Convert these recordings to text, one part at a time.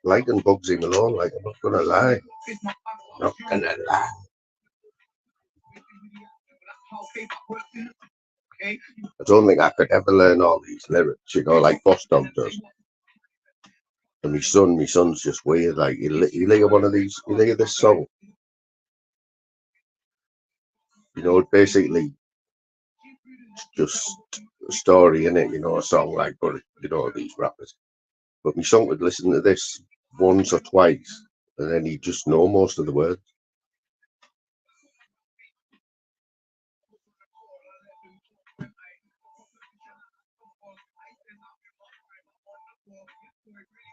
Liking Bugsy Malone, like, I'm not gonna lie. Not gonna lie. I don't think I could ever learn all these lyrics, you know, like Boss Dog does. And my son's just weird. Like, you hear one of these, you hear this song. You know, basically, it's just a story in it, you know, a song like, but you know, these rappers. But my son would listen to this once or twice, and then he'd just know most of the words.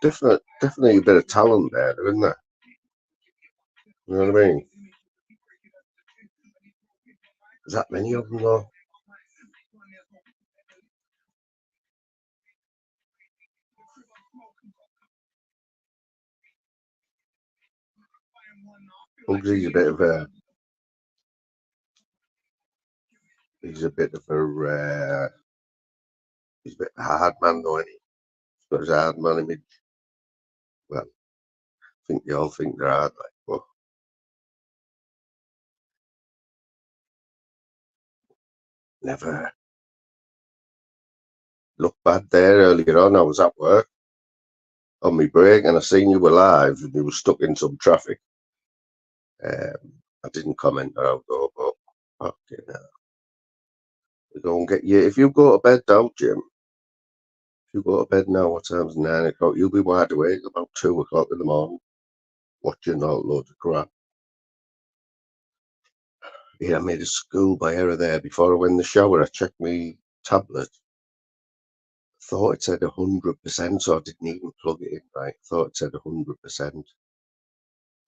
Definitely a bit of talent there, isn't there? You know what I mean? There's that many of them, though. Bugsy's a bit of a... He's a bit of a... he's a bit of a hard man, though, isn't he? He's got his hard man image. Well, I think they all think they're hard, like, but... Never looked bad there earlier on. I was at work on my break and I seen you were live and you were stuck in some traffic. I didn't comment or outdoor, but okay, now we go and get you. If you go to bed now, Jim, if you go to bed now, what time's 9 o'clock? You'll be wide awake about 2 o'clock in the morning, watching all loads of crap. Yeah, I made a school by error there. Before I went in the shower, I checked my tablet. Thought it said 100%, so I didn't even plug it in, right? Thought it said 100%.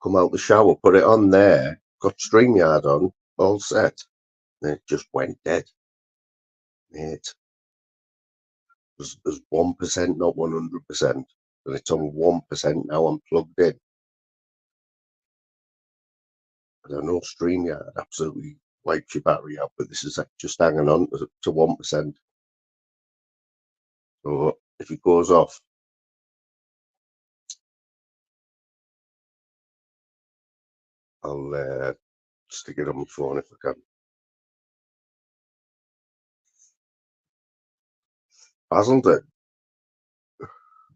Come out the shower, put it on there, got StreamYard on, all set, and it just went dead. Mate, there's 1%, not 100%, and it's on 1% now. I'm plugged in. I don't know, StreamYard absolutely wipes your battery out, but this is just hanging on to 1%. So if it goes off, I'll stick it on my phone if I can.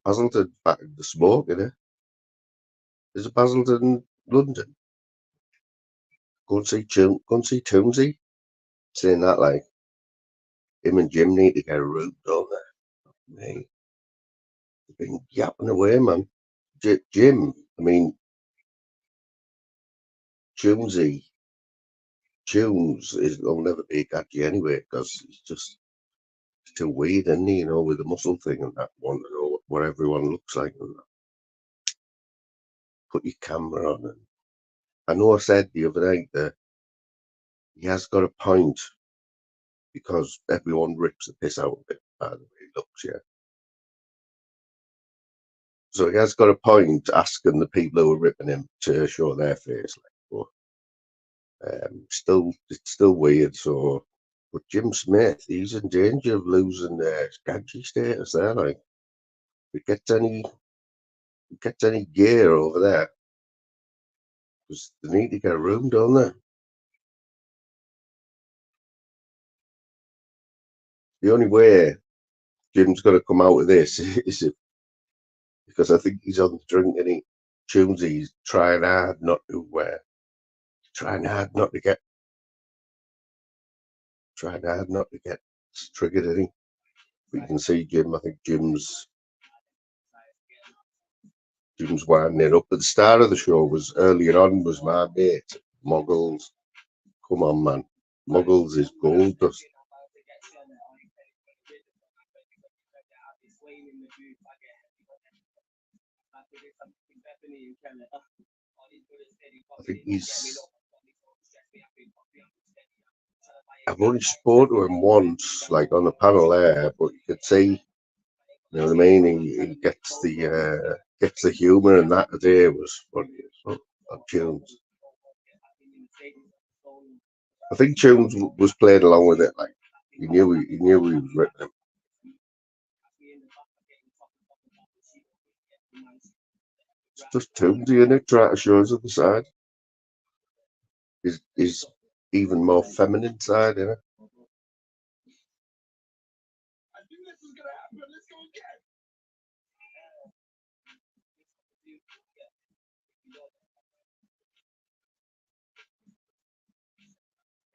Basildon back in the smoke, innit? Is it Basildon, London? Go and see Toomsy. Saying that, like, him and Jim need to get a room, don't they? Mate, they've been yapping away, man. Jim, I mean, Tunes will never be a Gadgie anyway, because he's just too weird, isn't he? You know, with the muscle thing and that, want to know what everyone looks like and that. Put your camera on. And I know I said the other night that he has got a point, because everyone rips the piss out of it by the way he looks, yeah. So he has got a point asking the people who are ripping him to show their face, like, but it's still weird. So, but Jim Smith, he's in danger of losing their Gadgie status there. Like, if it gets any gear over there, because they need to get a room, don't they? The only way Jim's going to come out of this is if, because I think he's on the drink and he tunes. He's trying hard not to get triggered. Any, but you can see Jim. I think Jim's winding it up. At the start of the show was earlier on was my mate Muggles. Come on, man, Muggles is gold dust. I think I've only spoken to him once, like on the panel there, but you could see, you know what I mean. He gets the humour, and that today was funny as well on Tunes. I think Tunes was playing along with it, like he knew he was written him. It's just Tunesy in it, trying to show us at the side. His even more feminine side, you know.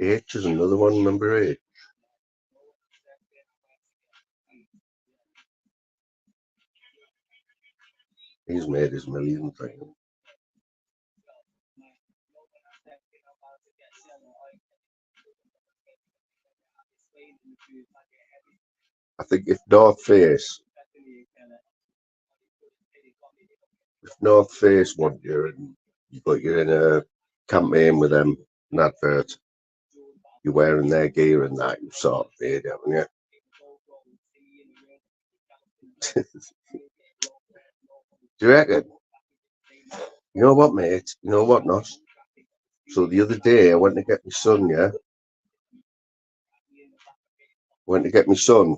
H is another one, remember H? He's made his millions, I think. I think if North Face want you and you're in a campaign with them, an advert, you're wearing their gear and that, you've sort of made it, haven't you? Do you reckon? You know what, mate? You know what, not? So the other day I went to get my son, yeah? Went to get my son,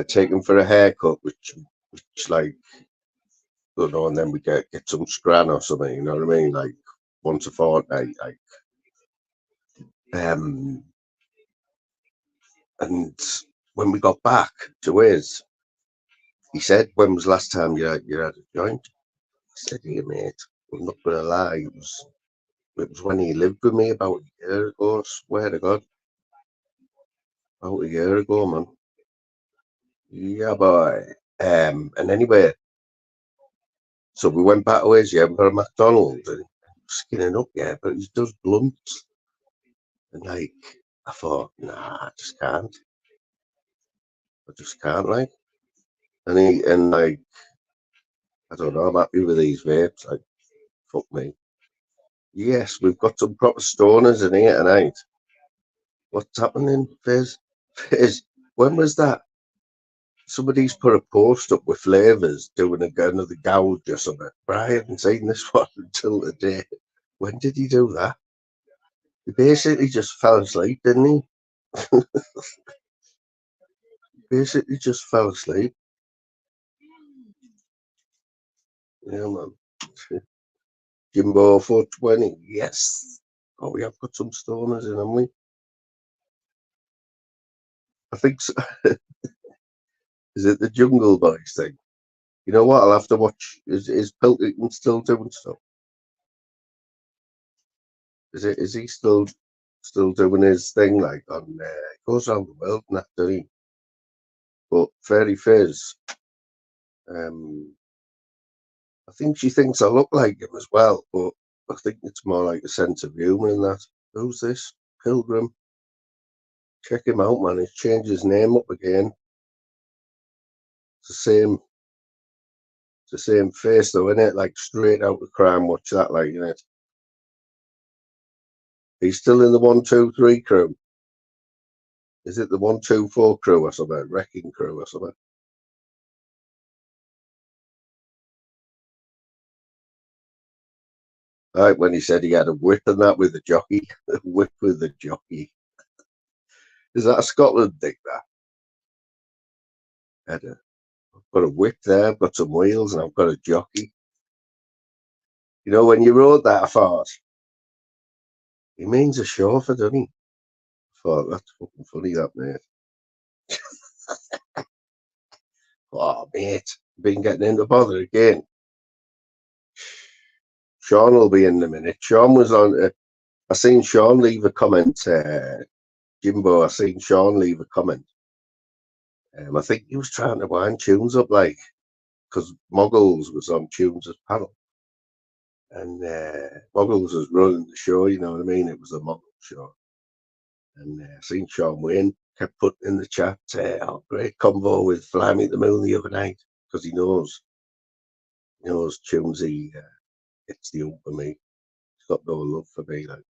take him for a haircut, which like, I don't know, and then we get some scran or something, you know what I mean? Like once a fortnight, like. And when we got back to his, he said, "When was the last time you had a joint?" I said, "Here, mate, I'm not gonna lie, it was when he lived with me about a year ago. I swear to God, about a year ago, man." Yeah, boy. And anyway, so we went back to his, yeah, for a McDonald's, and skinning up, yeah, but he does blunts, and like, I thought, nah, I just can't, like, and like, I don't know, I'm happy with these vapes, like, fuck me. Yes, we've got some proper stoners in here tonight. What's happening, Fizz? Fizz, when was that? Somebody's put a post up with flavours doing another gouge or something. But I hadn't seen this one until today. When did he do that? He basically just fell asleep, didn't he? Basically just fell asleep. Yeah, man. Jimbo 420. Yes. Oh, we have got some stoners in, haven't we? I think so. Is it the Jungle Boys thing? You know what? I'll have to watch. Is Pilkington still doing stuff? Is he still doing his thing like on? He goes around the world and that, doesn't he? But Fairy Fizz, I think she thinks I look like him as well. But I think it's more like a sense of humour in that. Who's this? Pilgrim. Check him out, man. He's changed his name up again. It's the same. It's the same face though, isn't it? Like straight out of Crime. Watch that, like, isn't it? He's still in the 1, 2, 3 crew. Is it the 1, 2, 4 crew or something? Wrecking crew or something? Right, when he said he had a whip and that with the jockey, a whip with the jockey. Is that a Scotland thing? That I've got a whip there, I've got some wheels, and I've got a jockey. You know, when you rode that, I thought he means a chauffeur, doesn't he? I thought that's fucking funny, that mate. Oh, mate, been getting into bother again. Sean will be in a minute. Sean was on. I seen Sean leave a comment. Jimbo, I seen Sean leave a comment. I think he was trying to wind Tunes up, like, because Moggles was on Tunes' panel, and Moggles was running the show. You know what I mean? It was a Moggles show, and I seen Sean Wayne kept putting in the chat, "Oh, great convo with Fly Me to the Moon the other night," because he knows those tunes he gets the ump for me. He's got no love for me, like.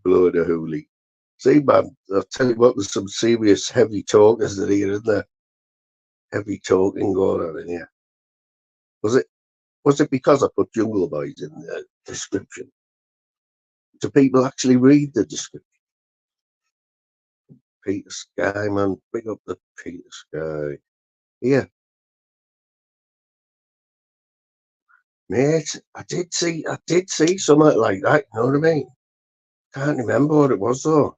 Blow the hoolie. See, man, I'll tell you what, there's some serious heavy talkers in here, isn't there? Heavy talking going on in here. Was it because I put Jungle Boys in the description? Do people actually read the description? Peter Sky, man, big up the Peter Sky. Yeah, mate, I did see something like that. You know what I mean? Can't remember what it was though.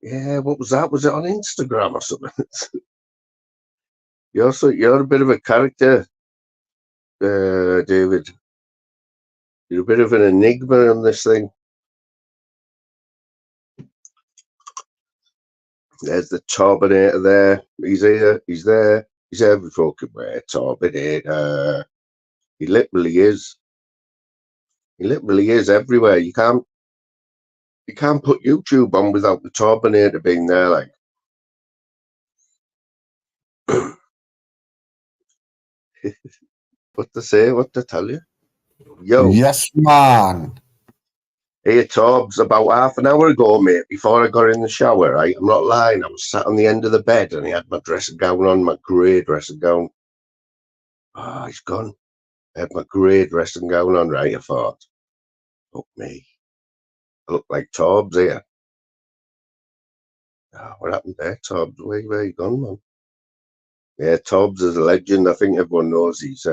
Yeah, what was that? Was it on Instagram or something? You're a bit of a character, David. You're a bit of an enigma on this thing. There's the Turbinator there. He's here. He's there. He's every fucking where. Turbinator. He literally is. He literally is everywhere. You can't put YouTube on without the Turbinator being there. Like, what to say? What to tell you? Yo. Yes, man. Hey, Torbs, about half an hour ago, mate, before I got in the shower, right? I'm not lying. I was sat on the end of the bed and he had my dressing gown on, my grey dressing gown. Oh, he's gone. I had my grey dressing gown on, right? I thought, fuck me. I look like Torbs here. Oh, what happened there, Torbs? Where you gone, man? Yeah, Torbs is a legend. I think everyone knows he's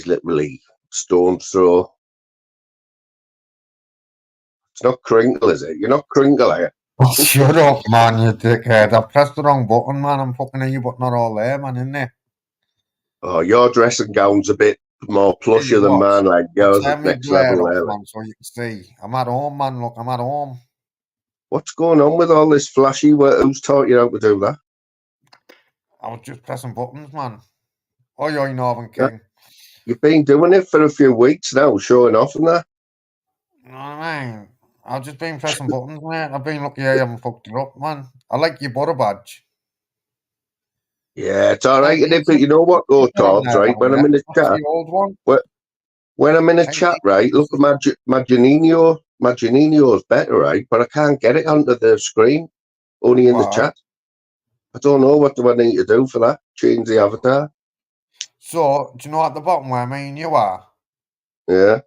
literally stone's throw. It's not Crinkle, is it? You're not Crinkle, are you? Oh, shut up, man, you dickhead. I pressed the wrong button, man. I'm fucking you, but not all there, man, isn't it? Oh, your dressing gown's a bit more plusher than mine, like yours at next level there. Man, so you can see. I'm at home, man. Look, I'm at home. What's going on with all this flashy? Who's taught you how to do that? I was just pressing buttons, man. Oh, you're Northern King. You've been doing it for a few weeks now, showing off and that. You know what I mean? I've just been pressing buttons, mate. I've been lucky I haven't fucked it up, man. I like your butter badge. Yeah, it's all right. But you know what, though, Torbs, right? When I'm in a chat, when I'm in a chat, right? Look at my Janino. My Janino's better, right? But I can't get it onto the screen. Only in the chat. I don't know what do I need to do for that. Change the avatar. So, do you know at the bottom where me and you are? Yeah.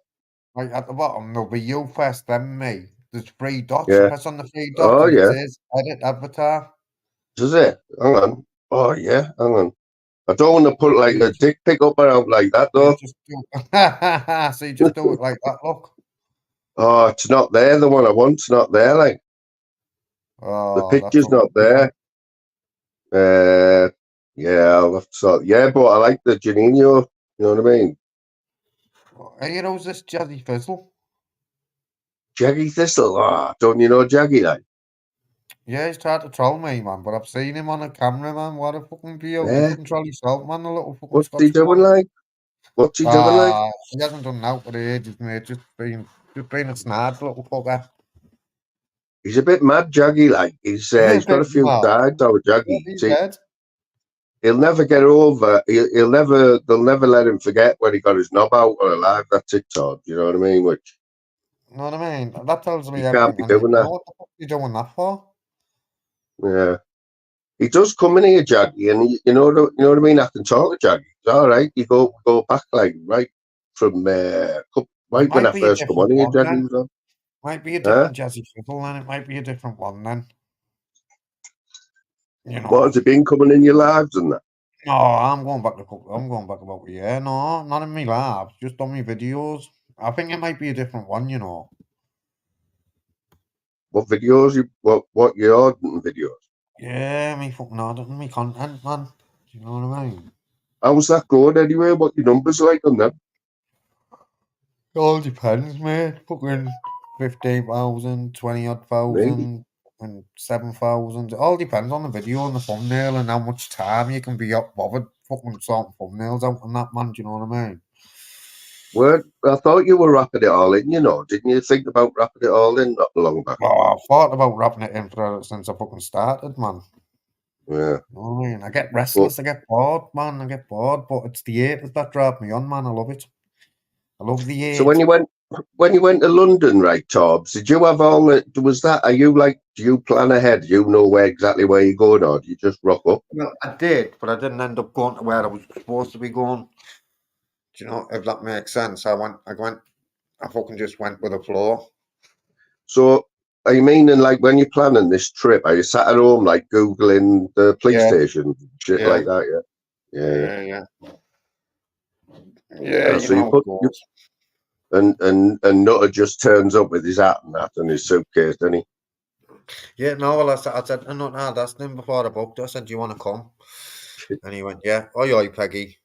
Right at the bottom, there'll be you first, then me. There's 3 dots. Yeah. You press on the 3 dots and it says edit avatar. Does it? Hang on. Oh, yeah. Hang on. I don't want to put like a dick pic up around like that, though. So you just do it like that, look. Oh, it's not there. The one I want's not there, like. Oh, the picture's not there. Yeah, I'll have to yeah, but I like the Janino. You know what I mean? Hey, who's this Jazzy Fizzle? Jaggy Thistle. Oh, don't you know Jaggy, like? Yeah, he's tried to troll me, man, but I've seen him on a camera, man. What a fucking view. Yeah. He couldn't troll himself, man. The little fucking What's he doing, like? What's he doing, like? He hasn't done that for ages, mate. Just been a snide little fucker. He's a bit mad, Jaggy, like. He's got a few sides, our Jaggy. He'll never get over. They'll never let him forget when he got his knob out on a live that TikTok. You know what I mean? Which. You know what I mean? That tells me he can't be doing that. What the fuck are you doing that for? Yeah. He does come in here, Jaggy, and you know what I mean. I can talk to Jaggy. It's all right. You go back like right from right when I first come on here, Jaggy was on. Might be a different Jazzy Fizzle, then it might be a different one then. You know. What has it been coming in your lives and that? No, I'm going back about a year. No, not in my lives, just on my videos. I think it might be a different one, you know. What videos what your videos? Yeah, me fucking auditing me content, man. Do you know what I mean? How's that going anyway? What your numbers like on them? It all depends, mate. Fucking 15,000, 20,000, and 7,000. It all depends on the video and the thumbnail and how much time you can be up bothered fucking sorting thumbnails out on that, man. Do you know what I mean? I thought you were wrapping it all in, didn't you think about wrapping it all in not long back? Oh, I've thought about wrapping it in for since I fucking started, man. Yeah. You know what I mean? I get But restless, I get bored, man. I get bored, but it's the 8th that drive me on, man. I love it. I love the so 8th. when you went to London, right, Tobbs, did you have all the was that are you like do you plan ahead? Do you know exactly where you're going or do you just rock up? Well, I did, but I didn't end up going to where I was supposed to be going. Do you know if that makes sense? I fucking just went with the flow. So are you meaning like when you're planning this trip, are you sat at home like Googling the police Yeah, station, shit yeah, like that, yeah? Yeah. yeah. Yeah, Oh, you so you know it put you goes. and Nutter just turns up with his hat and that and his suitcase, doesn't he? Yeah, no, well, I said, no, that's him before I booked. I said, do you want to come? And he went, yeah. Oh, yeah, Peggy.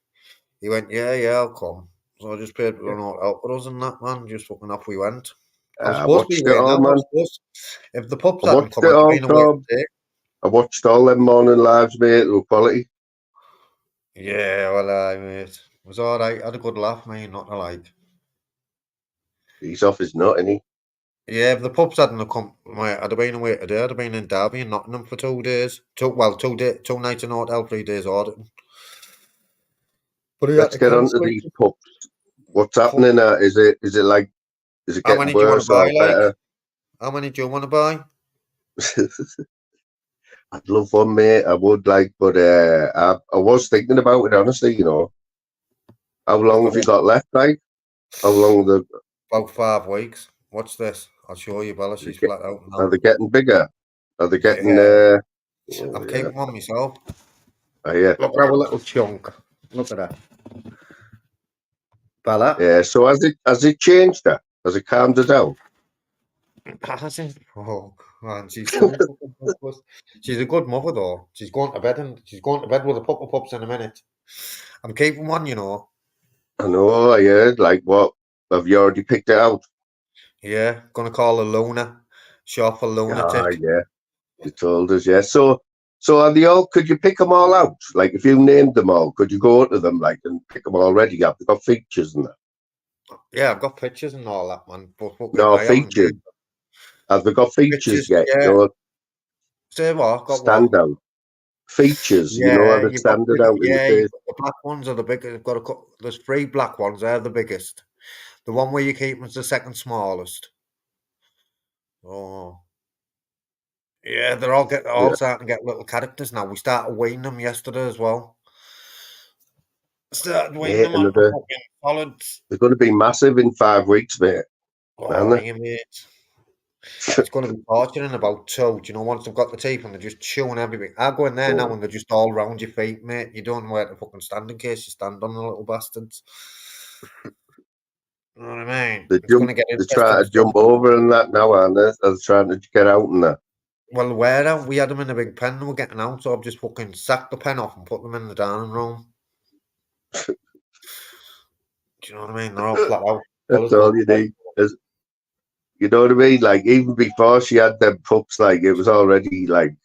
He went, yeah, I'll come. So I just paid for Yeah. the note out for us and that, man. Just fucking off we went. I was I supposed to be watched it waiting all, out. I man. was supposed, if the pups I hadn't watched come, it I'd have all, been away Tom. today. I watched all them morning lives, mate. They were quality. Yeah, well, mate. It was all right. I had a good laugh, mate, not to like. He's off his nut, and he. Yeah, if the pups hadn't have come, mate, I'd have been away today. I'd have been in Derby and Nottingham for 2 days. 2 nights in hotel, 3 days auditing. But he had Let's to get on to cancel these it. pups. What's Pup. happening? Is it How getting many do you want to worse buy, or like? better? How many do you want to buy? I'd love one, mate. I would like, but I was thinking about it honestly. How I've long got have you one got left? Like, how long about 5 weeks. What's this? I'll show you, Bella. She's flat out are now. they getting bigger? Are they getting? Yeah, Oh I'm yeah. keeping one myself. Yeah. Look at our little chunk. Look at that. Bella. Yeah. So has it changed her? Has it calmed her down? Hasn't. Oh, man, she's so fucking helpless. She's a good mother, though. She's going to bed with the pups in a minute. I'm keeping one, you know. I know. I heard. Like, what? Have you already picked it out? Yeah, gonna call her Luna. Short for Ah, lunatic. yeah. You told us, yeah. So are they all? Could you pick them all out? Like, if you named them all, could you go to them like and pick them already? Have they got features and that? Yeah, I've got pictures and all that, man. But fucking, No I haven't features. named them. Have they got features Pictures, yet? yeah. Say what? Got what? Standout features. Are Yeah, they you've got standing bigger. out in the Yeah, face? you've got the black ones are the biggest. You've got there's 3 black ones. They're the biggest. The one where you keep is the second smallest. Oh, yeah, they're all Yeah, starting to get little characters now. We started weighing them yesterday as well. Started weighing mate. them And on the fucking solids. they're going to be massive in 5 weeks, mate. Oh, Aren't you mate. It's going to be torture in about 2. Do you know, once they've got the teeth and they're just chewing everything. I go in there now they? and they're just all round your feet, mate. You don't know where to fucking stand in case you stand on the little bastards. You know what I mean? They It's going jump. to get They try interesting to stuff. jump over and that now, aren't they? They're trying to get out and that. Well, where out? We had them in a big pen and we're getting out, so I've just fucking sacked the pen off and put them in the dining room. Do you know what I mean? They're all flat out. That's Bella's going all to you bed. need. You know what I mean? Like even before she had them pups, like it was already like.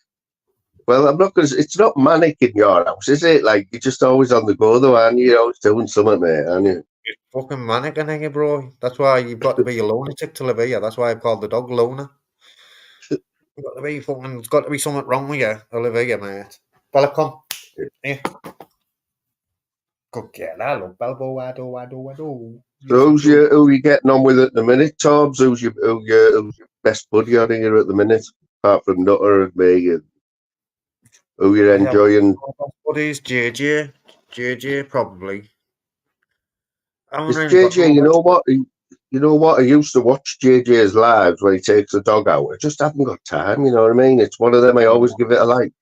Well, I'm not gonna. It's not manic in your house, is it? Like you're just always on the go, though, aren't you? You're always doing something, mate, aren't you? Fucking manic in here, bro. That's why you've got to be a lunatic to live here. That's why I called the dog Luna. You've got to be fucking, there's got to be something wrong with you to live here, mate. Bella, come. Here. Good girl. Hello, Belbo. I do. Yes, So I do. who you getting on with at the minute, Tobbs? Who's your best buddy on here at the minute, apart from Nutter and me, and who you're I have enjoying? buddies. JJ. JJ, probably. I haven't Is really got JJ? no You best know what? You know what? I used to watch JJ's lives when he takes the dog out. I just haven't got time. You know what I mean? It's one of them. I always give it a like.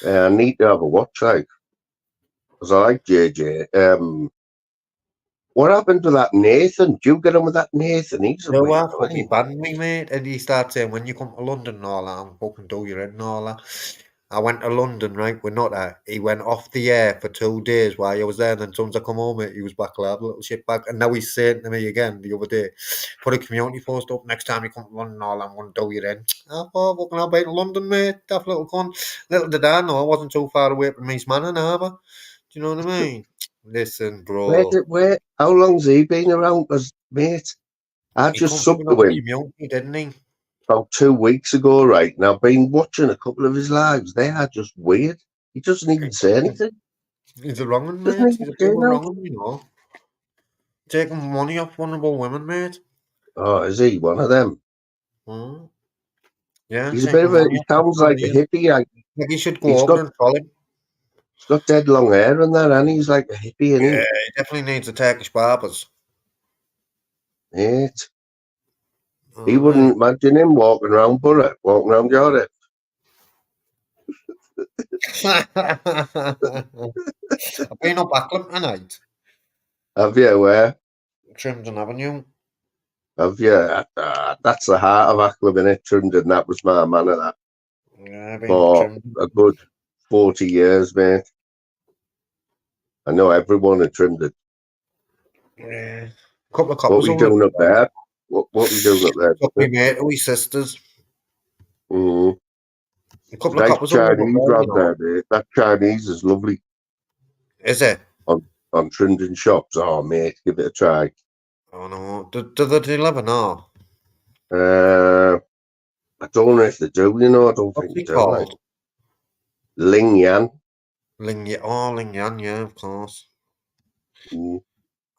I need to have a watch, like, because I like JJ. What happened to that Nathan? Do you get on with that Nathan? He's a You know weird what? one. Fucking banned me, mate. And he started saying, when you come to London and all that, I'm fucking do your head and all that. I went to London, right? We're not there. He went off the air for 2 days while I was there. And then as soon as I come home, mate, he was back lab, little shit back. And now he's saying to me again the other day, put a community post up next time you come to London and all, I'm going to do your head. I thought, fucking, I'll be in London, mate. That little cunt. Little did I know, I wasn't too far away from East Manor, either. Do you know what I mean? Listen, Where bro. did where? How long's he been around? Cause mate, I He just come to subbed an to him community, didn't he? about 2 weeks ago, right? And I've been watching a couple of his lives. They are just weird. He doesn't even say anything. He's a wrong one, Doesn't mate. even He's a bit say of a no. wrong one, you know. Taking money off vulnerable women, mate. Oh, is he one of them? Hmm? Yeah, He's a bit taking of a. money He off the sounds like a family. hippie. Like, Like, you should go he's over got and follow him. he's got dead long hair and that, and he's like a hippie, and Yeah, he definitely needs a Turkish barbers. mate. He Oh, wouldn't mate. imagine him walking around your hip. I've been up Acklam tonight. Have you? Where? Trimden Avenue. Have you? That's the heart of Acklam, innit? Trundon. That was my man of that Yeah, I've been up for Trimden. a good 40 years, mate. I know everyone at Trundon. Yeah. A couple of What coppers we will live doing up there. there? What we doing up Took me there? mate to his sisters. Mm. A couple of Nice coppers will live up Chinese there, you round know. there, mate. That Chinese is lovely Is it? on Trundon shops. Oh, mate, give it a try. Oh no. Do they deliver now? Uh, I don't know if they do, you know. I don't What's think they he do, like. called? Ling Yan. Ling Yan, yeah, of course. Mm.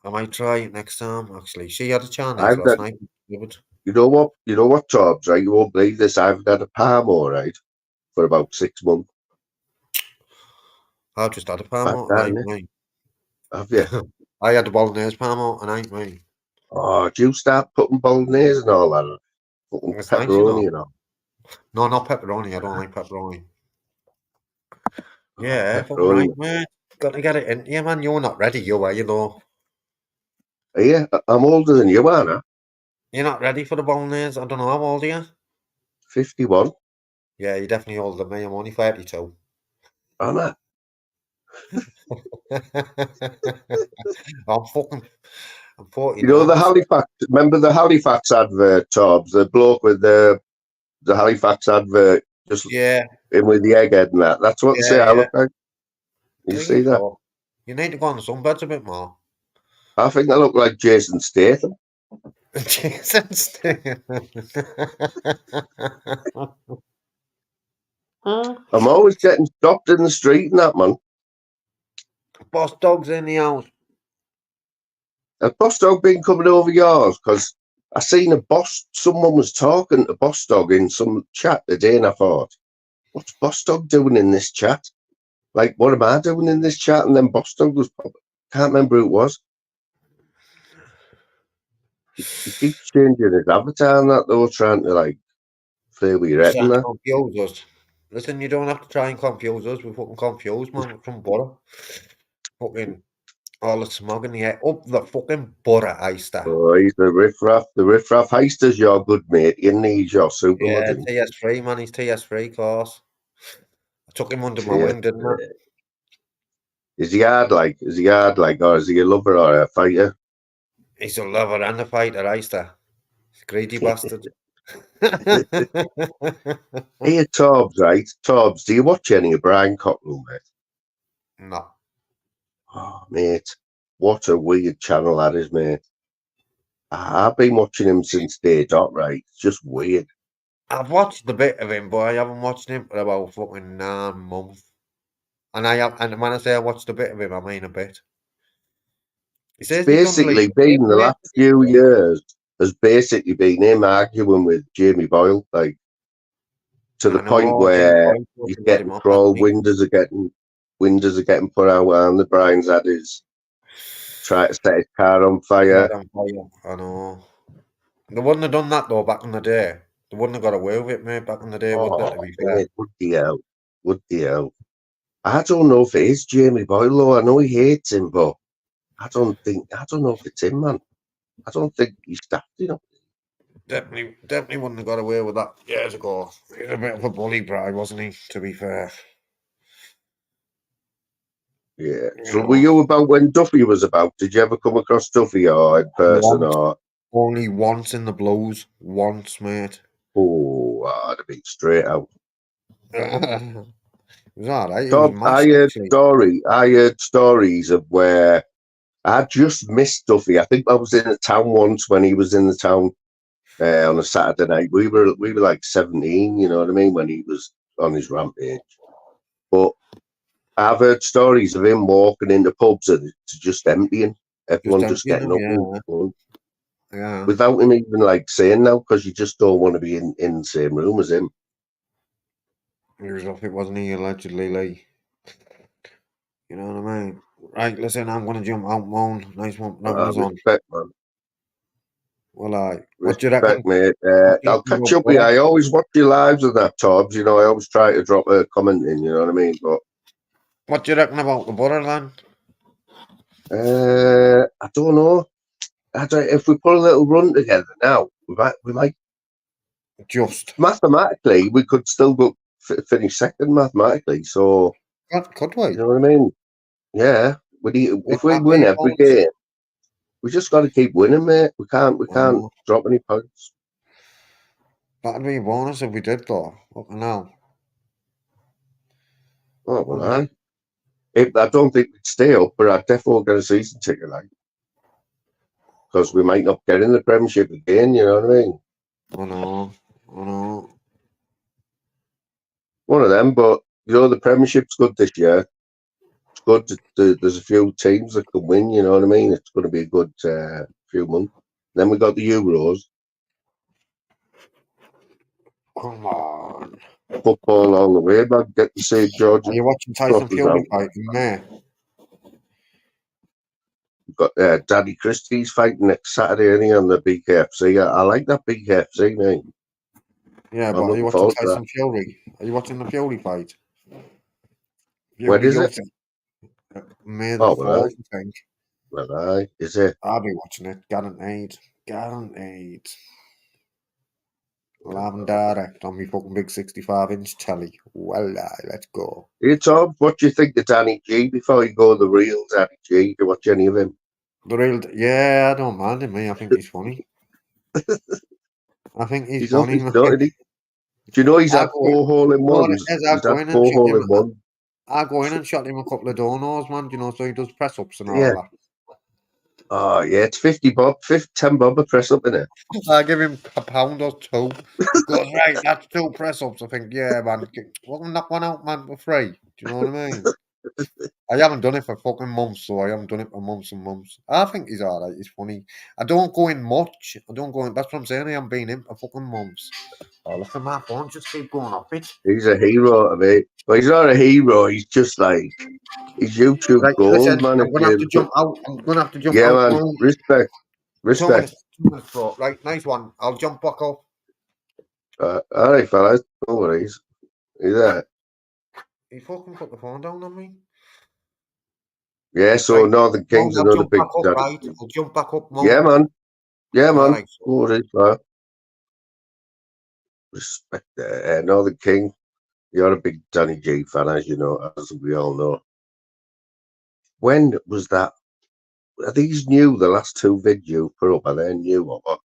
I might try it next time, actually. She had a Chinese I've last got, night. Delivered. you know what, Tobbs, right? You won't believe this. I've had a Palmo, right, for about 6 months. I just had a Bad Parmo that, tonight, innit? mate. Have you? I had the bolognese Parmo tonight, mate. Oh, do you start putting bolognese and all that? Fucking It's nice, you know. pepperoni and all. No, not pepperoni. I don't like pepperoni. Oh, Yeah, fucking pepperoni. right, mate. Got to get it in. Yeah, man, you're not ready, you are, you know. Yeah, I'm older than you, aren't I? You're not ready for the bolognese. I don't know, how old are you? 51. Yeah, you're definitely older than me. I'm only 32. I'm at. I'm fucking, I'm You know 49 the this. Halifax. Remember the Halifax advert, Tobbs? The bloke with the Halifax advert, just Yeah, in with the egghead and that. That's what they say yeah, I yeah. look like. You There you see that? go. You need to go on the sunbeds a bit more. I think I look like Jason Statham. Jason Statham. I'm always getting stopped in the street and that, man. Boss dog's in the house. Has Boss Dog been coming over yours? Because I seen someone was talking to Boss Dog in some chat today, and I thought, what's Boss Dog doing in this chat? Like, what am I doing in this chat? And then Boss Dog was, can't remember who it was. He keeps changing his avatar and that, though, trying to, like, play with your He's head and trying to that. confuse us. Listen, you don't have to try and confuse us. We're fucking confused, man. We're from butter. Fucking all the smog in the air. Up the fucking butter, Easter. Oh, he's the riffraff. The riffraff Heister's your good mate. He's your super Yeah, mudding. TS3, man. He's TS3, course. I took him under my Yeah. wing, didn't I? Is he hard like? Or is he a lover or a fighter? He's a lover and a fighter, Easter. Greedy bastard. Hey, Tobbs, right? Tobbs, do you watch any of Brian Cockrell, mate? No. Oh, mate, what a weird channel that is, mate. I've been watching him since day dot, right? It's just weird. I've watched a bit of him, but I haven't watched him for about fucking 9 months. And when I say I watched a bit of him, I mean a bit. He It's says he's done basically legal been aid, the mate. last few years has basically been him arguing with Jamie Boyle, like to the I point know Jimmy where Boyce he's fucking got him getting off, hasn't trolled. he? Windows are getting put out, and the Brian's had his try to set his car on Set fire. on fire. I know. They wouldn't have done that though back in the day. They wouldn't have got away with it, mate, back in the day, would they, to Oh, be fair? mate, would the hell? I don't know if it is Jamie Boyle, though. I know he hates him, but I don't know if it's him, man. I don't think he's daft, you know. Definitely wouldn't have got away with that years ago. He was a bit of a bully bride, wasn't he, to be fair? Yeah. You So were know. you about when Duffy was about? Did you ever come across Duffy or in person Once. or Only once in the blues. Once, mate. oh, I'd have been straight out. It was alright. It was So mosh actually. I heard stories of where I just missed Duffy. I think I was in the town once when he was in the town on a Saturday night. We were like 17, you know what I mean, when he was on his rampage. But I've heard stories of him walking into pubs and it's just emptying, Just everyone just emptying getting them, up and yeah. going, Yeah. without him even like saying no, because you just don't want to be in the same room as him. He was off it, wasn't he, allegedly, Lee? You know what I mean? Right, listen, I'm gonna jump out, Moan. Nice one having us on. Respect, man. Well, what do you Respect, reckon? mate. What do you I'll reckon catch about up with you. butter? I always watch your lives and that, Tobbs. You know, I always try to drop a comment in, you know what I mean? But What do you reckon about the butter, then? I don't know. If we put a little run together now, we might Just. mathematically, we could still go finish second mathematically. So, Could you we? know what I mean? Yeah. If Wouldn't we that win be a every bonus? game, we just got to keep winning, mate. We I can't know. drop any points. That'd be a bonus if we did, though. Fucking hell. Oh, well, Wouldn't it? I don't think we'd stay up, but I'd definitely get a season ticket, like, because we might not get in the Premiership again, you know what I mean? I know. I know. One of them, but, the Premiership's good this year. It's good. There's a few teams that can win, you know what I mean? It's going to be a good few months. Then we got the Euros, Come on. football all the way, man. Get to see Are Georgia you watching Tyson crosses Fury out. fight in May? We've got Daddy Christie's fighting next Saturday, ain't he, on the BKFC. I like that BKFC, mate. Yeah, but I'm are you looking watching forward to that. Tyson Fury? Are you watching the Fury fight? When Fury is it? Yossi. May the Oh, well, 4th, I think. is it? I'll be watching it. Guaranteed. Guaranteed. Live and direct on my fucking big 65-inch telly. Well, let's go. Hey, Tom, what do you think of Danny G before you go the real Danny G? Do you watch any of him? The real, yeah, I don't mind him, I think he's funny. I think he's He's up funny, his man. nut, isn't he? Do you know he's I had go in, four hole in you know what it ones? is? He's had four hole in ones. I go in and shot him a couple of donos, man, so he does press ups and all Yeah. that. Oh, yeah, it's 50 bob, 10 bob a press up in it. I give him a pound or two. He goes, right, that's two press ups. I think, yeah, man. Well, knock one out, man, for free. Do you know what I mean? I haven't done it for fucking months, so I haven't done it for months and months. I think he's alright. He's funny. I don't go in much. I don't go in. That's what I'm saying. I haven't been in for fucking months. Oh, look at my phone. Just keep going off it. He's a hero to me. But he's not a hero. He's just like, he's YouTube Right, listen. gold, man. I'm gonna have to jump out. I'm gonna have to jump Yeah, out. man. Move. Respect. 2 minutes. Respect. 2 minutes, bro. Right, nice one. I'll jump back up. All right, fellas. No worries. He's there. He fucking put the phone down on me. Yeah, so Right, Northern King's I'll another jump back big up. daddy. Right, I'll jump back up. Yeah, Move. man. Yeah, All man. right. No worries, man. Respect that. Northern King, you're a big Danny G fan, as you know, as we all know. When was that? Are these new? The last two videos you put up, are they new or what?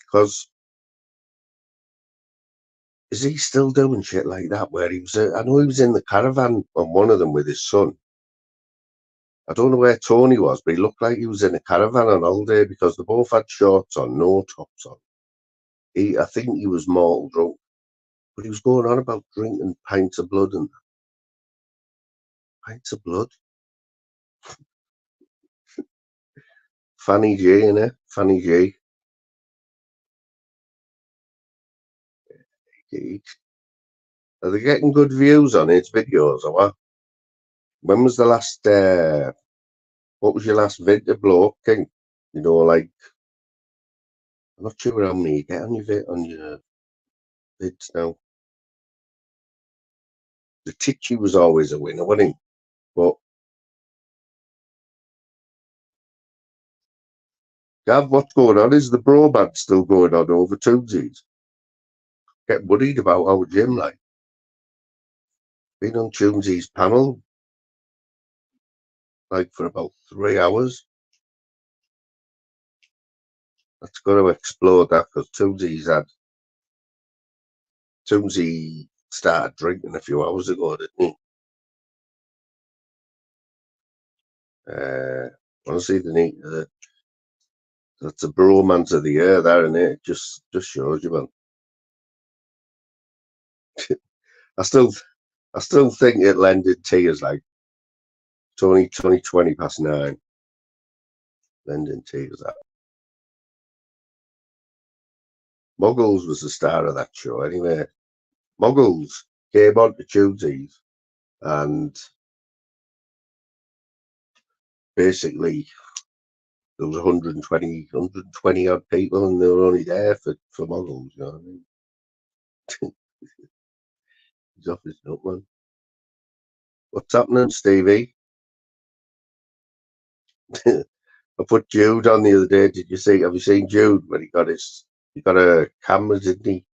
Because is he still doing shit like that? Where he was, I know he was in the caravan on one of them with his son. I don't know where Tony was, but he looked like he was in a caravan on holiday because they both had shorts on, no tops on. I think he was mortal drunk, but he was going on about drinking pints of blood and pints of blood. Fanny G, innit? Fanny G. Are they getting good views on his videos or what? When was the last, what was your last video, bloke, King? Like, I'm not sure how many you get on your vids now. The Titchy was always a winner, wasn't he? But, Gav, what's going on? Is the bromance still going on over Tunesies? Get worried about our gym, like. Been on Tunesies panel, like, for about 3 hours. That's got to explode that because Tunesies had soon as he started drinking a few hours ago, didn't he? Honestly, they need that's a bromance of the year, there, and it just shows you, man. I still think it lended tears like 20 past 9. Lending tears that. Muggles was the star of that show anyway. Muggles came on to Tuesdays and basically there was 120 odd people and they were only there for Muggles, you know what I mean? He's off his nut, man. What's happening, Stevie? I put Jude on the other day. Have you seen Jude when he got a camera, didn't he?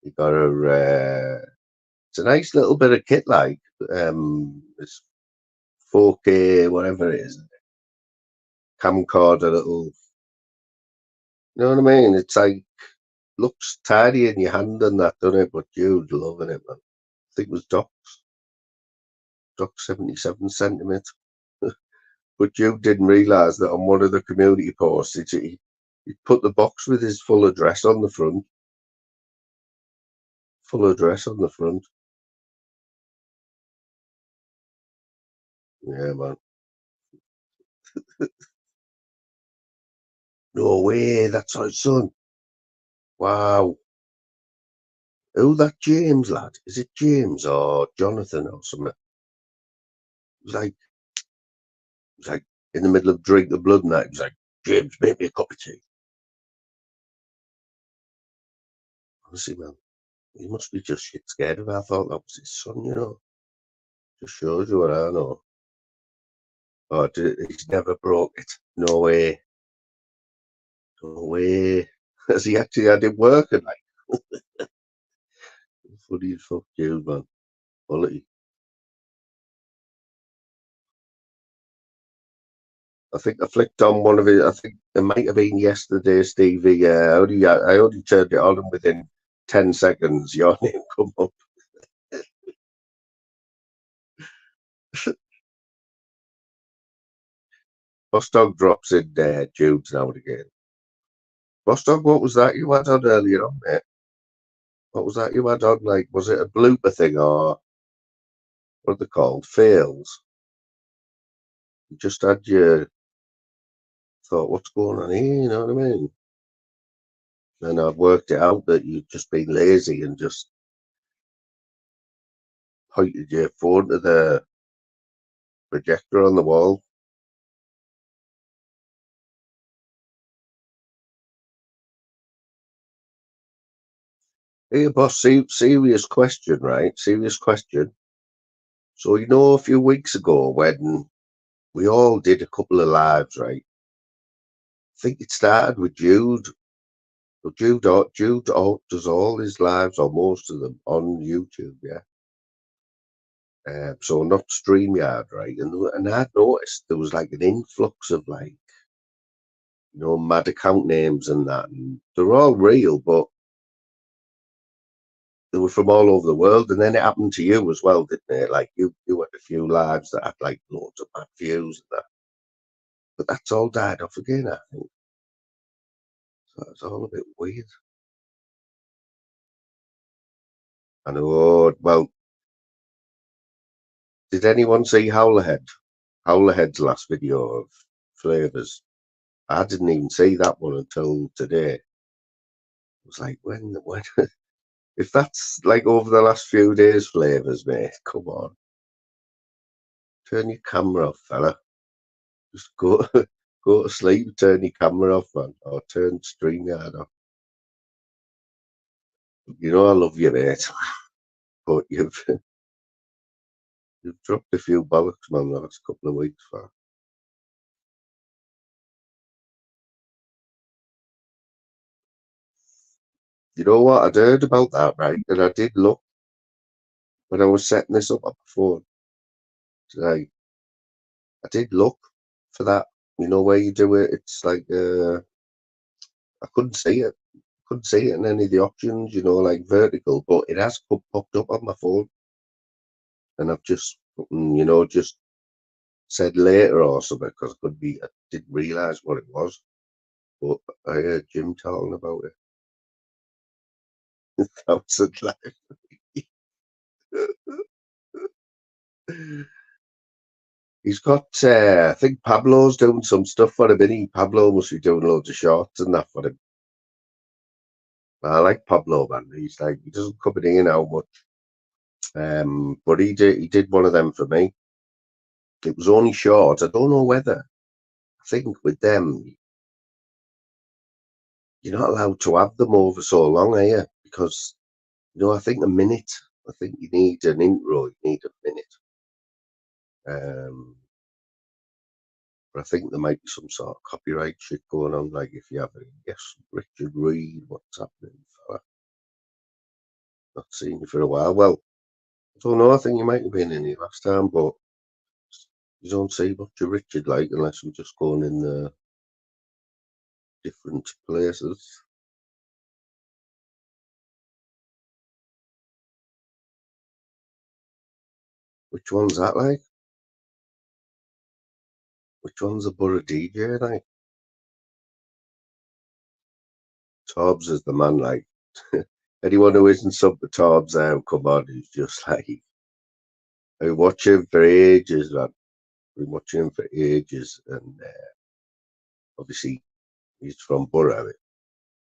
He got it's a nice little bit of kit, like, it's 4K, whatever it is, camcorder, little, you know what I mean? It's like, looks tidy in your hand and that, doesn't it? But Jude's loving it, man. I think it was Doc 77 centimetres. But Jude didn't realise that on one of the community posts, he put the box with his full address on the front. Full address on the front. Yeah, man. No way, that's our son. Wow. Who that James lad? Is it James or Jonathan or something? It was like in the middle of Drink the Blood and that. He was like, James, make me a cup of tea. Honestly, man, he must be just shit scared of it. I thought that was his son, you know. Just shows you what I know. Oh, he's never broke it. No way. No way. Has he actually had it working? Like, funny as fuck, dude, man. Quality. I think I flicked on one of it. I think it might have been yesterday, Stevie. I only turned it on, and within 10 seconds, your name come up. Bostog drops in Jude's now and again. Bostog, what was that you had on earlier on, mate? What was that you had on? Like, was it a blooper thing or what are they called? Fails. You just had your thought, what's going on here? You know what I mean? And I've worked it out that you've just been lazy and just pointed your phone to the projector on the wall. Hey, boss, serious question, right? Serious question. So, you know, a few weeks ago when we all did a couple of lives, right? I think it started with Jude. But Jude does all his lives, or most of them, on YouTube, yeah. So not StreamYard, right? And I'd noticed there was like an influx of like, you know, mad account names and that. And they're all real, but they were from all over the world. And then it happened to you as well, didn't it? Like you had a few lives that had like loads of mad views and that. But that's all died off again, I think. So it's all a bit weird. I know. Well, did anyone see Howlerhead? Howlerhead's last video of Flavors. I didn't even see that one until today. It was like, when, if that's like over the last few days, Flavors, mate, come on. Turn your camera off, fella. Just go go to sleep, turn your camera off, man, or turn StreamYard off. You know I love you, mate, but you've dropped a few bollocks, man, the last couple of weeks, fella. You know what? I'd heard about that, right? And I did look when I was setting this up on my phone today. I did look for that. You know where you do it? It's like I couldn't see it. couldn't see it in any of the options, like vertical, but it has popped up on my phone, and I've just, just said later or something because I didn't realise what it was, but I heard Jim talking about it. That was like, he's got, I think Pablo's doing some stuff for him, and Pablo must be doing loads of shorts and that for him. I like Pablo, man. He's like, he doesn't come in here now much. But he did one of them for me. It was only short. I don't know whether, I think with them, you're not allowed to have them over so long, are you? Because, I think a minute. I think you need an intro, you need a minute. But I think there might be some sort of copyright shit going on, like if you have a yes, Richard Reed, what's happening, fella? Not seen you for a while. Well, I don't know, I think you might have been in here last time, but you don't see much of Richard like unless we're just going in different places. Which one's that like? Which one's a Borough DJ like? Tobbs is the man like. Anyone who isn't sub the Tobbs come on, who's just like, I watch him for ages, man. Been watching him for ages, and obviously he's from Borough.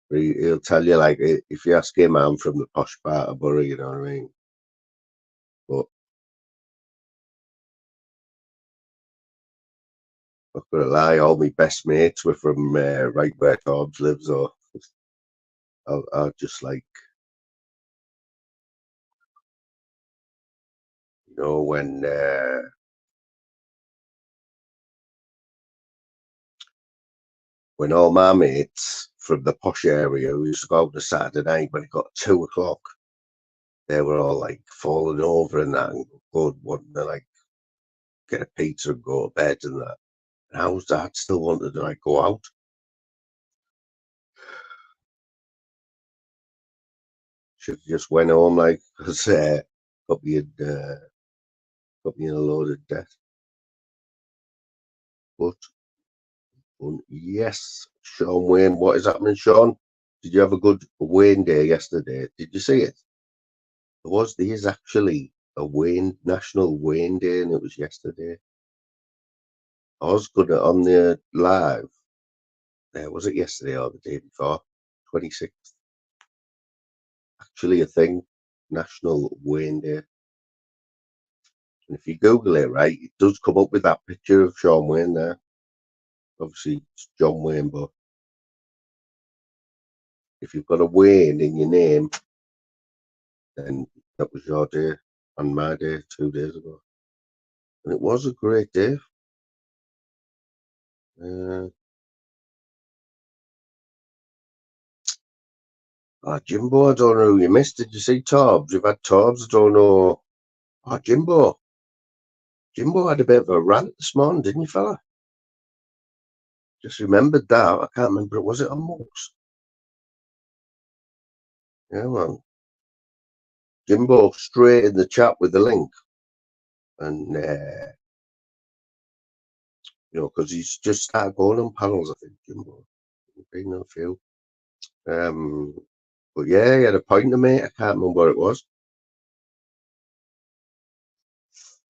He'll tell you, like, if you ask him, I'm from the posh part of Borough, you know what I mean? But not gonna lie, all my best mates were from right where Tobbs lives, or I'll just like, when all my mates from the posh area who used to go out on a Saturday night when it got 2 o'clock, they were all like falling over and that, and wanting to like get a pizza and go to bed and that. And I was dad still wanted to like go out. Should have just went home like, because got me in a load of debt. But yes, Sean Wayne, what is happening, Sean? Did you have a good Wayne day yesterday? Did you see it? There is actually a National Wayne Day, and it was yesterday. I was gonna on the live. Was it yesterday or the day before? 26th. Actually, a thing, National Wayne Day. And if you Google it, right, it does come up with that picture of Sean Wayne there. Obviously, it's John Wayne, but if you've got a Wayne in your name, then that was your day and my day 2 days ago. And it was a great day. Jimbo, I don't know who you missed. Did you see Tobbs? You've had Tobbs, I don't know. Jimbo. Jimbo had a bit of a rant this morning, didn't you, fella? Just remembered that. I can't remember. Was it on Mooks? Yeah, man. Jimbo straight in the chat with the link. And, because he's just started going on panels, I think, Jimbo. Been on a few. But yeah, he had a point to make. I can't remember what it was.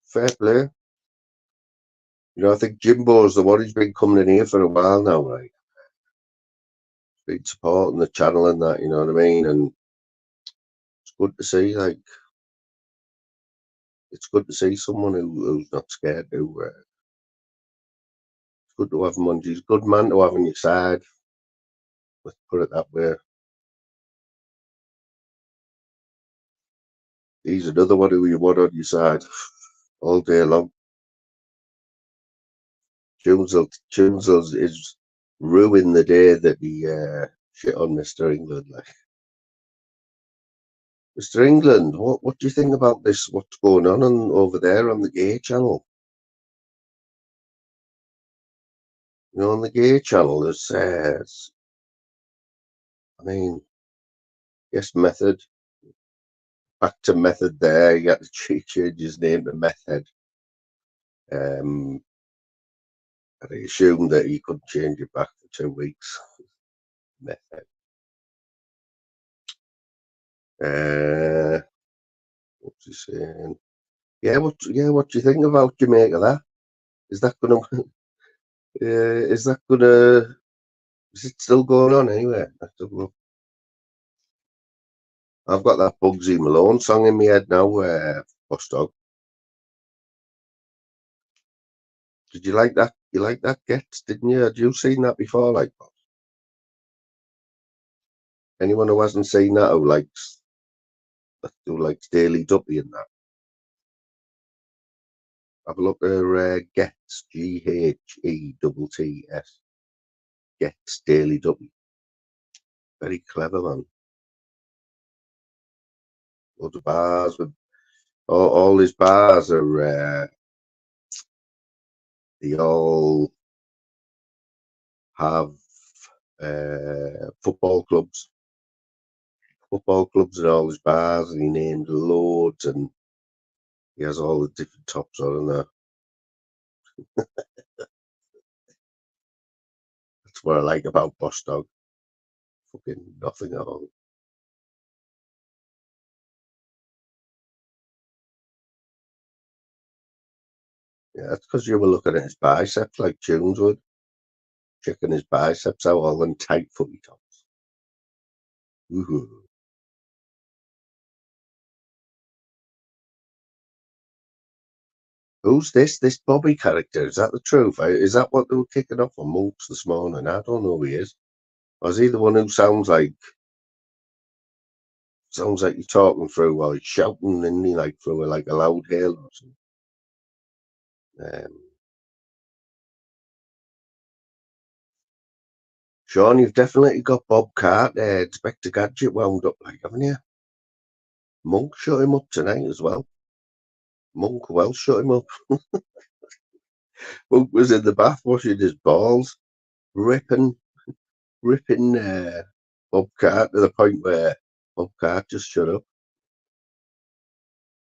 Fair play. I think Jimbo's the one who's been coming in here for a while now, right? Been supporting the channel and that, you know what I mean? And it's good to see, like, it's good to see someone who's not scared to. It's good to have him on. He's a good man to have on your side. Let's put it that way. He's another one who you want on your side all day long. Jones is ruined the day that he shit on Mr. England. Like, Mr. England, what do you think about this? What's going on over there on the gay channel? On the gay channel, I mean, Yes, Method. Back to Method there. He had to change his name to Method. And I assumed that he couldn't change it back for 2 weeks. Method. What's he saying? Yeah, what do you think about Jamaica? That is that gonna is that gonna is it still going on anyway? I don't know. I've got that Bugsy Malone song in my head now. Boss Dog. Did you like that? You like that Gets, didn't you? Had you seen that before? Like, anyone who hasn't seen that who likes Daily Duppy and that, have a look at Gets, Ghetts, Gets Daily Duppy. Very clever, man. Loads of bars with all his bars are they all have football clubs in all his bars, and he named loads, and he has all the different tops on there. That's what I like about Boss Dog. Fucking nothing at all. Yeah, that's because you were looking at his biceps like Tunes would. Checking his biceps out, all them tight footy tops. Ooh. Who's this? This Bobby character? Is that the truth? Is that what they were kicking off on Mooks this morning? I don't know who he is. Or is he the one who sounds like you're talking through while he's shouting, and he like through like a loud hail or something? Sean, you've definitely got Bob Cart, Inspector Gadget wound up, like, haven't you? Monk shut him up tonight as well. Monk well shut him up. Monk was in the bath washing his balls, ripping Bob Cart to the point where Bob Cart just shut up.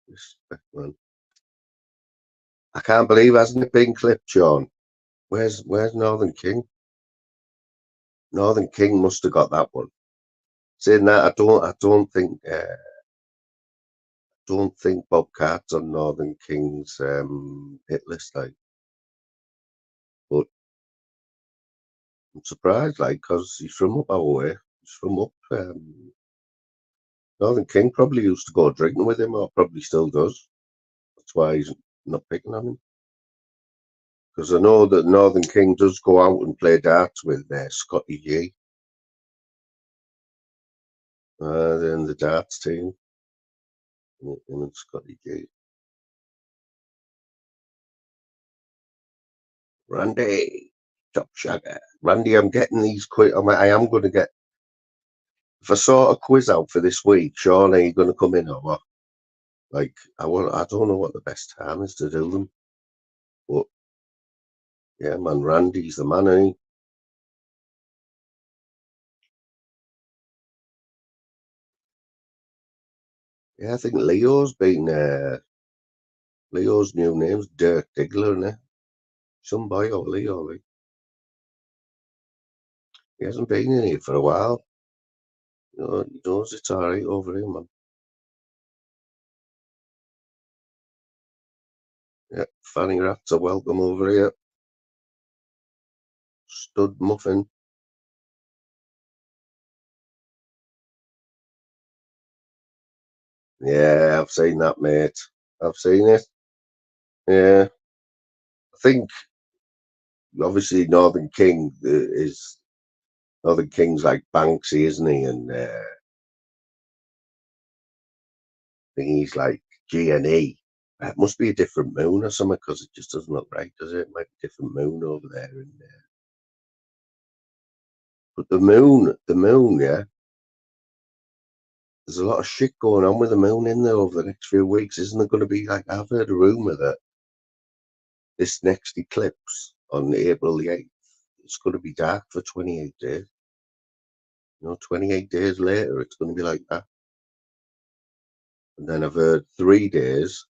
Respect, man. I can't believe hasn't it been clipped, Sean? Where's Northern King? Northern King must have got that one. Saying that, I don't think Bob Cart's on Northern King's hit list, like. But I'm surprised, like, because he's from up our way. He's from up. Northern King probably used to go drinking with him, or probably still does. That's why he's not picking on him. Because I know that Northern King does go out and play darts with Scotty G. They're in the darts team. Him and Scotty G. Randy, top shagger. Randy, I'm getting these quick. I am going to get. If I sort a quiz out for this week, Sean, are you going to come in or what? Like, I don't know what the best time is to do them. But yeah, man, Randy's the man, ain't he? Yeah, I think Leo's new name's Dirk Diggler, isn't it? Some boy or Leo, like. He hasn't been in here for a while. You know, he knows it's alright over here, man. Yeah, Fanny Rats are welcome over here. Stud Muffin. Yeah, I've seen that, mate. I've seen it. Yeah. I think obviously Northern King's like Banksy, isn't he? And I think he's like G&E. It must be a different moon or something, because it just doesn't look right, does it? It might be a different moon over there. But the moon, yeah. There's a lot of shit going on with the moon in there over the next few weeks. Isn't there going to be, like, I've heard a rumour that this next eclipse on April the 8th, it's going to be dark for 28 days. You know, 28 days later, it's going to be like that. And then I've heard 3 days,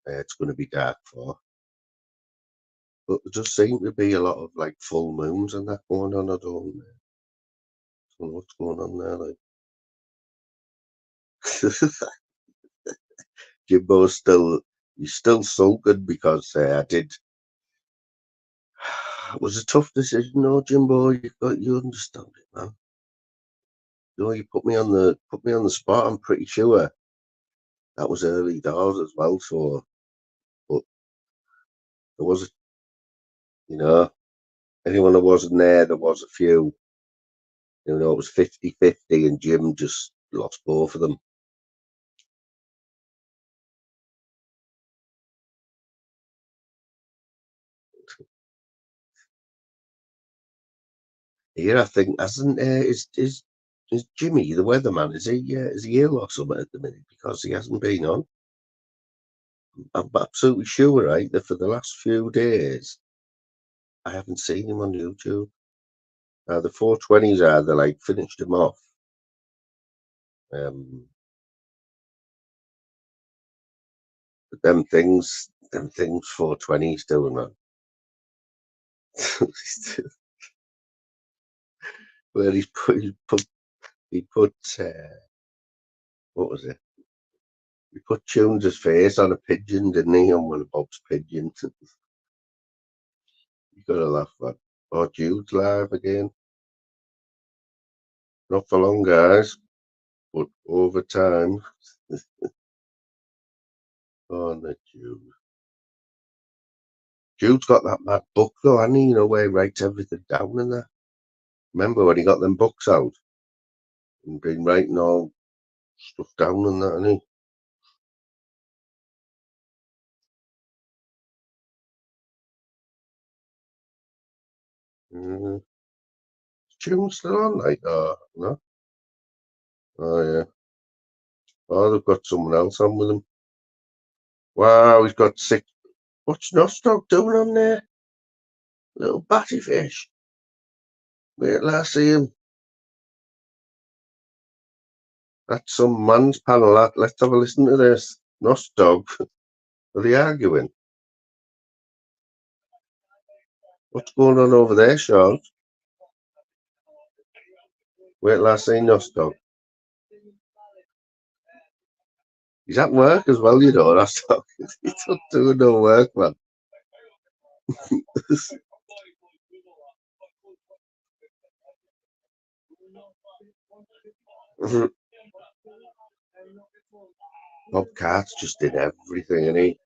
it's going to be dark for. But there just seem to be a lot of like full moons and that going on. I don't know what's going on there. Like, Jimbo's still, he's still sulking because I did. It was a tough decision, though, Jimbo. You understand it, man. You know, you put me on the spot. I'm pretty sure that was early doors as well. So, but there was, you know, anyone that wasn't there, there was a few. You know, it was 50-50, and Jim just lost both of them. Here, I think, hasn't is Jimmy the weatherman? Is he ill or something at the minute because he hasn't been on? I'm absolutely sure, right, that for the last few days I haven't seen him on YouTube. The 420s are they like finished him off. But them things 420s doing, man. Where he put what was it? He put Tunes' face on a pigeon, didn't he? On one of Bob's pigeons. You gotta laugh, man. Oh, Jude's live again. Not for long, guys, but over time. Oh, no, Jude. Jude's got that mad book though, hasn't he? You know, where he writes everything down and that. Remember when he got them books out and been writing all stuff down and that, hasn't he? Is June still on? Like, no? Oh, yeah. Oh, they've got someone else on with him. Wow, he's got 6. What's Nostok doing on there? Little batty fish. Wait till I see him. That's some man's panel. Let's have a listen to this. Nostok. Are they arguing? What's going on over there, Sean? Wait till I see Nostok. He's at work as well, you know, Nostok. He's not doing no work, man. Bob Cart's just did everything, and he.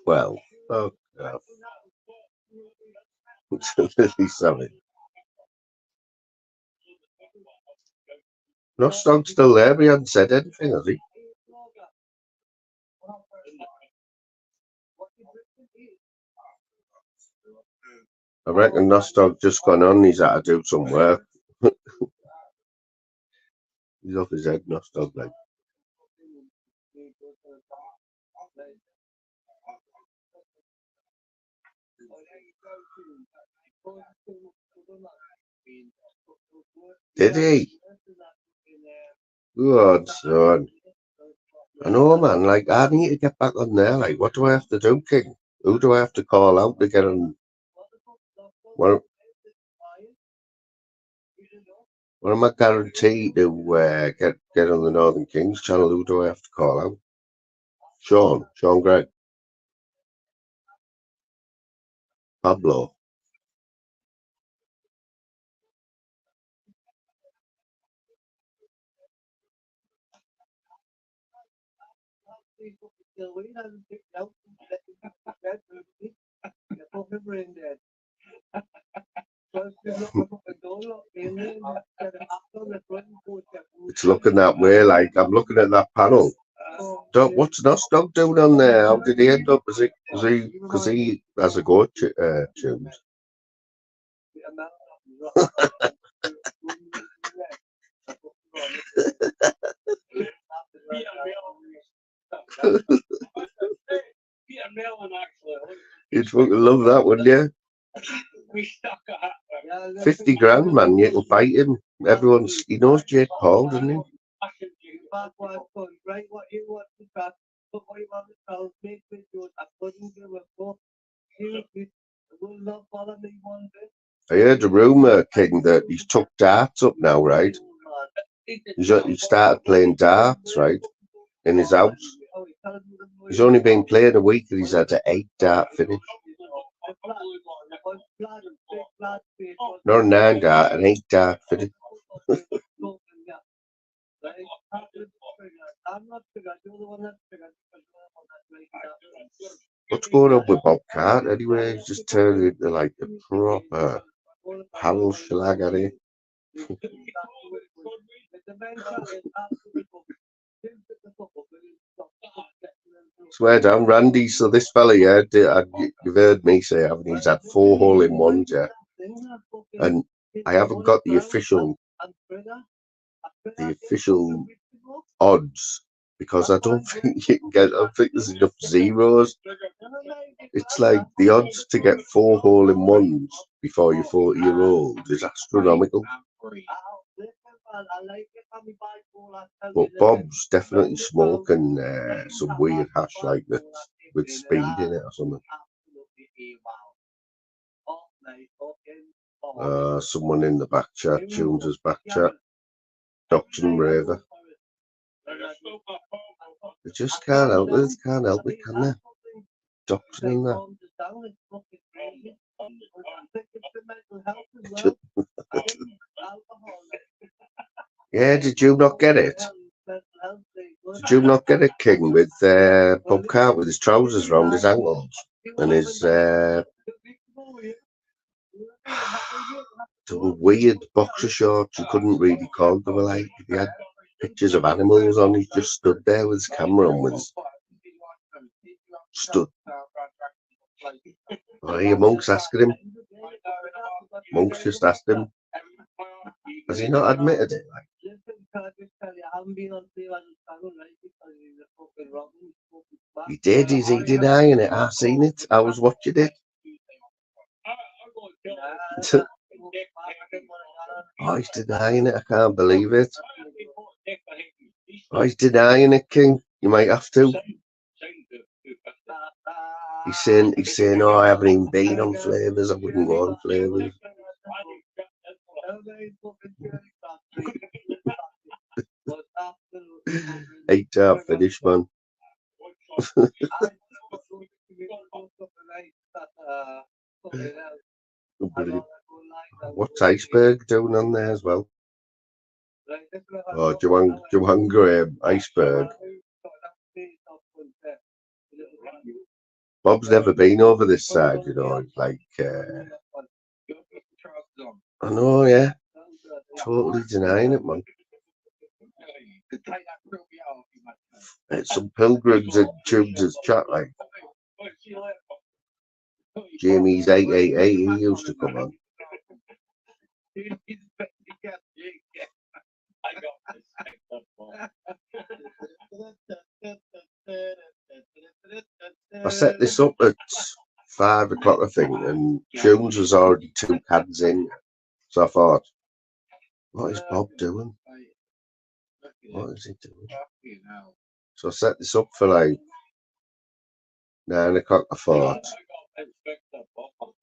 Well, oh, God. He's something. Nostok's still there, but he hasn't said anything, has he? I reckon Nostok just gone on. He's had to do some work. He's off his head, Nostok, like. Did he? Good son. I know, man. Like, I need to get back on there. Like, what do I have to do, King? Who do I have to call out to get on? Well, Well, am I guaranteed to get on the Northern Kings channel? Who do I have to call out? Sean Gregg, Pablo. It's looking that way. Like I'm looking at that panel. What's Nostog doing on there? How did he end up? Because he has a go tunes. You'd fucking love that, wouldn't you? 50 grand, man. You can fight him. He knows Jake Paul, doesn't he? I heard a rumour, King, that he's took darts up now, right? He started playing darts, right, in his house. He's only been playing a week and he's had an 8-dart finish. Not a 9-dart, an 8-dart finish. What's going on with Bob Cart anyway? He's just turning into like a proper Harold Schlag at it. Swear down, Randy. So this fella, yeah, you've heard me say, haven't you? He's had 4 hole-in-ones, yeah. And I haven't got the official odds because I don't think you can get. I think there's enough zeros. It's like the odds to get 4 hole-in-ones before you're 40-year-old is astronomical. But Bob's definitely smoking some weird hash like that with speed in it or something. Someone in the back chat, Tunes' back chat, Doctrine Raver. They just can't help it, can they? Doctrine and that. Yeah, did you not get it? Did you not get it, King, with Bob Cart with his trousers round his ankles and his weird boxer shorts? You couldn't really call them. Like he had pictures of animals on. He just stood there with his camera on, with his stood. Oh, your Monk's asking him. Monk's just asked him. Has he not admitted it? Like? He did. Is he denying it? I've seen it. I was watching it. Oh, he's denying it. I can't believe it. Oh, he's denying it, King. You might have to. He's saying, oh, I haven't even been on flavours. I wouldn't go on flavours. 8-dart finish, man. Brilliant. What's Iceberg doing on there as well? Oh, Joanne Graham, Iceberg. Bob's never been over this side, you know. Like, I know, yeah. Totally denying it, man. It's some pilgrims in Tunes' chat, like. Jamie's 888, he used to come on. I set this up at 5 o'clock, I think, and Tunes was already 2 cans in. So I thought, what is Bob doing? What is he doing? So I set this up for like 9 o'clock. I thought,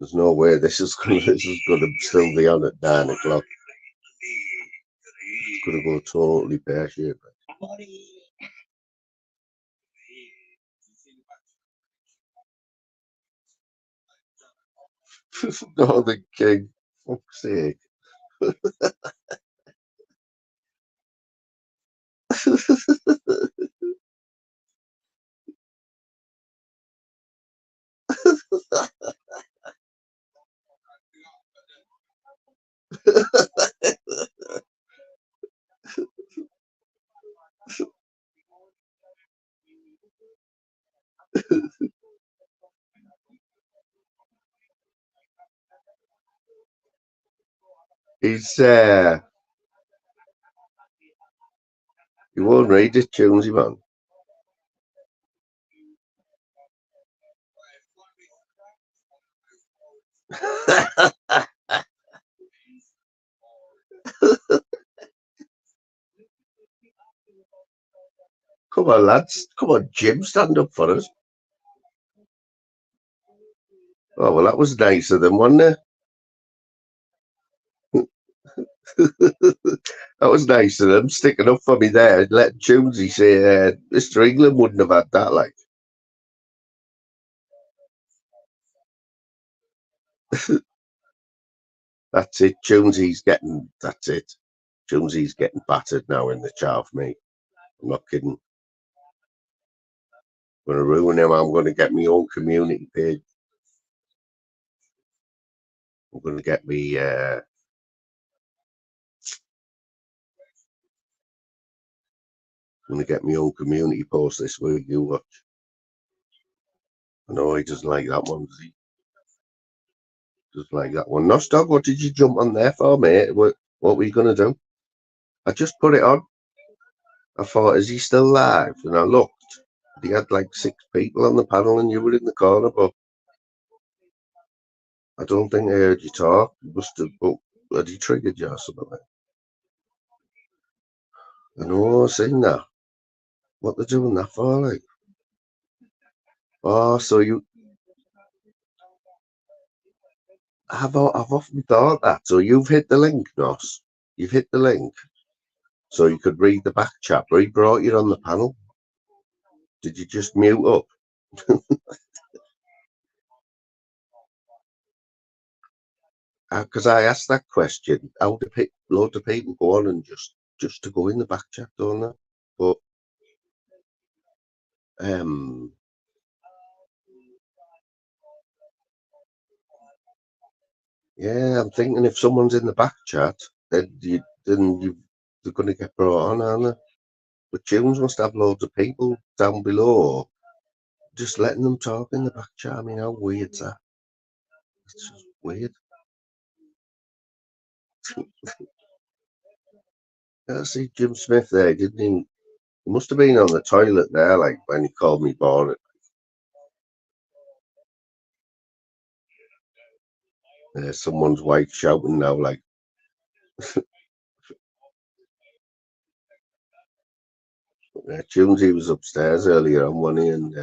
there's no way this is gonna still be on at 9 o'clock. gonna go totally pear-shaped. Northern King, fuck's sake. He's he won't read it, Jonesy man. Come on, lads. Come on, Jim, stand up for us. Oh, well, that was nice of them, wasn't it? That was nice of them, sticking up for me there. Let Jonesy say Mr. England wouldn't have had that, like. That's it. That's it. Jonesy's getting battered now in the chaff, mate. I'm not kidding. I'm going to ruin him. I'm going to get my own community page. I'm going to get me I'm going to get my own community post this week. You watch. I know he doesn't like that one, does he? Doesn't like that one. Nostog, what did you jump on there for, mate? What were you going to do? I just put it on. I thought, is he still live? And I looked. He had like 6 people on the panel and you were in the corner, but I don't think I heard you talk. You must have, had he triggered you or something? I know, I've seen that. What they're doing that for, like? Oh, so I've often thought that. So you've hit the link, Nos. You've hit the link. So you could read the back chat, but he brought you on the panel. Did you just mute up? Because I asked that question. How do loads of people go on and just to go in the back chat, don't they? But yeah, I'm thinking if someone's in the back chat, they're going to get brought on, aren't they? But Tunes must have loads of people down below, just letting them talk in the back chat. I mean, how weird's that? It's just weird. I see Jim Smith there, didn't he? He must have been on the toilet there, like when he called me boring. Someone's wife shouting now, like. Tunesy was upstairs earlier on, wasn't he? And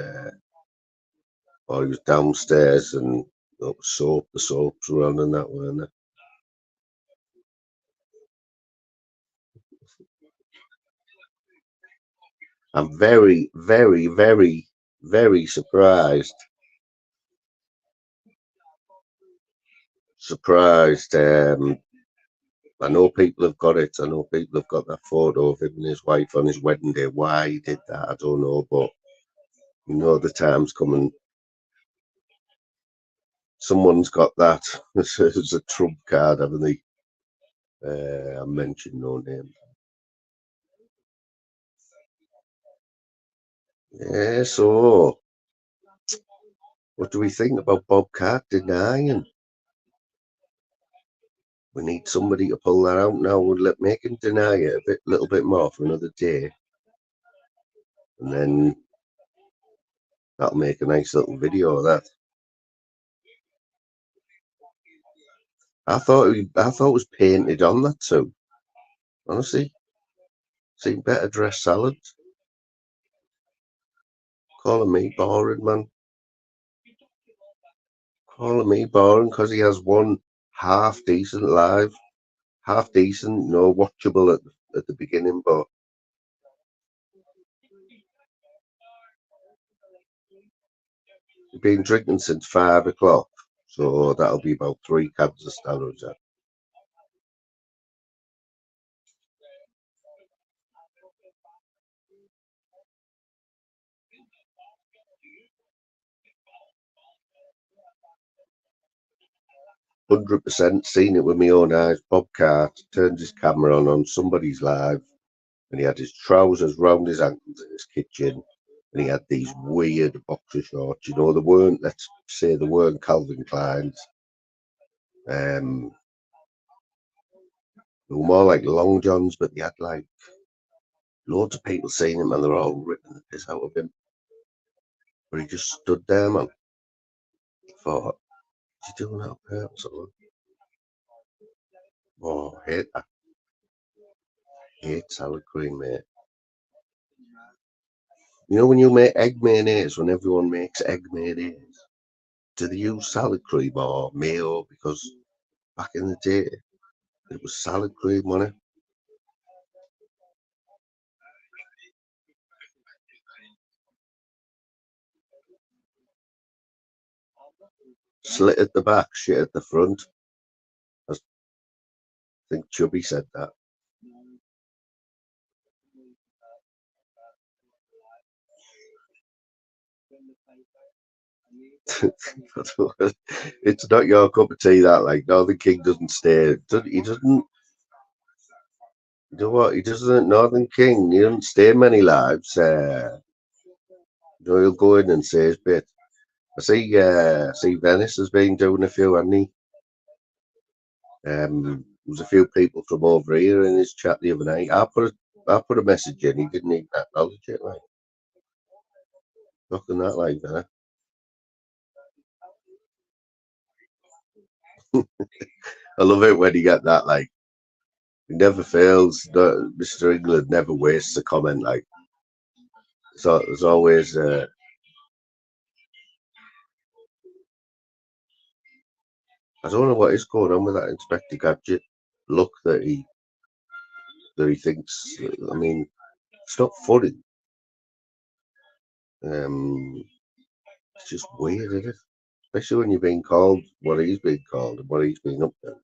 or he was downstairs, and the soaps were on and that, weren't they? I'm very, very, very, very surprised. I know people have got it. I know people have got that photo of him and his wife on his wedding day. Why he did that, I don't know, but you know the time's coming. Someone's got that as a trump card, haven't they? I mentioned no name. Yeah, so what do we think about Bobcat denying? We need somebody to pull that out now and make him deny it a little bit more for another day. And then that'll make a nice little video of that. I thought it was painted on that too. Honestly, seen better dressed salads. Calling me boring, man. Calling me boring because he has one half decent live, half decent, no watchable at the beginning, but we've been drinking since 5 o'clock, so that'll be about 3 cans of Stellas. 100% seen it with my own eyes. Bobcat turned his camera on somebody's live, and he had his trousers round his ankles in his kitchen, and he had these weird boxer shorts. You know, they weren't, let's say, they weren't Calvin Klein's. They were more like long johns, but they had like loads of people seeing him, and they're all ripping the piss out of him. But he just stood there, man. I thought, is he doing that on purpose or what? Oh, I hate that. I hate salad cream, mate. You know when you make egg mayonnaise, when everyone makes egg mayonnaise, do they use salad cream or mayo? Because back in the day, it was salad cream, wasn't it? Slit at the back, shit at the front. I think Chubby said that. It's not your cup of tea, that. Like, Northern King doesn't stay. He doesn't. You know what? He doesn't. Northern King. He doesn't stay many lives. He'll go in and say his bit. I see Venice has been doing a few, hasn't he? There's a few people from over here in his chat the other night. I put a message in. He didn't even acknowledge it. Like, nothing that like that. I love it when you get that. Like, he never fails. Mr. England never wastes a comment. Like, so there's always. I don't know what is going on with that Inspector Gadget look that he thinks. I mean, it's not funny. It's just weird, isn't it? Especially when you're being called what he's being called and what he's been up to.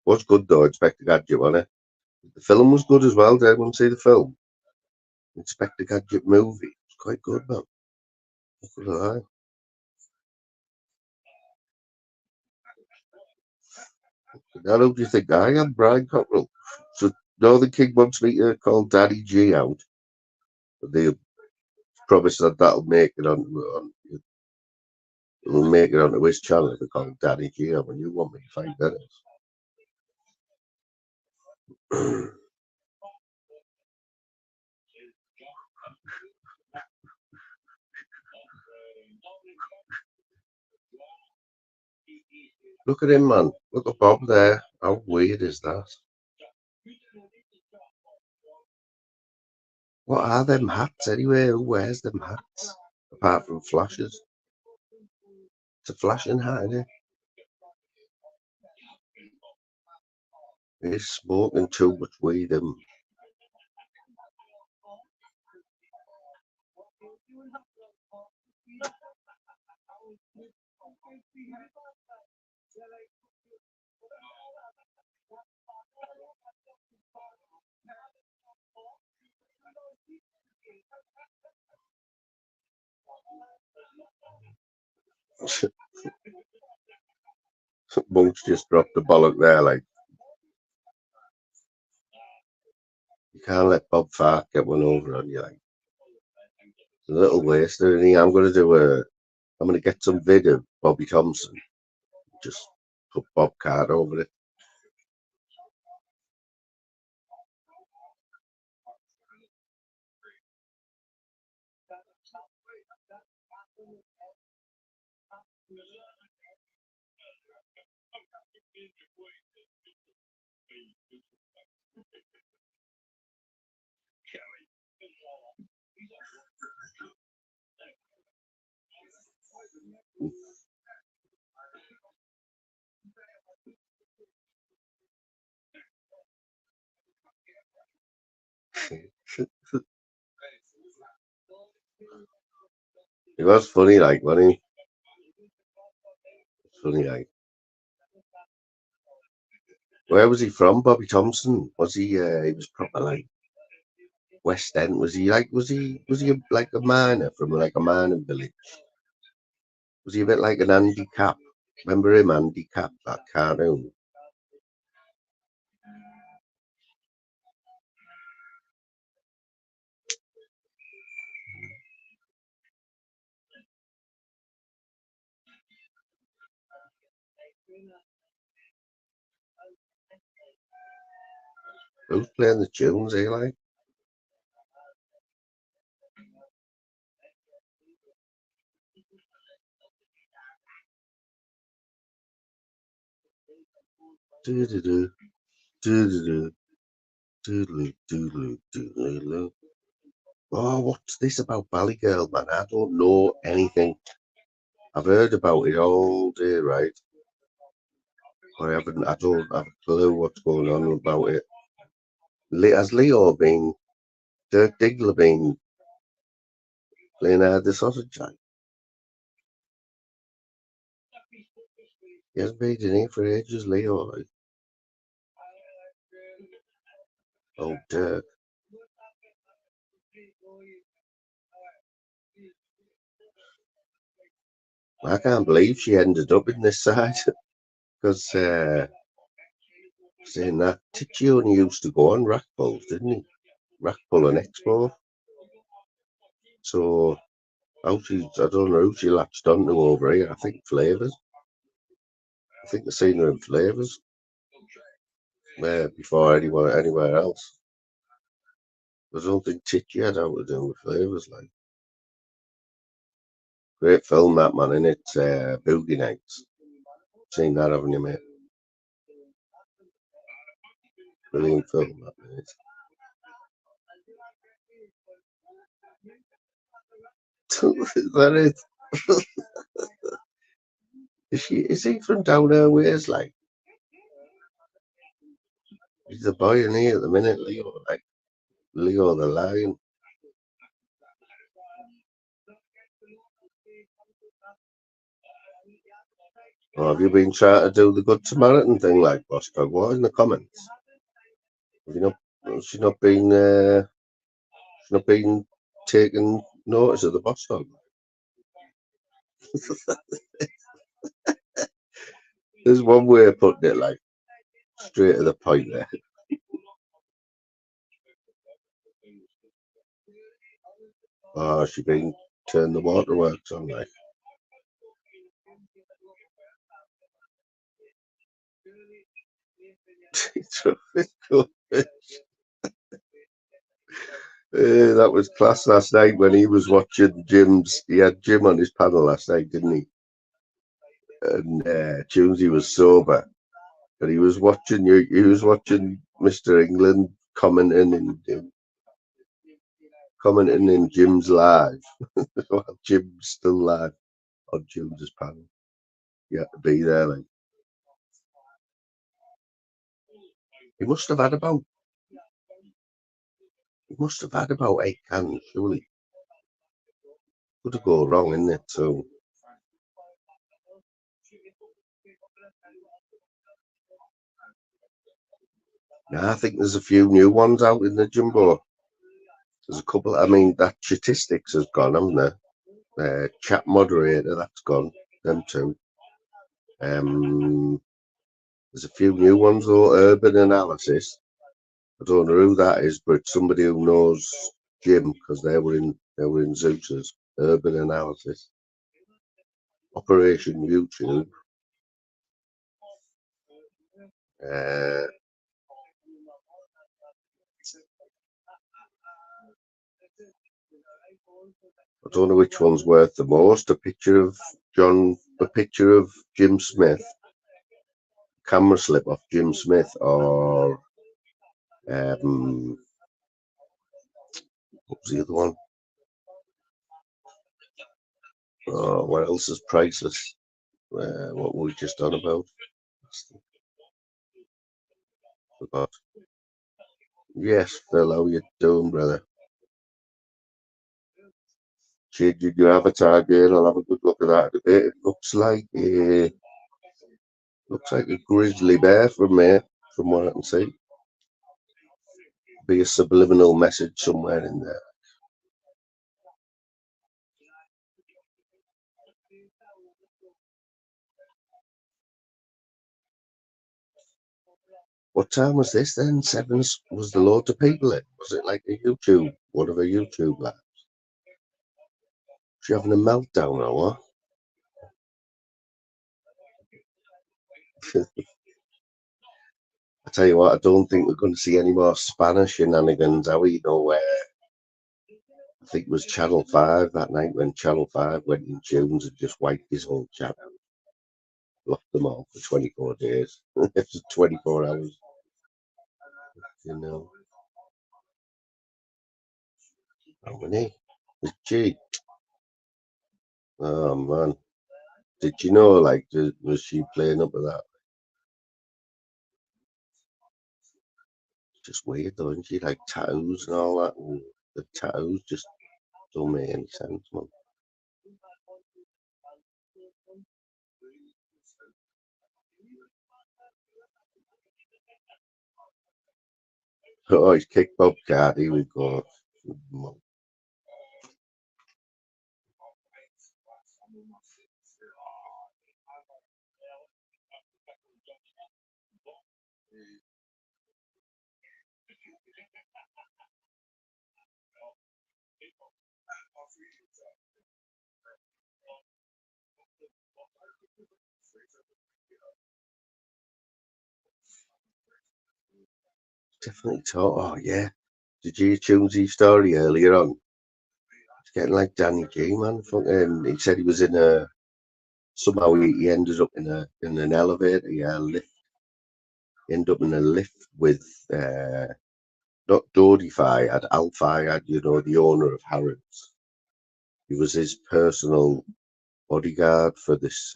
What's good though, Inspector Gadget, wasn't it? The film was good as well. Did anyone see the film? Inspector Gadget movie. It's quite good, man. Look at that. Now, who do you think I am, Brian Cockrell? So, Northern King wants me to call Daddy G out. They promise that that'll make it it'll make it onto his channel if they call Daddy G out. When you want me to fight Dennis. Look at him, man. Look at Bob there. How weird is that? What are them hats anyway? Who wears them hats? Apart from flashes. It's a flashing hat, isn't it? He's smoking too much weed. Monk's just dropped the bollock there. Like, you can't let Bob Fark get one over on you. Like, it's a little waster. And I'm gonna get some vid of Bobby Thompson. Just put Bob Card over it. It was funny, like, wasn't he? Funny, like. Where was he from, Bobby Thompson? Was he? He was proper like West End. Was he like? Was he like a miner from like a mining village? Was he a bit like an Andy Cap? Remember him, Andy Cap, that cartoon? Who's playing the tunes, eh? Like, do do do do do do do do do do. Oh, what's this about Ballygirl, man? I don't know anything. I've heard about it all day, right? I don't have a clue what's going on about it. Has Leo been, Dirk Diggler been playing out the sausage line? He hasn't been in here for ages, Leo. Like, oh, Dirk. I can't believe she ended up in this side because saying that Titchy only used to go on rack pulls, didn't he? Rack pull and expo. So I don't know who she latched onto over here. I think Flavors. I think they've seen her in Flavors before anywhere else. I don't think Titchy had out to do with Flavors. Like, great film, that, man, and it's Boogie Nights. Seen that, haven't you, mate? Brilliant film, that, mate. That is. Is he from down her ways? Like, he's the boy in here at the minute, Leo. Like, Leo the Lion. Or have you been trying to do the Good Samaritan thing, like Boss Dog? What in the comments? Have you not? She's not been. She's not been taking notice of the Boss Dog. There's one way of putting it, like straight to the point there. Oh, she been turning the waterworks on, like. That was class last night when he was watching Jim's. He had Jim on his panel last night, didn't he? And Tuesday was sober, and he was watching you. He was watching Mr. England commenting in Jim's live. While Jim's still live on Jim's panel. You had to be there, like. He must have had about 8 cans, surely. Could have gone wrong, isn't it? So I think there's a few new ones out in the jumbo. There's a couple. I mean, that statistics has gone, haven't there? Chat moderator, that's gone. Them two. There's a few new ones though. Urban analysis. I don't know who that is, but somebody who knows Jim because they were in Zooters. Urban analysis. Operation YouTube. I don't know which one's worth the most. A picture of Jim Smith, camera slip off Jim Smith, or what was the other one? Oh, what else is priceless? What were we just on about? Forgot. Yes, Phil, how you doing, brother? Changing your avatar again. I'll have a good look at that in a bit. It looks like a grizzly bear from me, from what I can see. Be a subliminal message somewhere in there. What time was this then? Seven? Was the load of people in? Was it like a YouTube, one of a YouTube lads? She having a meltdown or what? I tell you what, I don't think we're going to see any more Spanish shenanigans, are we? You know, where I think it was Channel 5 that night when Channel 5 went in tunes and just wiped his whole chat out. Locked them all for 24 days. It's 24 hours, you know. How many? It's G. Oh, man. Did you know, like, was she playing up with that? Just weird, though, isn't she? Like, tattoos and all that. And the tattoos just don't make any sense, man. Oh, he's kicked Bob Carty. We've got. Definitely talk. Oh, yeah. Did you Tunesy story earlier on? It's getting like Danny G, man. Fucking, he said he was in a. Somehow he ended up in an elevator, yeah, lift. He ended up in a lift with not Dodi Fayad, Al Fayad, you know, the owner of Harrods. He was his personal bodyguard for this.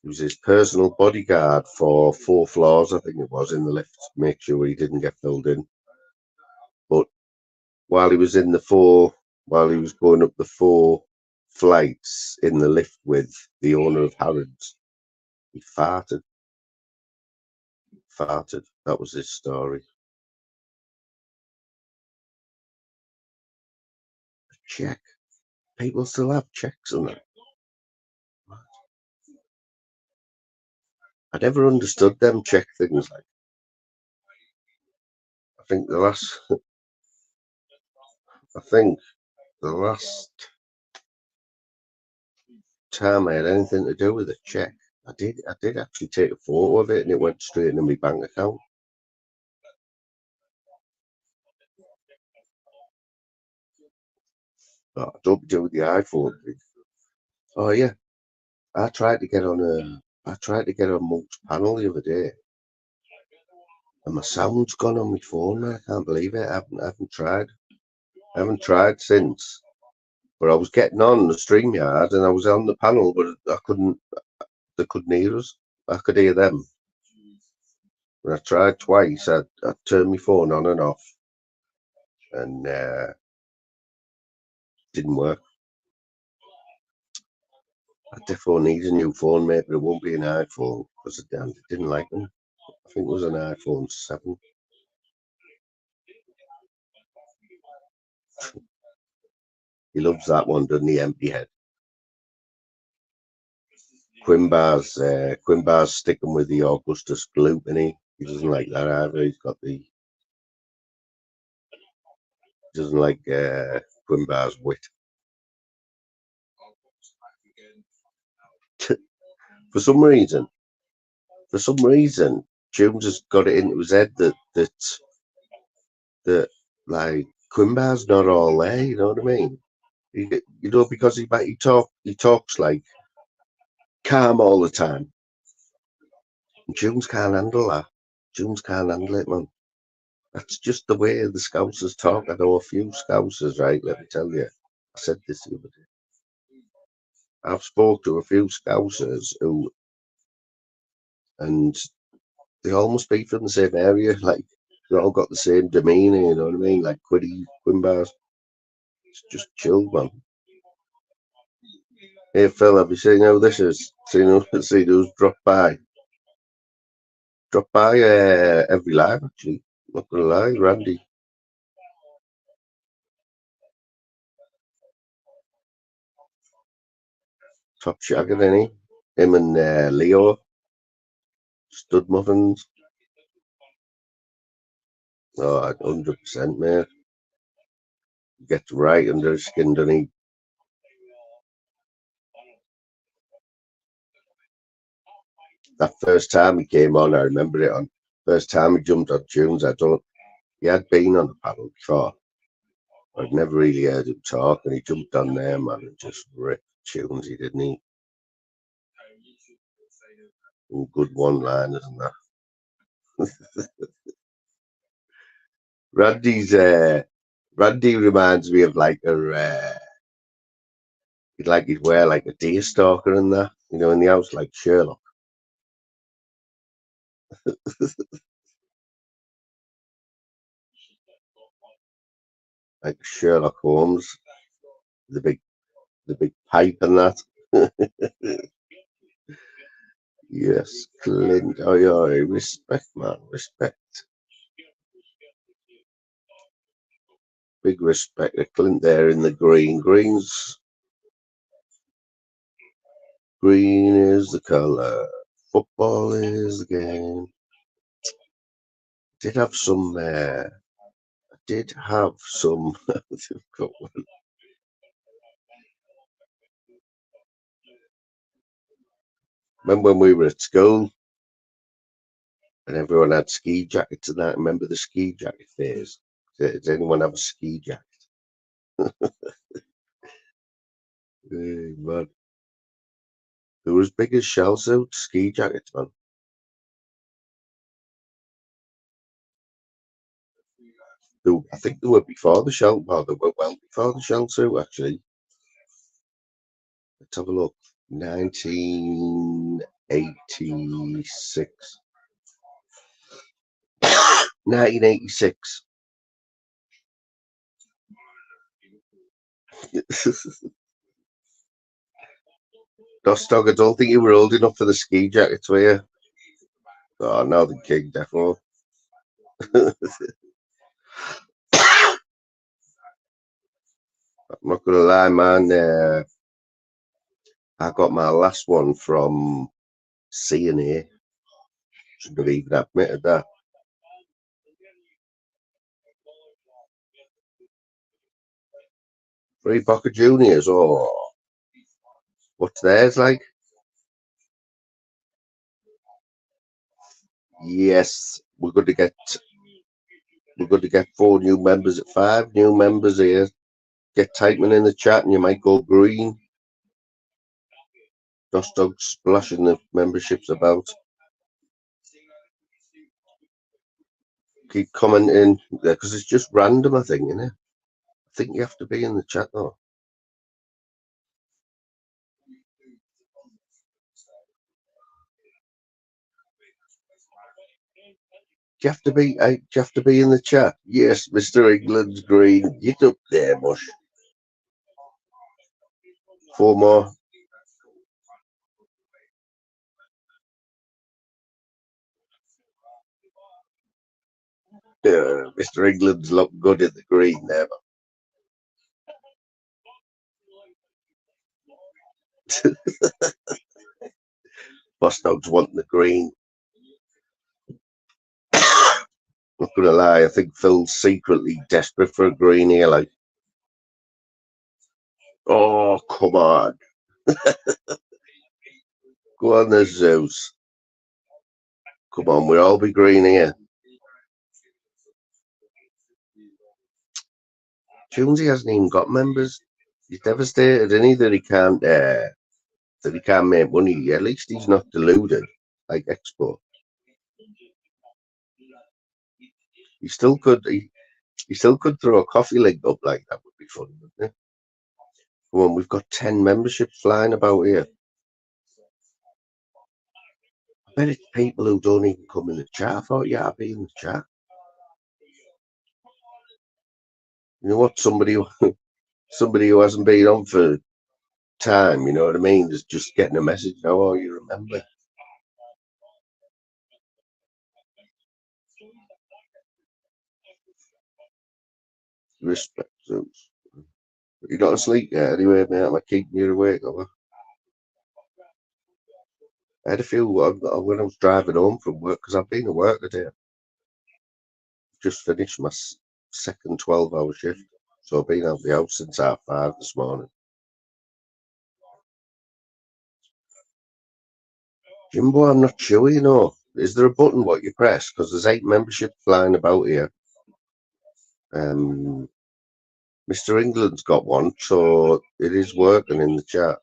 He was his personal bodyguard for 4 floors, I think it was, in the lift to make sure he didn't get filled in. But while he was while he was going up the 4 flights in the lift with the owner of Harrods, he farted. Farted. That was his story. Check. People still have checks on that. I never understood them check things. Like, I think the last, I think the last time I had anything to do with a check, I did actually take a photo of it, and it went straight into my bank account. But I don't do with the iPhone thing. Oh yeah, I tried to get on Mulch panel the other day, and my sound's gone on my phone, man. I can't believe it. I haven't tried. I haven't tried since. But I was getting on the StreamYard and I was on the panel, but I couldn't. They couldn't hear us. I could hear them. When I tried twice, I turned my phone on and off, and didn't work. I definitely need a new phone, mate, but it won't be an iPhone because I didn't like them. I think it was an iPhone 7. He loves that one, doesn't he? Empty head. Quimbar's sticking with the Augustus Gloop, and he doesn't like that either. He doesn't like Quimbar's wit. For some reason, Jones has got it into his head that like Quimbar's not all there. You know what I mean? Because he talks like calm all the time. And Jones can't handle that. Jones can't handle it, man. That's just the way the Scousers talk. I know a few Scousers, right? Let me tell you. I said this the other day. I've spoke to a few Scousers and They all must be from the same area. Like they all got the same demeanour. You know what I mean? Like Quinbars. It's just chilled, man. Hey Phil, have you seen how this is? Seen who's dropped by? Dropped by every live actually. Not gonna lie, Randy. Top shagger, then he? Him and Leo. Stud muffins. Oh, 100%, mate. Gets right under his skin, doesn't he? That first time he came on, I remember it on. First time he jumped on tunes, he had been on the panel before. I'd never really heard him talk, and he jumped on there, man, and just ripped tunes, didn't he? And good one-liners and that. Randy reminds me of like he'd wear like a deer stalker and that, in the house, like Sherlock. Like Sherlock Holmes, the big pipe and that. Yes, Clint. Oh yeah, respect, man, respect. Big respect to Clint there in the green. Green is the colour. Football is the game. Did have some. Did have some. Remember when we were at school and everyone had ski jackets and that? Remember the ski jacket phase? Does anyone have a ski jacket? Hey, man. They were as big as shell suits, ski jackets, man. I think they were before the shell. Well, they were well before the shell suit, actually. Let's have a look. 1986. 1986. Dostog, I don't think you were old enough for the ski jackets, were you? Oh, now the king, definitely. I'm not gonna lie, man. I got my last one from C&A. Shouldn't have even admitted that. Free Boca Juniors, or what's theirs like? Yes, we're going to get 4 new members at 5 new members here. Get Tightman in the chat, and you might go green. Dostog splashing the memberships about. Keep commenting because it's just random, I think, isn't it? I think you have to be in the chat though. Do you have to be in the chat? Yes, Mr. England's green. Get up there, mush. 4 more. Mr. England's look good in the green there, man. Boss Dog's wanting the green. Not gonna lie, I think Phil's secretly desperate for a green here. Like, oh, come on. Go on there, Zeus. Come on, we'll all be green here. Jonesy hasn't even got members. He's devastated, isn't he, that he can't make money. At least he's not deluded like Expo. He still could throw a coffee link up like that. Would be funny, wouldn't it? Come on, we've got 10 memberships flying about here. bet it's people who don't even come in the chat. I thought you had to be in the chat. You know what? Somebody who hasn't been on for time, you know what I mean? Is just getting a message now. Oh, you remember? Respect those. You're not asleep yet, anyway, mate. Am I keeping you awake? I had a few when I was driving home from work because I've been at work today. Just finished my second 12-hour shift, so I've been out of the house since 5:30 this morning. Jimbo, I'm not sure, you know. Is there a button what you press? Because there's 8 memberships flying about here. Mr. England's got one, so it is working in the chat.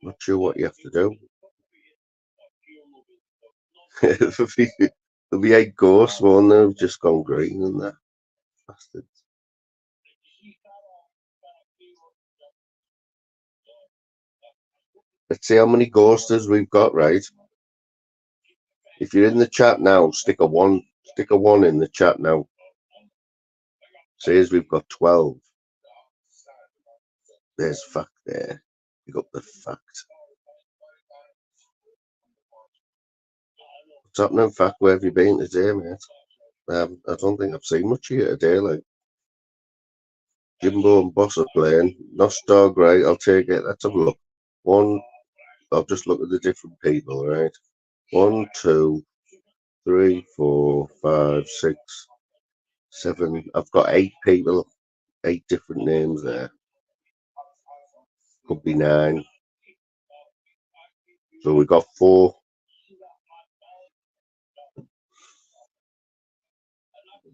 Not sure what you have to do. There'll be 8 ghosts, one that have just gone green and that. Bastards. Let's see how many ghosters we've got, right? If you're in the chat now, stick a 1 in the chat now. Says we've got 12. There's fact there. Pick up the fact. What's happening, fact? Where have you been today, mate? I don't think I've seen much of you today. Like Jimbo and Boss are playing. Nostog, right? I'll take it. Let's have a look. I'll just look at the different people, right? 1, 2, 3, 4, 5, 6, 7. I've got 8 people, 8 different names there. Could be 9. So we've got 4.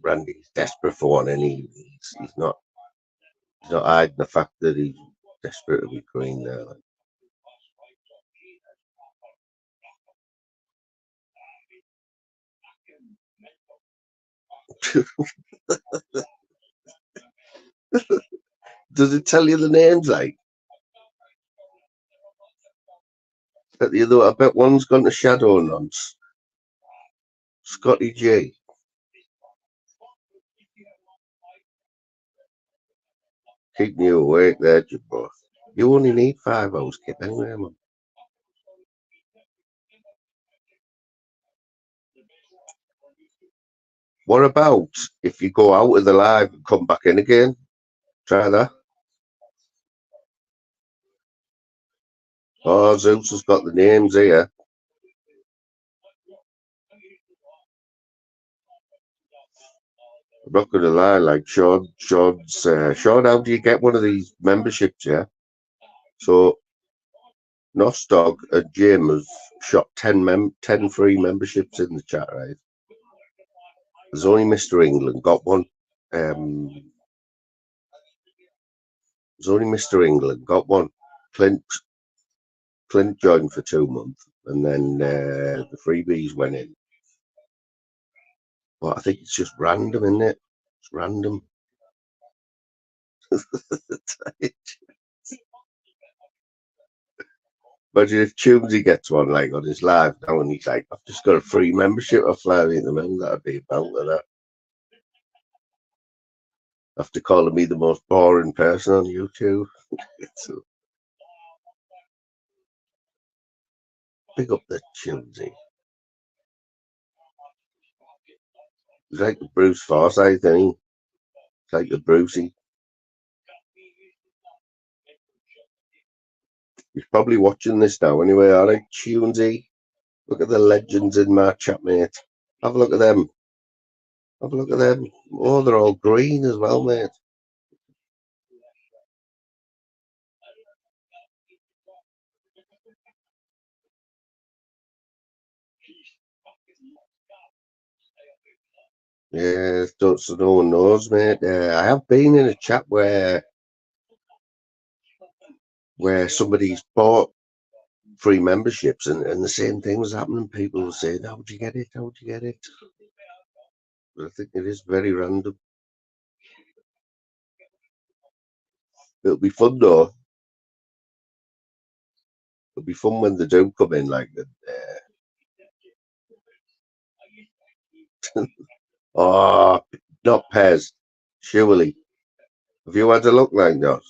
Randy's desperate for one, and he's not hiding the fact that he's desperate to be green there. Like. Does it tell you the names, like? I bet one's gone to Shadow Nonce. Scotty G. Keeping you awake there, Jimbo. You only need 5 hours, kid, anyway, man. What about if you go out of the live and come back in again? Try that. Oh, Zeus has got the names here. I'm not going to lie, like Sean, how do you get one of these memberships, yeah? So, Nostog and Jim have shot 10 free memberships in the chat, right? There's only Mr. England got one. There's only Mr. England got one. Clint joined for 2 months, and then the freebies went in. But I think it's just random, isn't it? It's random. Imagine if Tunesy gets one like on his live now, and he's like, "I've just got a free membership. I'll fly in the middle." That'd be about that. After calling me the most boring person on YouTube. So, pick up the Tunesy. He's like the Bruce Forsyth, ain't he? It's like the Brucey. He's probably watching this now anyway, all right, Tunesy. Look at the legends in my chat, mate. Have a look at them. Have a look at them. Oh, they're all green as well, mate. Yeah, so no one knows, mate. I have been in a chat where somebody's bought free memberships and the same thing was happening. People were saying, "How would you get it? How would you get it?" But I think it is very random. It'll be fun though. It'll be fun when they do come in, like, oh, not Pez, surely. Have you had a look like that?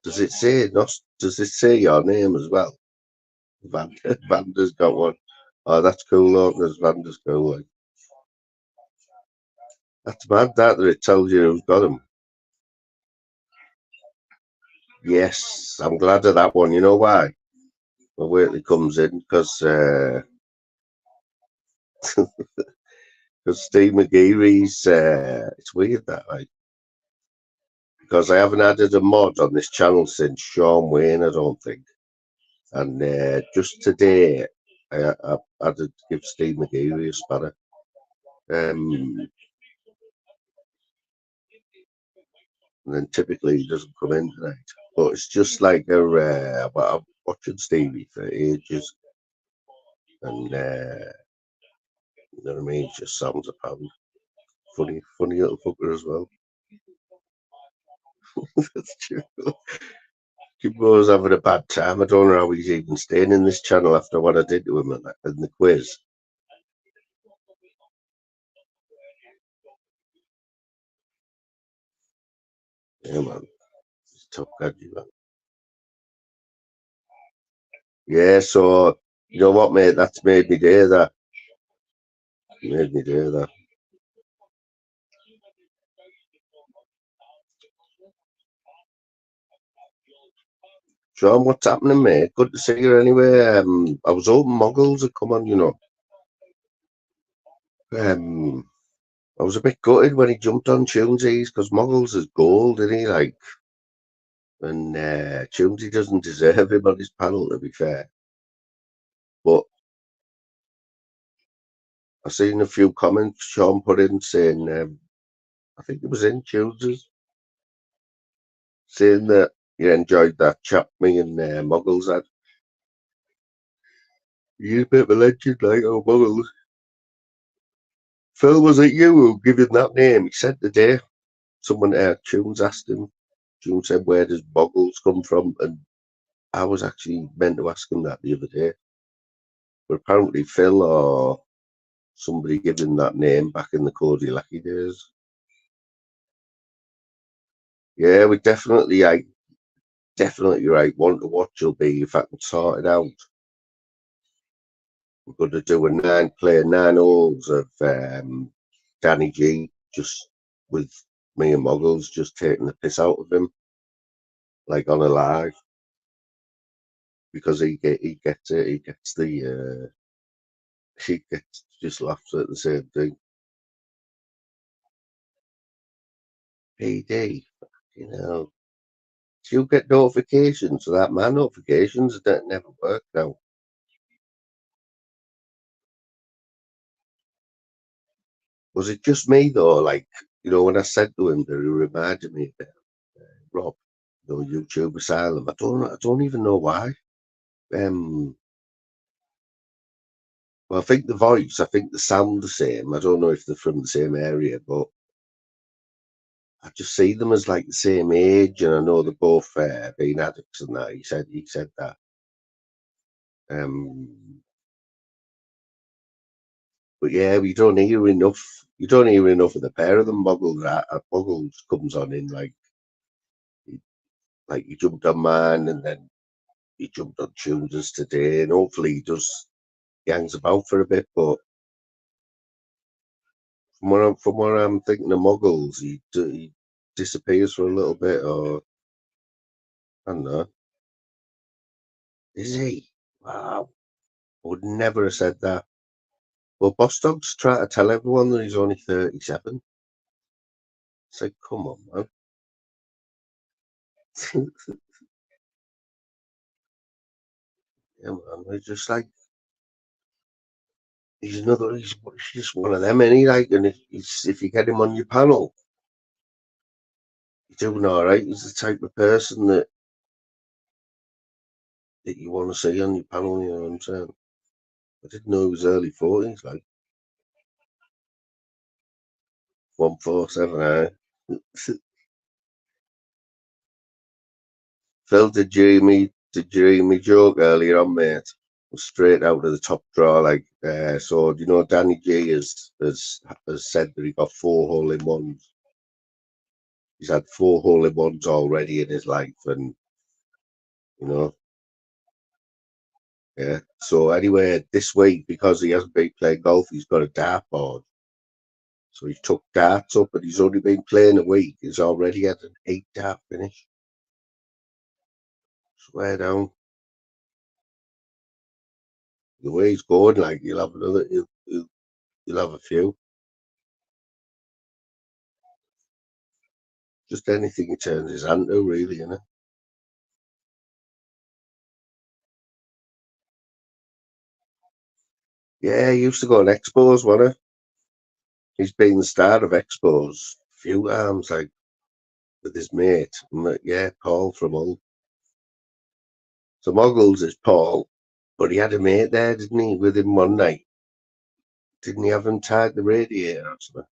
Does it say does it say your name as well? Vander's got one. Oh, that's cool, look, there's Vander's cool. Like. That's mad that it tells you who's got them. Yes, I'm glad of that one. You know why? Well, wait till it comes in, because Steve McGeary's, it's weird that, like, because I haven't added a mod on this channel since Sean Wayne, I don't think. And just today, I had to give Steve McGeary a spanner. And then typically he doesn't come in tonight. But it's just like I'm watching Stevie for ages. And, you know what I mean? It just sounds a pound. Funny little fucker as well. That's true. Jimbo's having a bad time. I don't know how he's even staying in this channel after what I did to him in the quiz. Yeah, man. He's a tough Gadgie, man. Yeah, so, you know what, mate? That's made me day, that. Made me day, that. Sean, what's happening, mate? Good to see you anyway. I was hoping Muggles would come on, you know. I was a bit gutted when he jumped on Tunesies, because Muggles is gold, isn't he? Like, and Tunesy doesn't deserve him on his panel, to be fair. But I've seen a few comments Sean put in saying, I think it was in Tuesdays, saying that you enjoyed that chat me and Muggles had. You're a bit of a legend, like, oh, Muggles. Phil, was it you who gave him that name? He said today, someone, Tunes asked him, Tune said, where does Muggles come from? And I was actually meant to ask him that the other day. But apparently Phil or somebody gave him that name back in the Cody Lackey days. Yeah, we definitely, definitely right. One to watch will be if I can sort it out. We're going to do play 9 holes of Danny G, just with me and Muggles, just taking the piss out of him, like on a live, because he gets it. He gets the he gets just laughs at the same thing. PD, you know, do you get notifications for that? My notifications that never work now. Was it just me though? Like, you know, when I said to him that he reminded me of Rob, you know, YouTube Asylum. I don't even know why. Well, I think the voice, I think the sound the same. I don't know if they're from the same area, but I just see them as like the same age, and I know they're both being addicts and that. He said that. But yeah, we don't hear enough. You don't hear enough of the pair of them. Buggles comes on in like he jumped on mine, and then he jumped on Tunes today, and hopefully he hangs about for a bit. But from what I'm thinking of Muggles, he disappears for a little bit, or I don't know. Is he? Wow, I would never have said that. Well, Boss Dog's trying to tell everyone that he's only 37. It's like, come on, man. Yeah, man. It's just like he's just one of them, and he like, and if you get him on your panel, you're doing all right. He's the type of person that you want to see on your panel. You know what I'm saying? I didn't know he was early 40s, like 147. Phil, did you meet Did you hear me joke earlier on, mate? Straight out of the top drawer, like so. You know, Danny G has said that he got 4 hole-in-ones. He's had 4 hole-in-ones already in his life, and you know, yeah. So anyway, this week because he hasn't been playing golf, he's got a dartboard. So he took darts up, and he's only been playing a week. He's already had an 8 dart finish. Swear down. The way he's going, like you'll have another, you'll have a few. Just anything he turns his hand to, really, you know. Yeah, he used to go on expos, wasn't he? He's been the star of expos a few times, like with his mate. Yeah, Paul from Hull. So Moggles is Paul, but he had a mate there, didn't he, with him one night? Didn't he have him tied the radiator or something?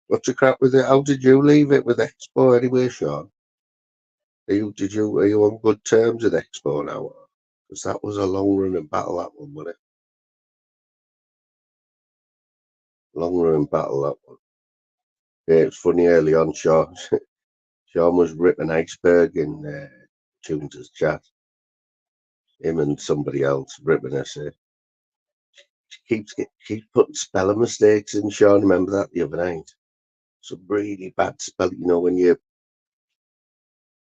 What's the crap with it? How did you leave it with Expo anyway, Sean? Are you on good terms with Expo now? Because that was a long running battle, that one, wasn't it? Long running battle, that one. Yeah, it's funny early on, Sean. Sean was ripping iceberg in Tunes' chat. Him and somebody else ripping us. She keeps putting spelling mistakes in, Sean. Remember that the other night? Some really bad spelling. You know, when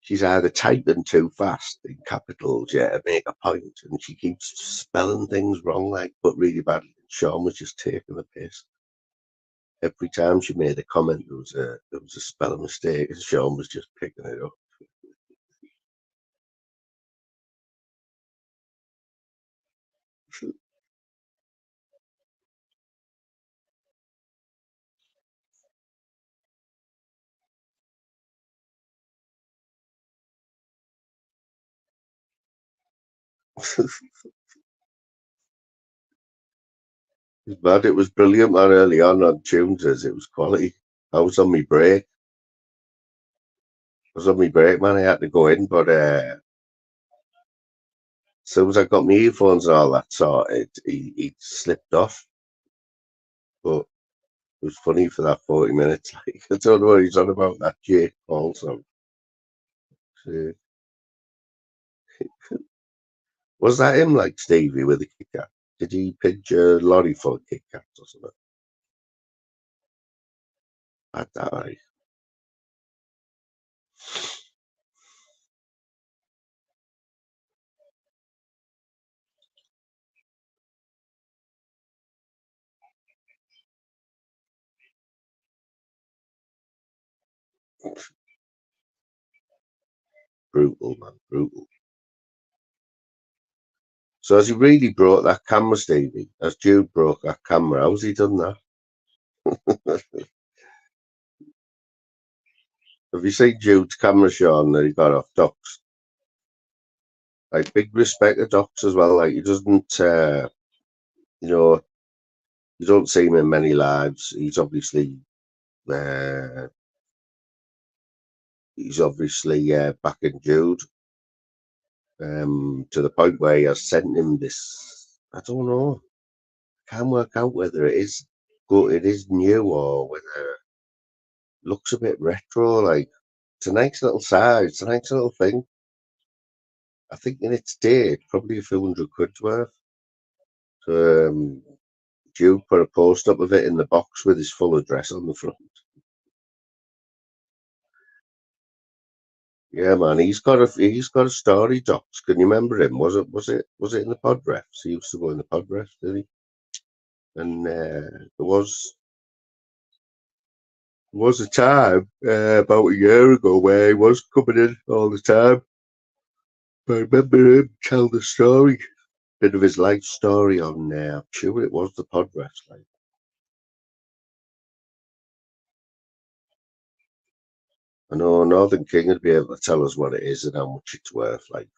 she's either typing too fast in capitals, yeah, to make a point, and she keeps spelling things wrong, like, but really badly. Sean was just taking the piss. Every time she made a comment, there was a spelling mistake, and Sean was just picking it up. It was bad. It was brilliant, man. Early on Tunes, it was quality. I was on my break. I was on my break, man. I had to go in, but as soon as I got my earphones and all that sorted, he slipped off. But it was funny for that 40 minutes. Like, I don't know what he's on about, that Jake Paul song. So, was that him, like Stevie with a Kit Kat? Did he pitch a lorry full of Kit Kats or something? Had that right. Brutal, man. Brutal. So has he really brought that camera, Stevie? Has Jude broke that camera? How's he done that? Have you seen Jude's camera, Sean, that he got off Docs? Like, big respect to Docs as well. Like, he doesn't, you know, you don't see him in many lives. Uh, he's obviously backing Jude to the point where he has sent him this. I don't know. Can't work out whether it is good, it is new, or whether it looks a bit retro. Like, it's a nice little size. It's a nice little thing. I think in its day, it's probably a few hundred quid's worth. So, Jude put a post up of it in the box with his full address on the front. Yeah, man, he's got a story, Docs. Can you remember him? Was it in the pod refs? He used to go in the pod refs, did he? And there was a time about a year ago where he was coming in all the time. I remember him tell the story, bit of his life story on I'm sure it was the pod refs. Like, I know Northern King would be able to tell us what it is and how much it's worth. Like,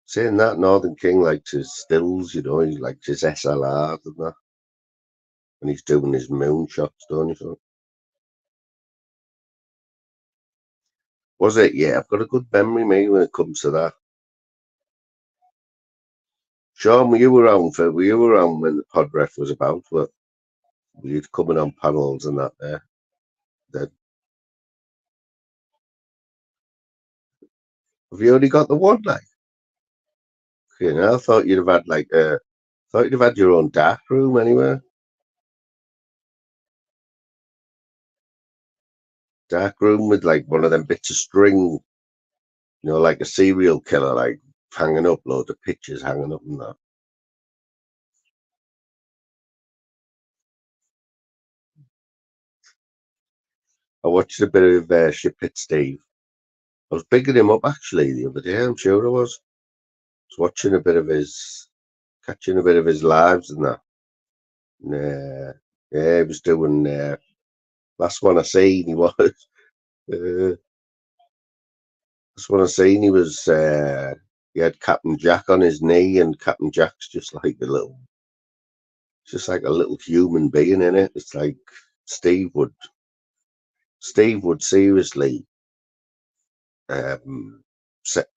saying that, Northern King likes his stills, he likes his SLRs and that. and he's doing his moon shots, don't you? So, was it? Yeah, I've got a good memory, mate, when it comes to that. Sean, were you around when the pod ref was about? Were you coming on panels and that there? Then have you only got the one, like? You know, I thought you'd have had thought you'd have had your own dark room anyway. Dark room with like one of them bits of string, like a serial killer, like hanging up, loads of pictures hanging up and that. I watched a bit of Ship It Steve. I was bigging him up actually the other day. I'm sure I was. Watching a bit of catching a bit of his lives and that. And, yeah, he was doing. Last one I seen, he was. Uh, last one I seen, he was. He had Captain Jack on his knee, and Captain Jack's just like a little human being in it. It's like Steve would seriously,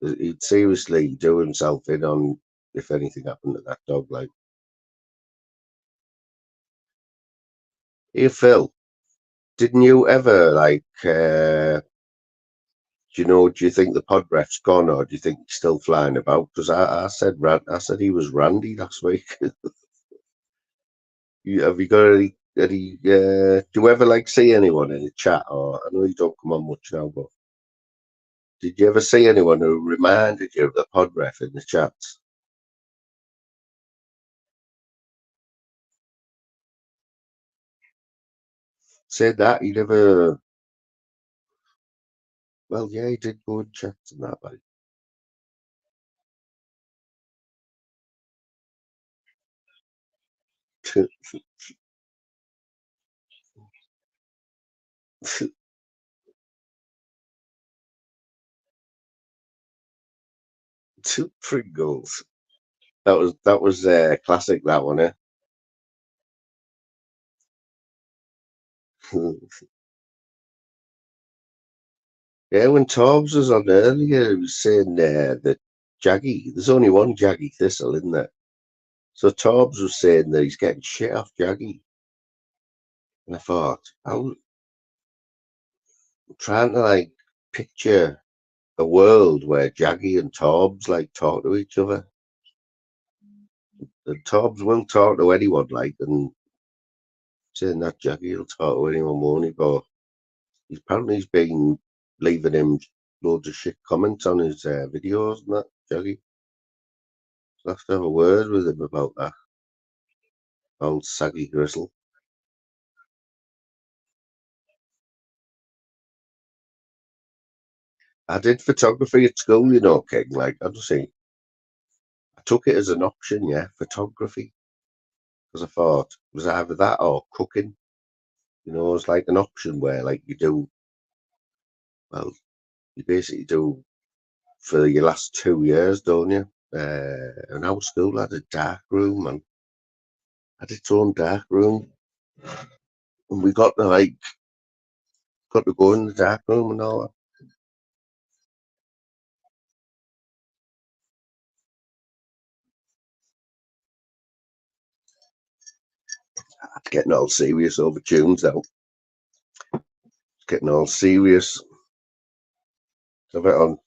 he'd seriously do himself in on if anything happened to that dog. Like, here, Phil, didn't you ever do you think the pod ref's gone, or do you think he's still flying about? Because I said he was Randy last week. Have you got any? Do you ever see anyone in the chat? Or I know you don't come on much now, but did you ever see anyone who reminded you of the pod ref in the chats? Said that he never. Well, yeah, he did go in chats and that, like. Two Pringles. That was classic. That one, eh? Yeah, when Torbs was on earlier, he was saying that Jaggy. There's only one Jaggy Thistle, isn't there? So Torbs was saying that he's getting shit off Jaggy, and I thought I'm trying to picture a world where Jaggy and Torbs talk to each other. And Torbs will talk to anyone, and saying that Jaggy will talk to anyone, won't he? But he's been leaving him loads of shit comments on his videos and that, Jaggy. So I have to have a word with him about that. Old saggy gristle. I did photography at school, King. Obviously, I took it as an option, yeah, photography, because I thought it was either that or cooking. It was like an option where, you do, well, you basically do for your last 2 years, don't you? And our school had a dark room and had its own dark room, and we got to go in the dark room and all that. It's getting all serious over tunes now. It's getting all serious. Have it on.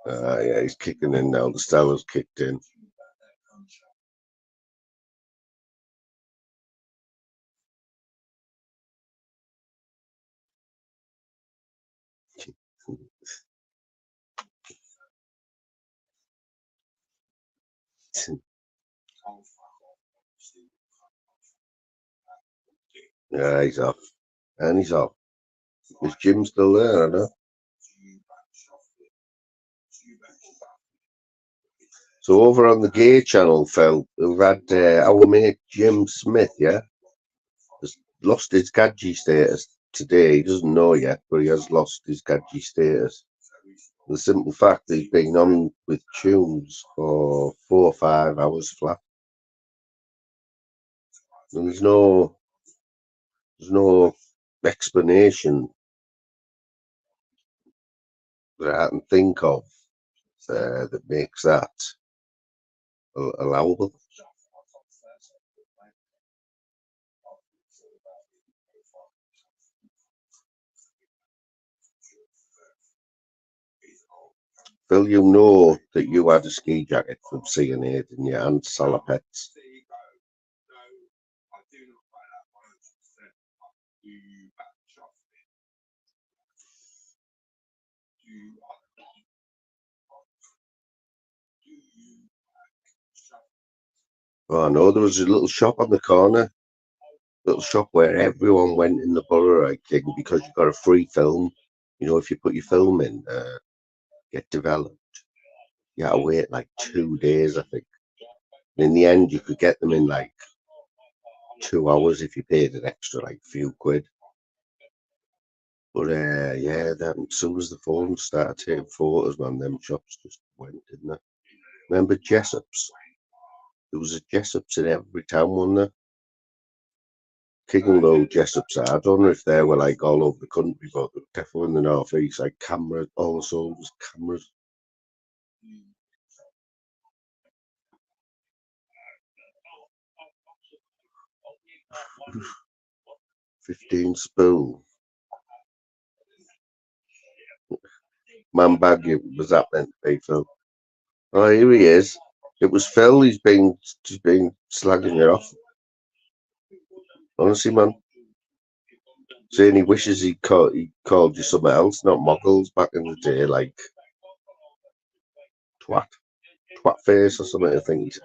Yeah, he's kicking in now. The Stella's kicked in. Yeah, he's off. And he's off. Is Jim still there? I know. So over on the gay channel, Phil, we've had our mate Jim Smith, yeah, has lost his Gadgie status today. He doesn't know yet, but he has lost his Gadgie status. The simple fact that he's been on with tunes for 4 or 5 hours flat. And there's no explanation that I can think of that makes that allowable. Phil, you know that you had a ski jacket from C&A, didn't you, and salopettes? Oh no, there was a little shop on the corner, little shop where everyone went in the borough, right, King, because you got a free film. You know, if you put your film in, get developed, you had to wait like 2 days, I think. And in the end, you could get them in like 2 hours if you paid an extra like few quid. But yeah, then as soon as the phones started taking photos, man, them shops just went, didn't they? Remember Jessop's? There was a Jessop's in every town, wasn't there? King will know Jessop's. I don't know if they were like all over the country, but definitely in the north east, like cameras, all the soldiers, cameras. 15 spool. Man bag, was that meant to be Phil? Oh, here he is. It was Phil. He's been slagging you off. Honestly, man. Saying he wishes he called you something else, not Muggles back in the day, like twat face or something. I think he said.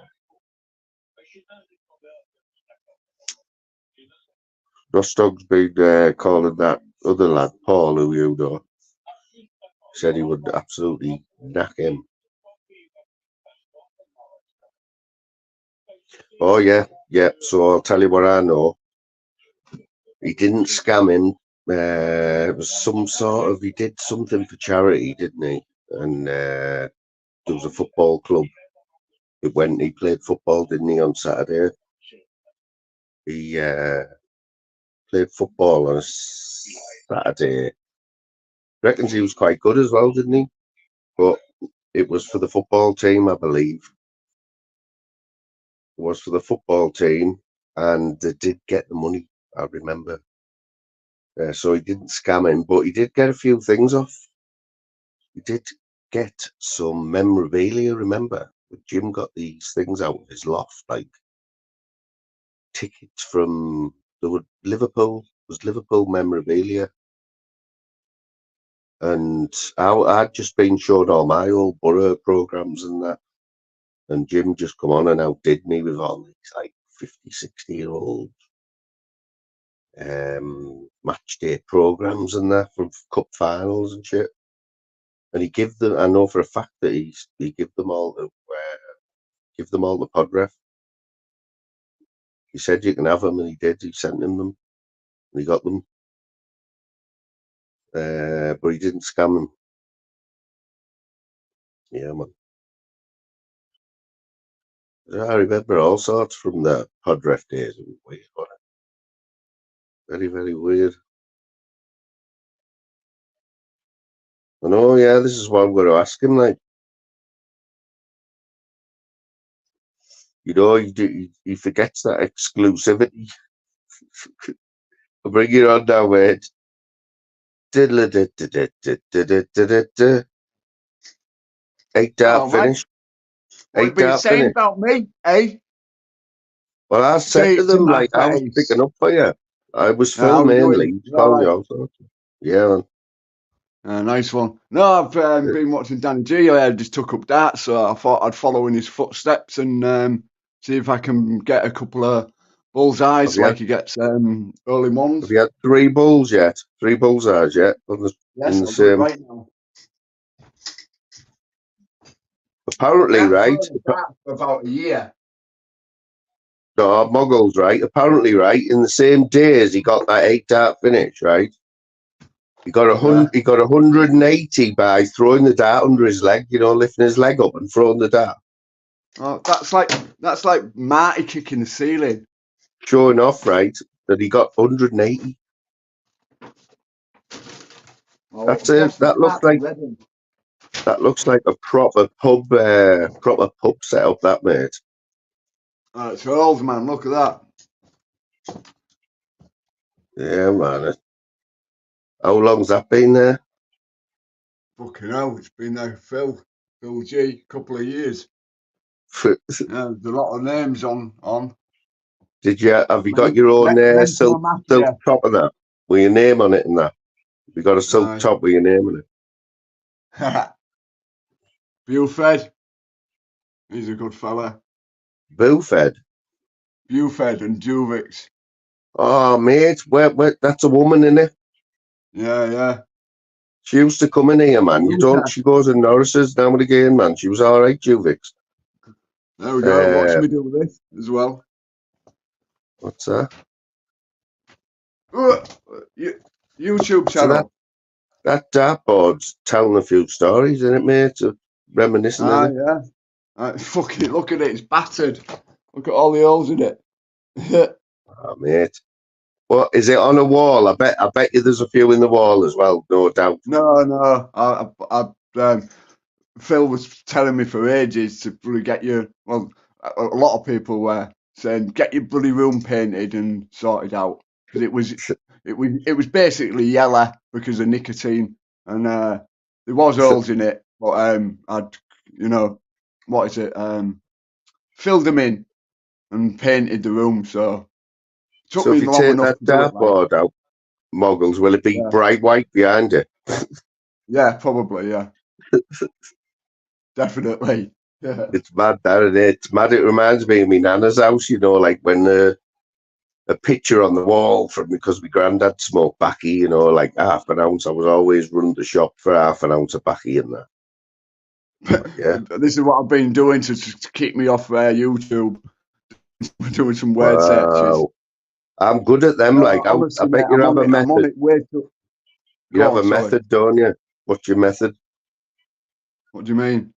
Rostog's been calling that other lad, Paul, who you know, said he would absolutely knack him. Oh yeah. So I'll tell you what I know. He didn't scam him. It was some sort of, he did something for charity, didn't he? And there was a football club. He played football, didn't he, on Saturday? He played football on a Saturday. Reckons he was quite good as well, didn't he? But it was for the football team, I believe. It was for the football team, and they did get the money, I remember. So he didn't scam him, but he did get a few things off. He did get some memorabilia, remember? Jim got these things out of his loft, like tickets from Liverpool memorabilia. And I'd just been showed all my old borough programmes and that. And Jim just come on and outdid me with all these like 50, 60-year-old match day programmes and that from cup finals and shit. And he give them, I know for a fact that he give them all the Podref. He said you can have them, and he did. He sent him them, and he got them. But he didn't scam him. Yeah, man. I remember all sorts from the Podref days. It was weird, wasn't it? Very, very weird. I know, yeah, this is what I'm going to ask him, like. You know, he forgets that exclusivity. I'll bring it on now, mate. 8-dart finish. What have you been saying about me, eh? Well, I said to them, like, I was picking up for you. I was Phil mainly. He was calling you all sorts. Yeah, man. Nice one. No, I've been watching Danny G. I just took up that, so I thought I'd follow in his footsteps and see if I can get a couple of bullseyes like he gets early ones. Have you had 3 bulls yet? 3 bullseyes yet? Yes, I'll do it right now. Apparently, right? For about a year. No, Muggles, right? Apparently, right, in the same day as he got that 8-dart finish, right? He got 180 by throwing the dart under his leg, you know, lifting his leg up and throwing the dart. Oh, that's like Marty kicking the ceiling. showing off, right, that he got 180. Oh, That's it. That looks like a proper pub setup, that, mate. Oh, it's old, man. Look at that. Yeah, man. How long's that been there? Fucking hell, it's been there, Phil G, couple of years. Yeah, there's a lot of names on. Have you got your own silk top of that with your name on it and that? You got a silk top with your name on it. Buford. He's a good fella. Buford? Buford and Juvix. Oh, mate, where, that's a woman, innit? Yeah. She used to come in here, man. She goes in Norris's now and again, man. She was all right, Juvix. There we go. Watch me do this as well. What's that? YouTube channel. So that dartboard's telling a few stories, isn't it, mate? Reminiscing, isn't it? Yeah. Fuck it, look at it. It's battered. Look at all the holes in it. Oh, mate. What, is it on a wall? I bet you there's a few in the wall as well, no doubt. No. Phil was telling me for ages to really get you. Well, a lot of people were saying get your bloody room painted and sorted out because it was basically yellow because of nicotine and there was holes in it, but I'd what is it filled them in and painted the room. So it took me if you long take enough that to do it. dartboard out, Moggles, will it be bright white behind it? Yeah, probably. Yeah, definitely. Yeah. It's mad, that, isn't it? It's mad. It reminds me of my nana's house, like when a picture on the wall from because my granddad smoked baccy, like half an ounce. I was always running the shop for half an ounce of baccy in there. Yeah. This is what I've been doing to keep me off YouTube. We're doing some weird searches. I'm good at them. I bet you have a method. I'm on it way too. You have a method, don't you? What's your method? What do you mean?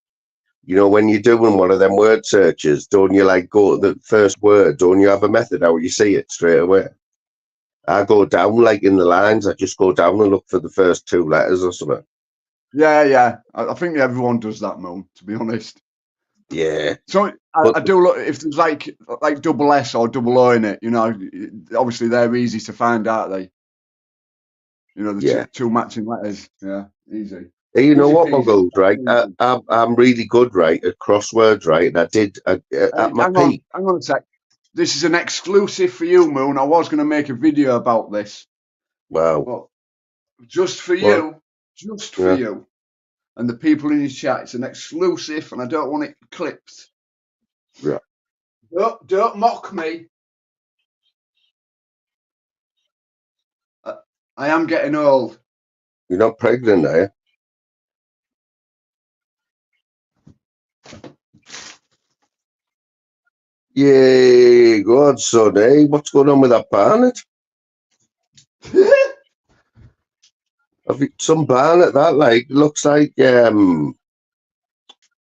When you're doing one of them word searches, don't you go to the first word? Don't you have a method how you see it straight away? I go down in the lines. I just go down and look for the first two letters or something. Yeah. I think everyone does that, Moon, to be honest. Yeah. So I do look if there's like double S or double O in it. Obviously they're easy to find, aren't they? The two matching letters. Yeah, easy. Hey, you know what, Muggles, right? I'm really good, right, at crosswords, right? And I did at my peak. Hang on a sec. This is an exclusive for you, Moon. I was going to make a video about this. Wow. Well, just for you. And the people in your chat. It's an exclusive, and I don't want it clipped. Yeah. Don't mock me. I am getting old. You're not pregnant, are you? Yay, God, son, eh? What's going on with that Barnet? Have you some Barnet that looks like trying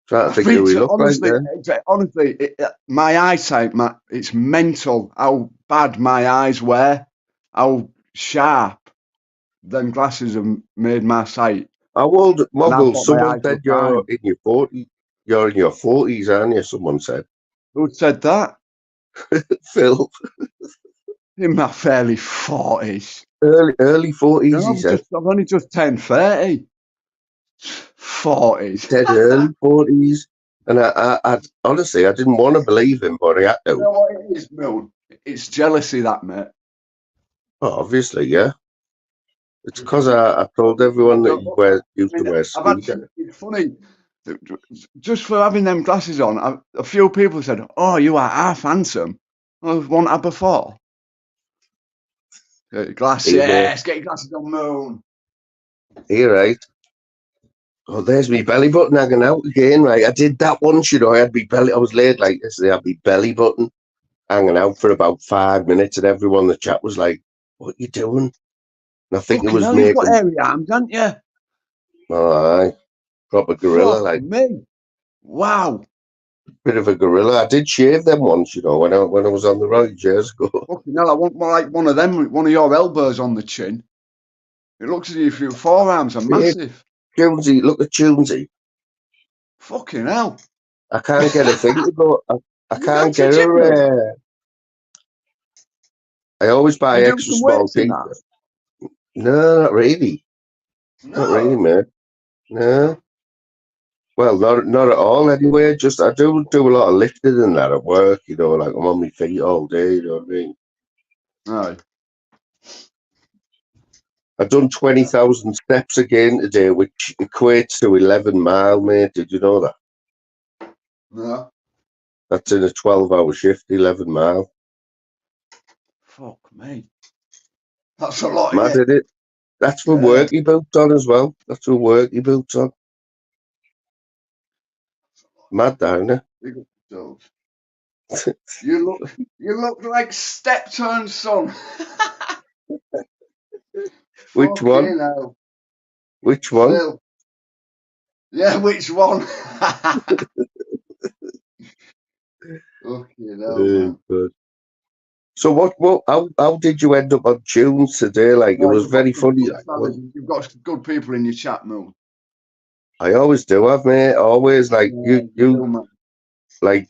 to think who he looks like. Honestly, my eyesight, it's mental how bad my eyes were, how sharp them glasses have made my sight. How old, Muggle? Someone said you're in your 40s. You're in your 40s, aren't you? Someone said. Who said that? Phil. In my fairly 40s. Early 40s, he said. I've only just turned 30. 40s. Said early 40s. And I honestly, I didn't want to believe him, but I had to. You know what it is, Mill? It's jealousy, that, mate. Oh, obviously, yeah. It's because I told everyone that you used to wear skis. It's funny. Just for having them glasses on, a few people said, "Oh, you are half handsome." I wasn't I before. Get your glasses. Yes, get your glasses on, Moon. Here, right. Oh, there's me belly button hanging out again, right? I did that once, I had me belly. I was late like yesterday. I had me belly button hanging out for about 5 minutes, and everyone in the chat was like, "What you doing?" And I think it was making. You've got hairy arms, haven't you? Oh, aye. Proper gorilla, like me. Wow. Bit of a gorilla. I did shave them once, you know, when I was on the road years ago. Fucking hell, I want more like one of them, one of your elbows on the chin. It looks as if your forearms are massive. Jonesy, look at Jonesy. Fucking hell. I can't get a thing to go. I You can't go to get gym, mate? her. I always buy You do extra some small weights in pieces. that? No, not really. Not really, No. mate. No. Well, not at all. Anyway, just I do a lot of lifting and that at work. You know, like I'm on my feet all day. You know what I mean? Aye. I've done 20,000 steps again today, which equates to 11 mile, mate. Did you know that? No. That's in a 12-hour shift, 11 mile. Fuck me. That's a lot, Mad yeah. at it. That's for worky boots on as well. That's for worky boots on. Mad down there. You look like Steptone's son. Which one? Hell. Which one? Phil. Yeah, which one? Okay, no, man. Good. So how did you end up on Tunes today? Like, it was very funny. You've got good people in your chat, Moon. I always do have, mate. Always, like, you like,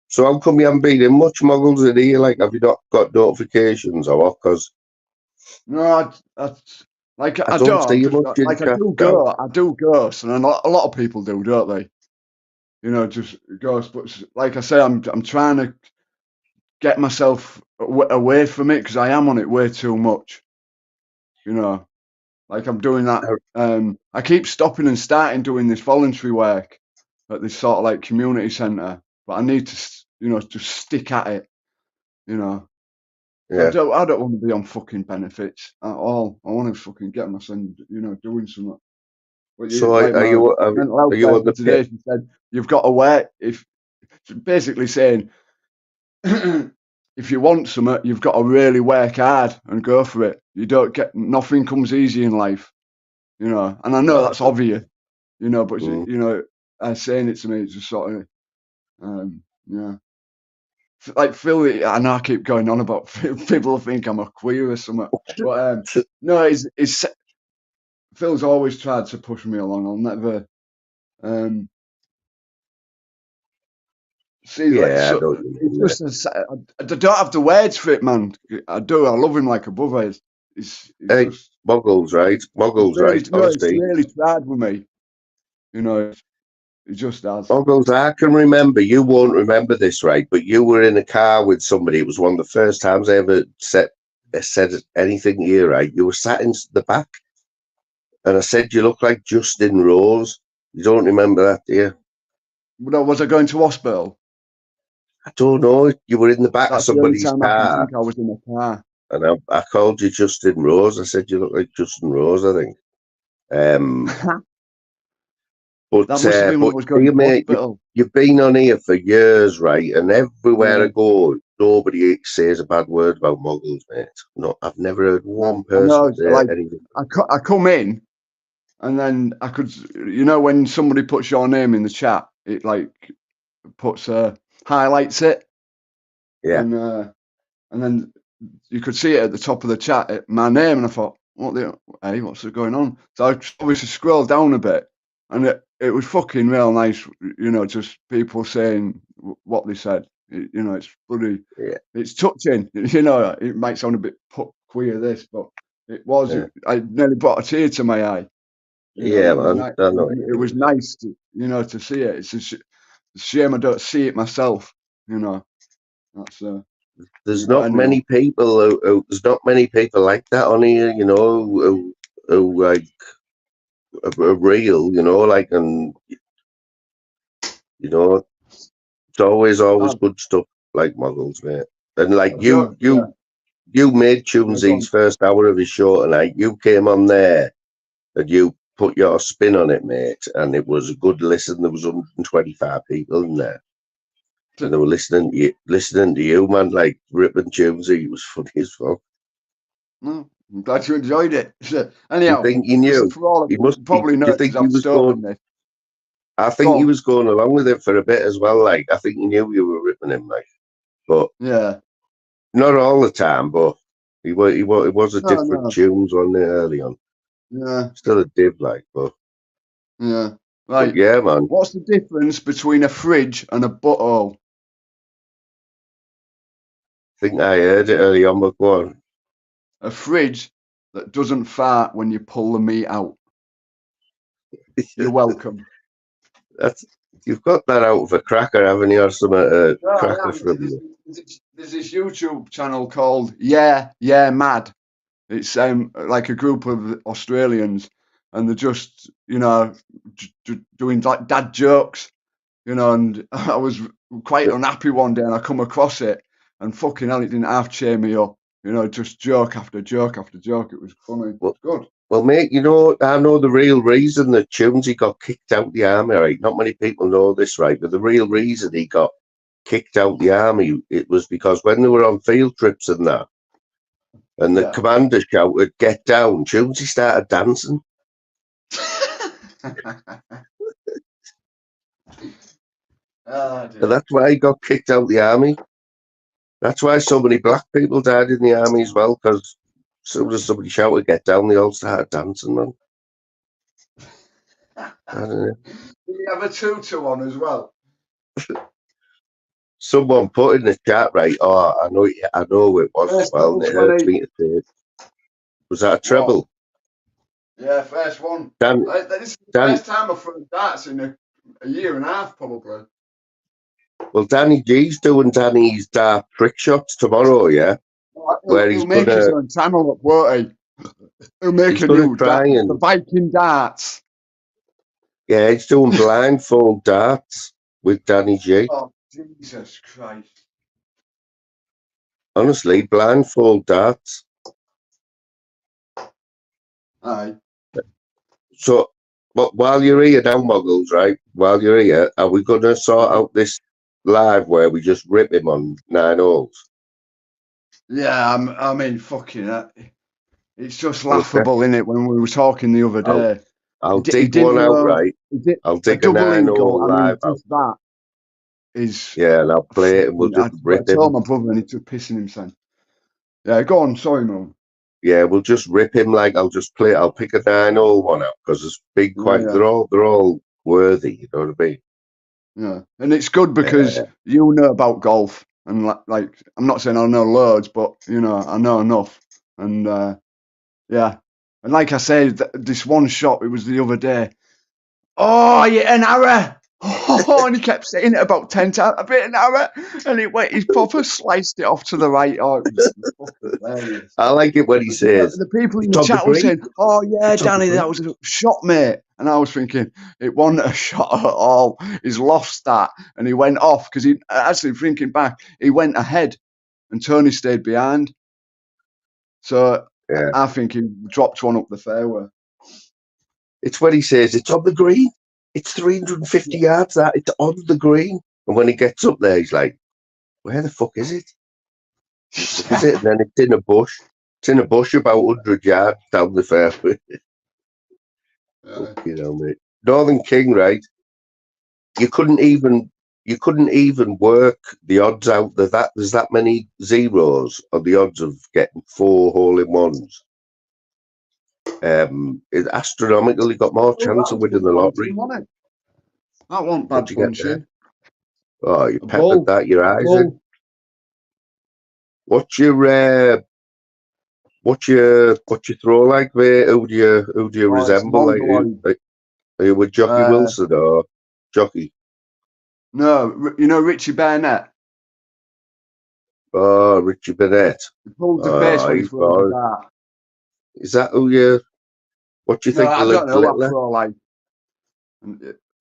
so how come you haven't been in much Muggles in here? Like, have you not got notifications or what? Because no, I don't see you much in I chat do ghosts, and a lot of people do, don't they? You know, just ghosts. But like I say, I'm trying to get myself away from it because I am on it way too much. You know, like I'm doing that. I keep stopping and starting doing this voluntary work at this sort of like community centre, but I need to, you know, just stick at it. You know, Yeah. I don't want to be on fucking benefits at all. I want to fucking get myself, you know, doing something. But So like are you on the today? She said you've got to work. If basically saying if you want something, you've got to really work hard and go for it. You don't get nothing comes easy in life, you know. And I know that's obvious, you know, but you know, saying it to me, it's just sort of, yeah. Like Phil, I know I keep going on about people think I'm a queer or something, but no, it's Phil's always tried to push me along. I'll never see. Yeah, Like, it's just I don't have the words for it, man. I do. I love him like a brother. It's hey, just Muggles, right? Muggles, right? no, it's Honestly, really tried with me. You know, it just has. Muggles, I can remember. You won't remember this, right? But you were in a car with somebody. It was one of the first times I ever said anything here, right? You were sat in the back, and I said you look like Justin Rose. You don't remember that, do you? No, was I going to hospital? I don't know. You were in the back of That's the only somebody's time I can car, think I was in a car. and I called you Justin Rose. I said you look like Justin Rose, I think. But that must have been when I was going to hospital. You've been on here for years, right? And everywhere I go, nobody says a bad word about Muggles, mate. No, I've never heard one person say anything. I come in, and then I could, you know, when somebody puts your name in the chat, it like puts highlights it. Yeah. And then you could see it at the top of the chat, my name, and I thought, what's going on? So I obviously scrolled down a bit, and it was fucking real nice, you know, just people saying what they said. You know, it's bloody, it's touching. You know, it might sound a bit queer, this, but it was. I nearly brought a tear to my eye. Man. It was nice to, you know, to see it. It's a shame I don't see it myself. You know, that's. There's not many people. There's not many people like that on here. You know, who like are real. You know, like, and you know, it's always good stuff like Muggles, mate. And like you made Tunesy's first hour of his show tonight. You came on there and you put your spin on it, mate, and it was a good listen. There was 125 people in there, and they were listening to you, man, like ripping Tunesy. It was funny as fuck. I'm glad you enjoyed it. Anyhow, you think he knew? For all of he must probably know. Do you think he was going? I think he was going along with it for a bit as well. Like, I think he knew you were ripping him, like, but Yeah. not all the time. But it was a different tunes on there early on. Yeah. Still a div, like, but yeah. Right. But yeah, man. What's the difference between a fridge and a butthole? I think I heard it early on, but go on. A fridge that doesn't fart when you pull the meat out. You're welcome. You've got that out of a cracker, haven't you, or something? Cracker from There's this YouTube channel called Yeah Mad. It's like a group of Australians, and they're just doing like dad jokes, And I was quite unhappy one day, and I come across it, and fucking hell, it didn't half cheer me up. Just joke after joke after joke. It was funny. Well, it's good. Well, mate, I know the real reason that Tunesy got kicked out the army, right? Not many people know this, right? But the real reason he got kicked out the army, it was because when they were on field trips and that, and the commander shouted, "Get down," Tunesy started dancing. And that's why he got kicked out the army. That's why so many black people died in the army as well, because as soon as somebody shouted, "Get down," they all started dancing, man. I don't know. Did you have a tutu on as well? Someone put in the chat, right? Oh, I know it was as well. And it hurts me to say it. Was that a treble? Yeah, first one. This is the first time I've heard that in a year and a half, probably. Well, Danny G's doing Danny's trick shots tomorrow, yeah? He'll make his own channel up, won't he? He'll make a new the Viking darts. Yeah, he's doing blindfold darts with Danny G. Oh, Jesus Christ. Honestly, blindfold darts. Aye. So, but while you're here now, Muggles, right? While you're here, are we going to sort out this live where we just rip him on 9 holes? Yeah, I mean, fucking that. It's just laughable, innit? When we were talking the other day. I'll dig one out, right? I'll dig a 9 hole live out. That is. Yeah, and I'll play it and we'll just rip him. I told my brother and he took pissing himself. Yeah, go on. Sorry, Mo. Yeah, we'll just rip him. Like, I'll pick a 9 hole one out because it's big, quite. Yeah. They're all worthy. You know what I mean? Yeah, and it's good because you know about golf, and like I'm not saying I know loads, but I know enough, and yeah, and like I said, this one shot, it was the other day. Oh, yeah, an arrow. Oh, and he kept saying it about 10 times. A bit an arrow, and he proper sliced it off to the right. Oh, it was fucking hilarious. I like it when he says. The people in the chat were saying, "Oh yeah, Danny, that was a shot, mate." And I was thinking, it wasn't a shot at all. He's lost that, and he went off because he actually, thinking back, he went ahead, and Tony stayed behind. So yeah. I think he dropped one up the fairway. It's when he says it's on the green. It's 350 yards. That it's on the green, and when he gets up there, he's like, "Where the fuck is it? Is it?" And then it's in a bush. It's in a bush about 100 yards down the fairway. Mate. Northern King, right? You couldn't even work the odds out that there's that many zeros on the odds of getting 4 hole-in-ones. It astronomically got more chance of winning the lottery. That wasn't bad fun, shit. Oh, you peppered that, your eyes in. What's your throw like there? Who do you resemble? Like, are you with Jockey Wilson or Jockey? No, Richie Burnett. Oh, Richie Burnett. He pulled the face when he throws that. Is that who you? What do you think? I don't know what throw like.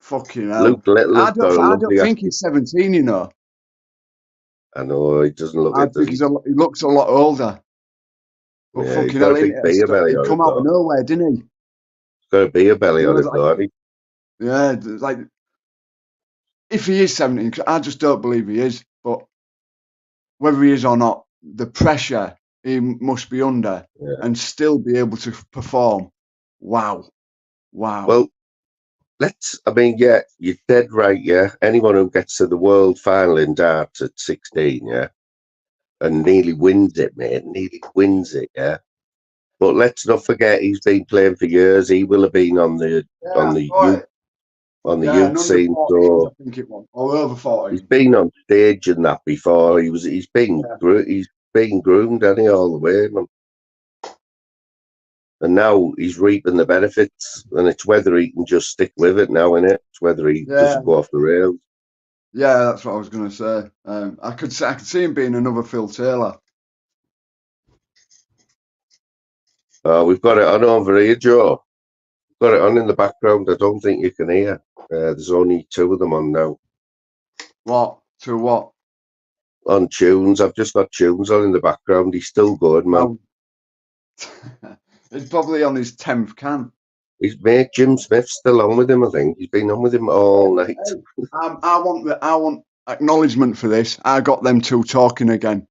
Fucking hell. Luke Little. I don't think he's 17. You know. I know he doesn't look. I think he looks a lot older. But yeah, fucking hell, he come out of nowhere, didn't he? He's got a beer belly on it, though, hasn't he? Yeah, like if he is 17, I just don't believe he is. But whether he is or not, the pressure he must be under and still be able to perform. Wow. Well, I mean, yeah, you're dead right, yeah. Anyone who gets to the world final in darts at 16, yeah, and nearly wins it, mate, nearly wins it, yeah. But let's not forget he's been playing for years. He will have been on the youth and under scene, 14s, so I think it was, or over 14. he's been on stage and that before. He's been groomed, hasn't he, all the way, man. And now he's reaping the benefits, and it's whether he can just stick with it now, innit? It's whether he doesn't go off the rails. Yeah, that's what I was going to say. I could see him being another Phil Taylor. We've got it on over here, Joe. Got it on in the background. I don't think you can hear. There's only 2 of them on now. What? To what? On tunes. I've just got tunes on in the background. He's still good, man. He's probably on his 10th can. His mate Jim Smith's still on with him, I think. He's been on with him all night. I want acknowledgement for this. I got them 2 talking again.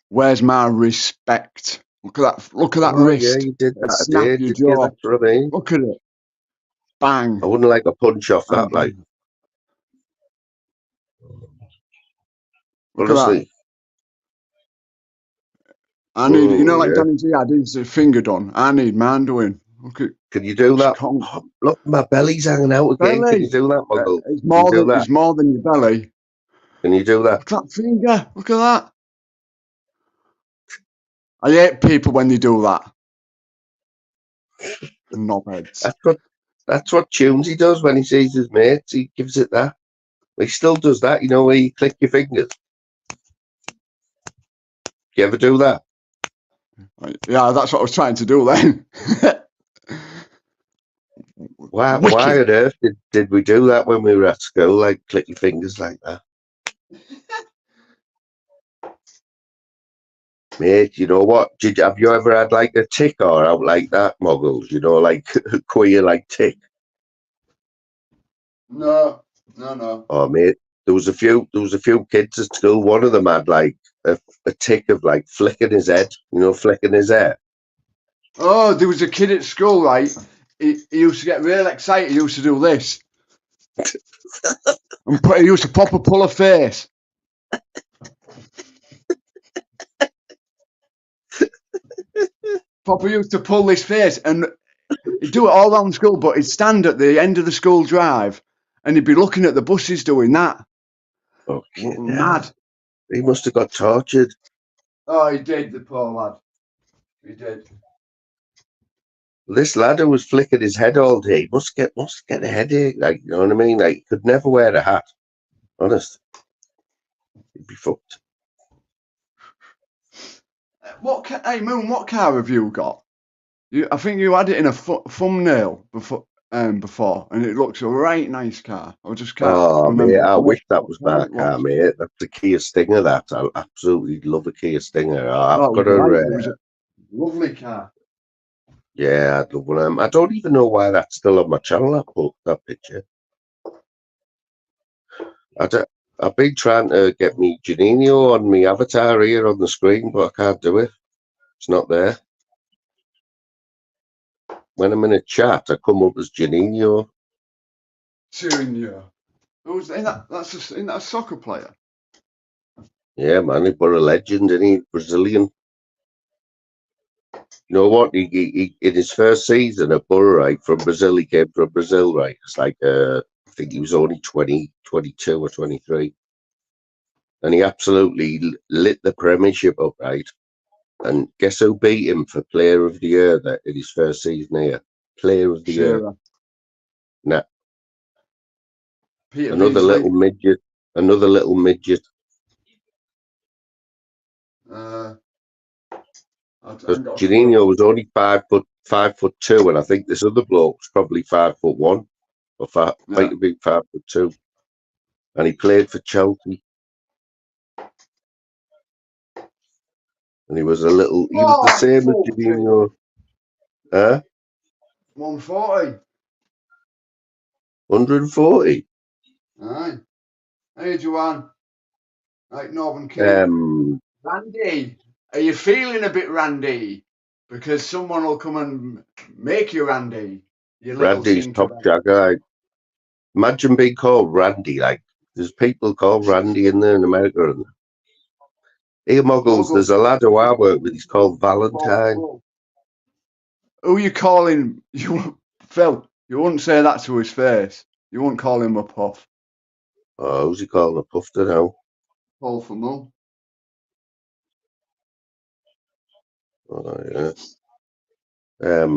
Where's my respect? Look at that wrist. Yeah, you did that. Snap your jaw. That's what I mean. Look at it. Bang. I wouldn't like a punch off that, like. Look at that. I need, like Danny G had his finger done. I need mine doing. Look at. Can you do that? Oh, look, my belly's hanging out again. Belly. Can you do that, Muggle? It's more than your belly. Can you do that? Look at that finger. Look at that. I hate people when they do that. Knobheads. That's what Tunesy does when he sees his mates. He gives it that. He still does that, where you click your fingers. You ever do that? Yeah, that's what I was trying to do then. Why on earth did we do that when we were at school? Like, click your fingers like that? Mate, you know what? Have you ever had like a tick or out like that, Muggles? Like queer like tick? No. Oh, mate, there was a few kids at school. One of them had like a tick of like flicking his head. Flicking his hair. Oh, there was a kid at school, right? He used to get real excited. He used to do this. And he used to proper pull a face. Papa used to pull this face, and he'd do it all around school, but he'd stand at the end of the school drive and he'd be looking at the buses doing that. Okay, mad. He must have got tortured. Oh, he did, the poor lad. He did. This lad who was flicking his head all day must get a headache. Like, you know what I mean? Like, he could never wear a hat. Honest. He'd be fucked. Hey, Moon, what car have you got? I think you had it in a thumbnail before, and it looks a right nice car. I just can't remember. Mate, I wish that was my car, mate. That's a Kia Stinger, that. I absolutely love a Kia Stinger. I've got it was a lovely car. Yeah, I'd love one of them. I don't even know why that's still on my channel, that picture. I've been trying to get me Janino on my avatar here on the screen, but I can't do it. It's not there. When I'm in a chat, I come up as Janino. Janino. Who's that? Isn't that a soccer player? Yeah, man, he's a legend, isn't he? Brazilian. You know what? He in his first season at Borough, right, from Brazil, he came from Brazil, right? It's like, I think he was only 22 or 23. And he absolutely lit the Premiership up, right? And guess who beat him for Player of the Year in his first season here? Player of the Year. Nah. Another little midget. Janino was only 5'2", and I think this other bloke was probably 5'1", or might have been 5'2", and he played for Chelsea. And he was he was the same as Janino. Huh? 140. 140. Aye. Hey, Joanne. Right, Northern King. Randy, are you feeling a bit randy? Because someone will come and make you randy. Randy's top jagger. Imagine being called Randy. Like, there's people called Randy in there in America. And here, Muggles, there's a lad who I work with. He's called Valentine. Who you calling? Phil, you wouldn't say that to his face. You wouldn't call him a puff. Oh, who's he calling a puff to now? Paul for Mull. Oh, yeah.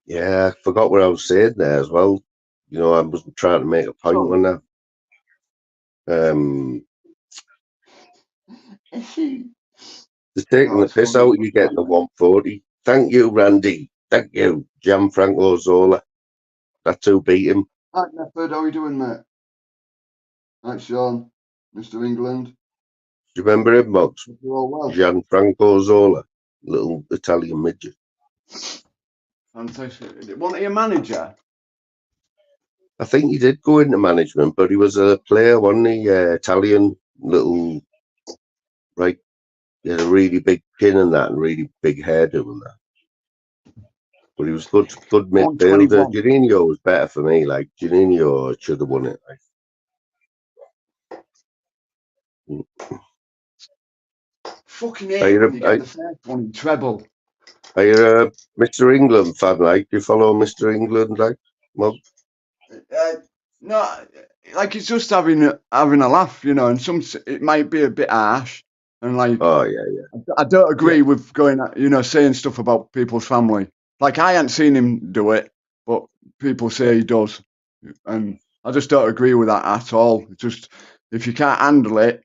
Yeah, I forgot what I was saying there as well. You know, I wasn't trying to make a point on that. They're taking the piss out of you getting the 140. Thank you, Randy. Thank you, Gianfranco Zola. That's who beat him. Hi, Nefford. How are you doing, mate? Thanks, Sean. Mr. England. Do you remember him, Muggs? You're all well. Gianfranco Zola, little Italian midget. Fantastic. Wasn't he a manager? I think he did go into management, but he was a player, wasn't he? Italian little, right? He had a really big chin and that, and really big hairdo and that. But he was good midfielder. Juninho was better for me. Like, Juninho should have won it. Like. Fucking hate when you get the first one in treble. Are you a Mr. England fan? Like, do you follow Mr. England? Like, well, no, like it's just having a laugh, you know. And it might be a bit harsh, and like, oh yeah. I don't agree with going, you know, saying stuff about people's family. Like, I ain't seen him do it, but people say he does, and I just don't agree with that at all. It's just, if you can't handle it,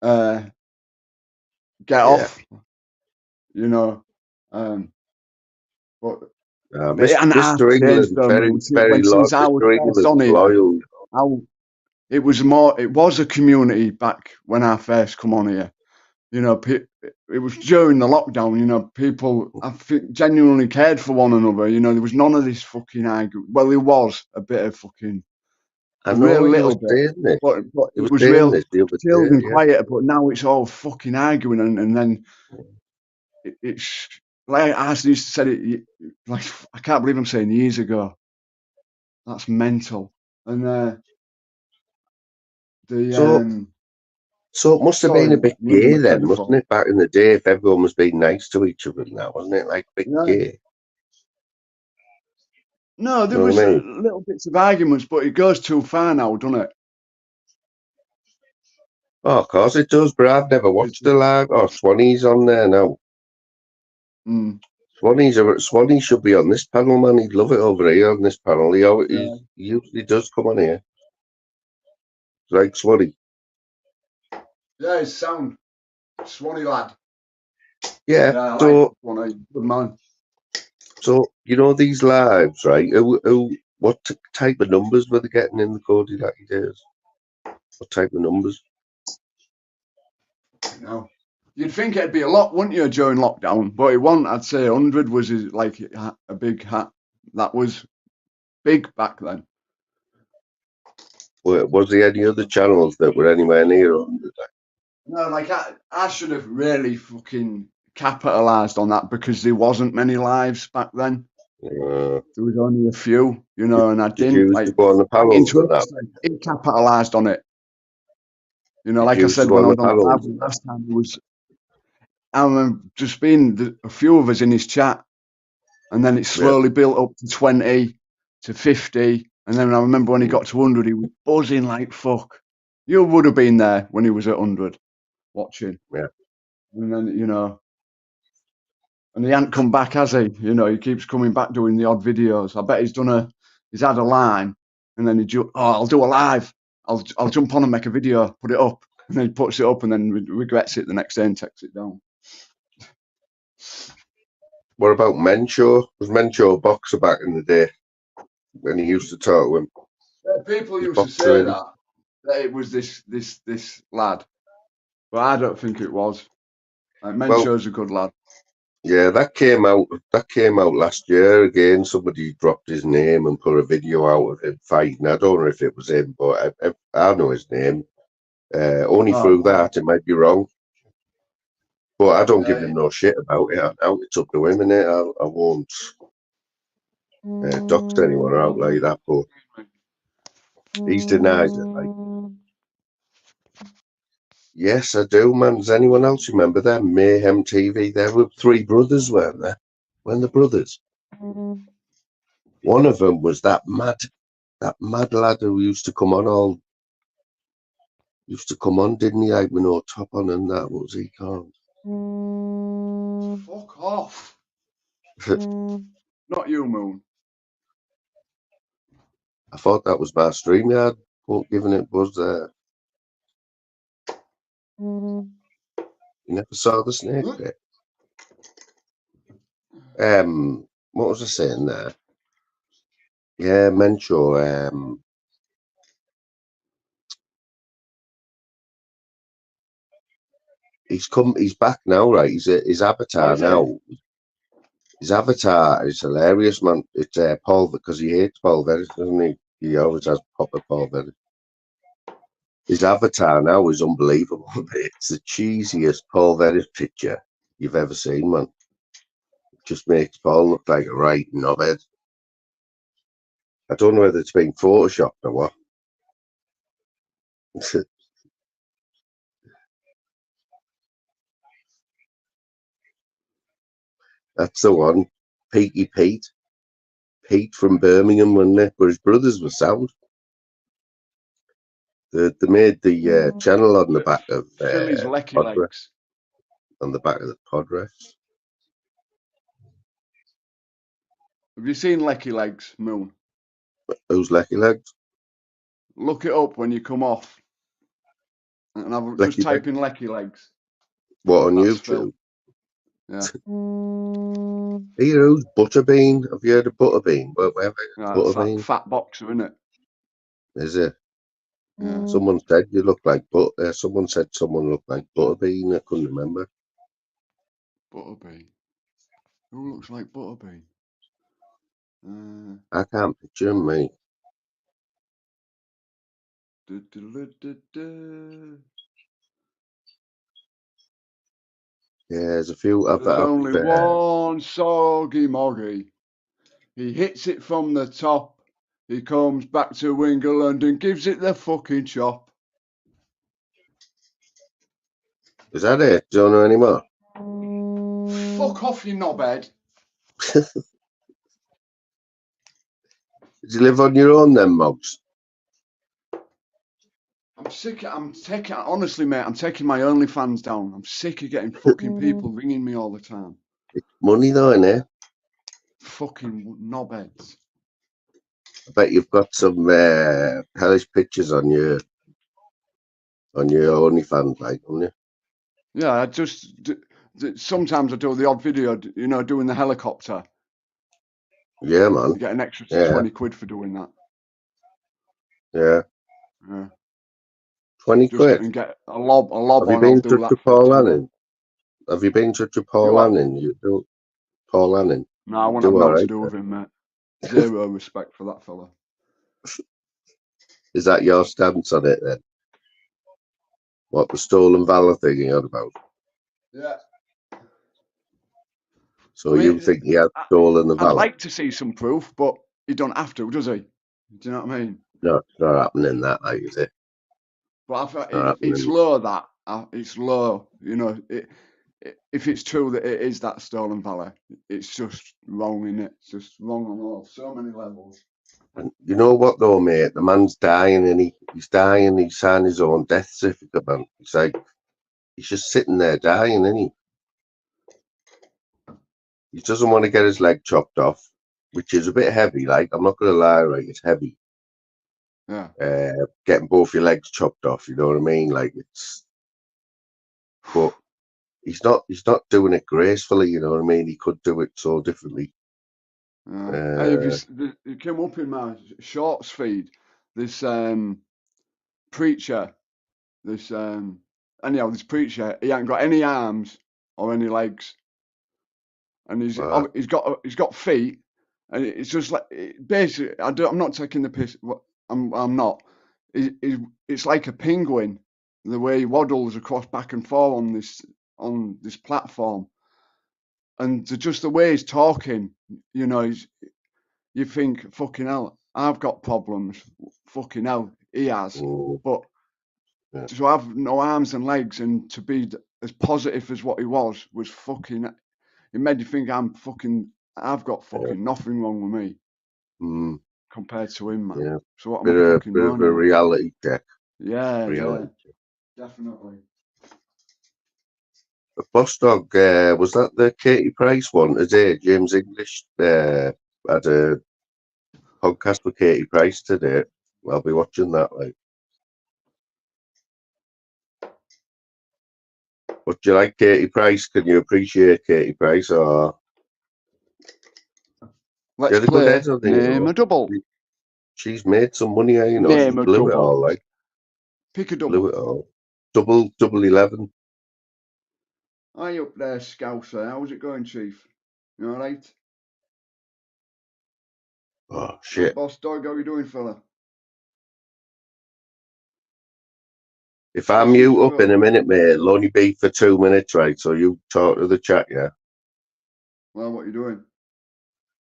get off, you know. But Mr. England, very loyal. It was a community back when I first come on here. You know, it was during the lockdown. You know, people I think genuinely cared for one another. You know, there was none of this fucking arguing. Well, there was a bit of fucking. I know he was saying this. But it was real chilled and quiet. But now it's all fucking arguing, and then it's like I used to say it. Like, I can't believe I'm saying years ago. That's mental. And so it must have been a bit gay then, mustn't it? Back in the day, if everyone was being nice to each other and that, wasn't it? Like a bit gay. No, there was little bits of arguments, but it goes too far now, doesn't it? Oh, of course it does, but I've never watched the live. Oh, Swanee's on there now. Swanee should be on this panel, man. He'd love it over here on this panel. He usually does come on here. Like Swanee. Yeah, it's sound. Swanee lad. Yeah, so good man. So, you know, these lives, right? What type of numbers were they getting in the Cody Lackey days? What type of numbers? No. You'd think it'd be a lot, wouldn't you, during lockdown? But it wasn't. I'd say 100 was like a big hat. That was big back then. Was there any other channels that were anywhere near 100? No, like I should have really fucking capitalised on that because there wasn't many lives back then. There was only a few, you know, and I didn't like go on the panels for that. It capitalised on it. You know, like I said when I was on the live last time, I remember just being a few of us in his chat, and then it slowly built up to 20 to 50, and then I remember when he got to 100, he was buzzing like fuck. You would have been there when he was at 100, watching. Yeah. And then, you know, and he hadn't come back, has he? You know, he keeps coming back doing the odd videos. I bet he's had a line, and then I'll do a live. I'll jump on and make a video, put it up, and then he puts it up, and then regrets it the next day and takes it down. What about Mencho? Was Mencho a boxer back in the day when he used to talk to him? Yeah, people used to say that it was this lad, but I don't think it was. Like, Mencho's a good lad. Yeah, that came out last year again. Somebody dropped his name and put a video out of him fighting. I don't know if it was him, but I know his name. Only through that, it might be wrong. But I don't give him no shit about it. It's up to him, innit? I won't dox anyone out like that. But He's denied it. Like, yes, I do, man. Does anyone else remember them? Mayhem TV. There were three brothers, weren't there? When the brothers. One of them was that mad lad who used to come on, didn't he? Like with no top on and that. What was he called? Fuck off. Not you, Moon. I thought that was my StreamYard giving it buzz there. You never saw the snake bit. What was I saying there? Yeah, Mencho. He's back now, right? His avatar now. His avatar is hilarious, man. It's Paul, because he hates Paul Verris, doesn't he? He always has proper Paul Verris. His avatar now is unbelievable. It's the cheesiest Paul Verris picture you've ever seen, man. It just makes Paul look like a right knobhead. I don't know whether it's been photoshopped or what. That's the one. Peaky Pete. Pete from Birmingham, wasn't it? But his brothers were sound. They made the channel on the back of Philly's lecky legs. On the back of the pod refs. Have you seen Lecky Legs, Moon? Who's Lecky Legs? Look it up when you come off. And I've just type in Lecky Legs. What, on That's YouTube? Phil. Yeah. Here, who's Butterbean? Have you heard of Butterbean? Butterbean? Fat boxer, isn't it? Is it? Yeah. Someone said you look like someone said someone looked like Butterbean. I couldn't remember. Butterbean. Who looks like Butterbean? I can't picture him, mate. Yeah, there's a few. There's only one soggy moggy. He hits it from the top. He comes back to England and gives it the fucking chop. Is that it? Do you know any more? Fuck off, you knobhead. Did you live on your own then, Mogs? Honestly, mate, I'm taking my OnlyFans down. I'm sick of getting fucking people ringing me all the time. It's money though, innit? Fucking knobheads. I bet you've got some hellish pictures on your OnlyFans, like, haven't you? Yeah, sometimes I do the odd video, doing the helicopter. Yeah, man. You get an extra 20 quid for doing that. Yeah. Yeah. 20 quid. And get a lob Have you on. been to Paul Annan? Have you been to Paul Annan? You do Paul Annan? No, I won't have nothing to do with him, mate. Zero respect for that fella. Is that your stance on it then? What, the stolen valor thing you heard about? Yeah. So you think he has stolen the valor? I'd like to see some proof, but he don't have to, does he? Do you know what I mean? No, it's not happening that, like, is it? But it's low, that. It's low. If it's true that it is that stolen valor, it's just wrong, innit? It's just wrong on so many levels. And you know what though, mate? The man's dying and he's dying. He signed his own death certificate, man. It's like, he's just sitting there dying, isn't he? He doesn't want to get his leg chopped off, which is a bit heavy. Like, I'm not going to lie, right? It's heavy. Yeah. Getting both your legs chopped off, you know what I mean? Like, but he's not doing it gracefully, you know what I mean? He could do it so differently. It came up in my shorts feed. This preacher, this preacher, he ain't got any arms or any legs, and he's got feet, and it's just like, basically, I'm not taking the piss. I'm not. It's like a penguin, the way he waddles across back and forth on this platform, and just the way he's talking, you think, fucking hell, I've got problems. Fucking hell, he has. Mm, But yeah. to have no arms and legs and to be as positive as what he was fucking. It made you think I've got fucking nothing wrong with me Mm, compared to him, man. yeah. So what am Bit I of fucking bit of moaning a at? reality check. Yeah, Reality check. definitely. The Boss Dog, was that the Katie Price one today? James English had a podcast with Katie Price today. I'll be watching that. Like, but do you like Katie Price? Can you appreciate Katie Price? Or Let's she had a good play head on it, Name a Double. She's made some money, you know. She Name a blew it double. all, like Pick a blew double. it all. Double 11. Are you up there, Scouser? How's it going, Chief? You all right? Oh shit! Boss Dog, how you doing, fella? If I Nice mute up intro. in a minute, mate, it'll only be for 2 minutes, right? So you talk to the chat, yeah. Well, what you doing?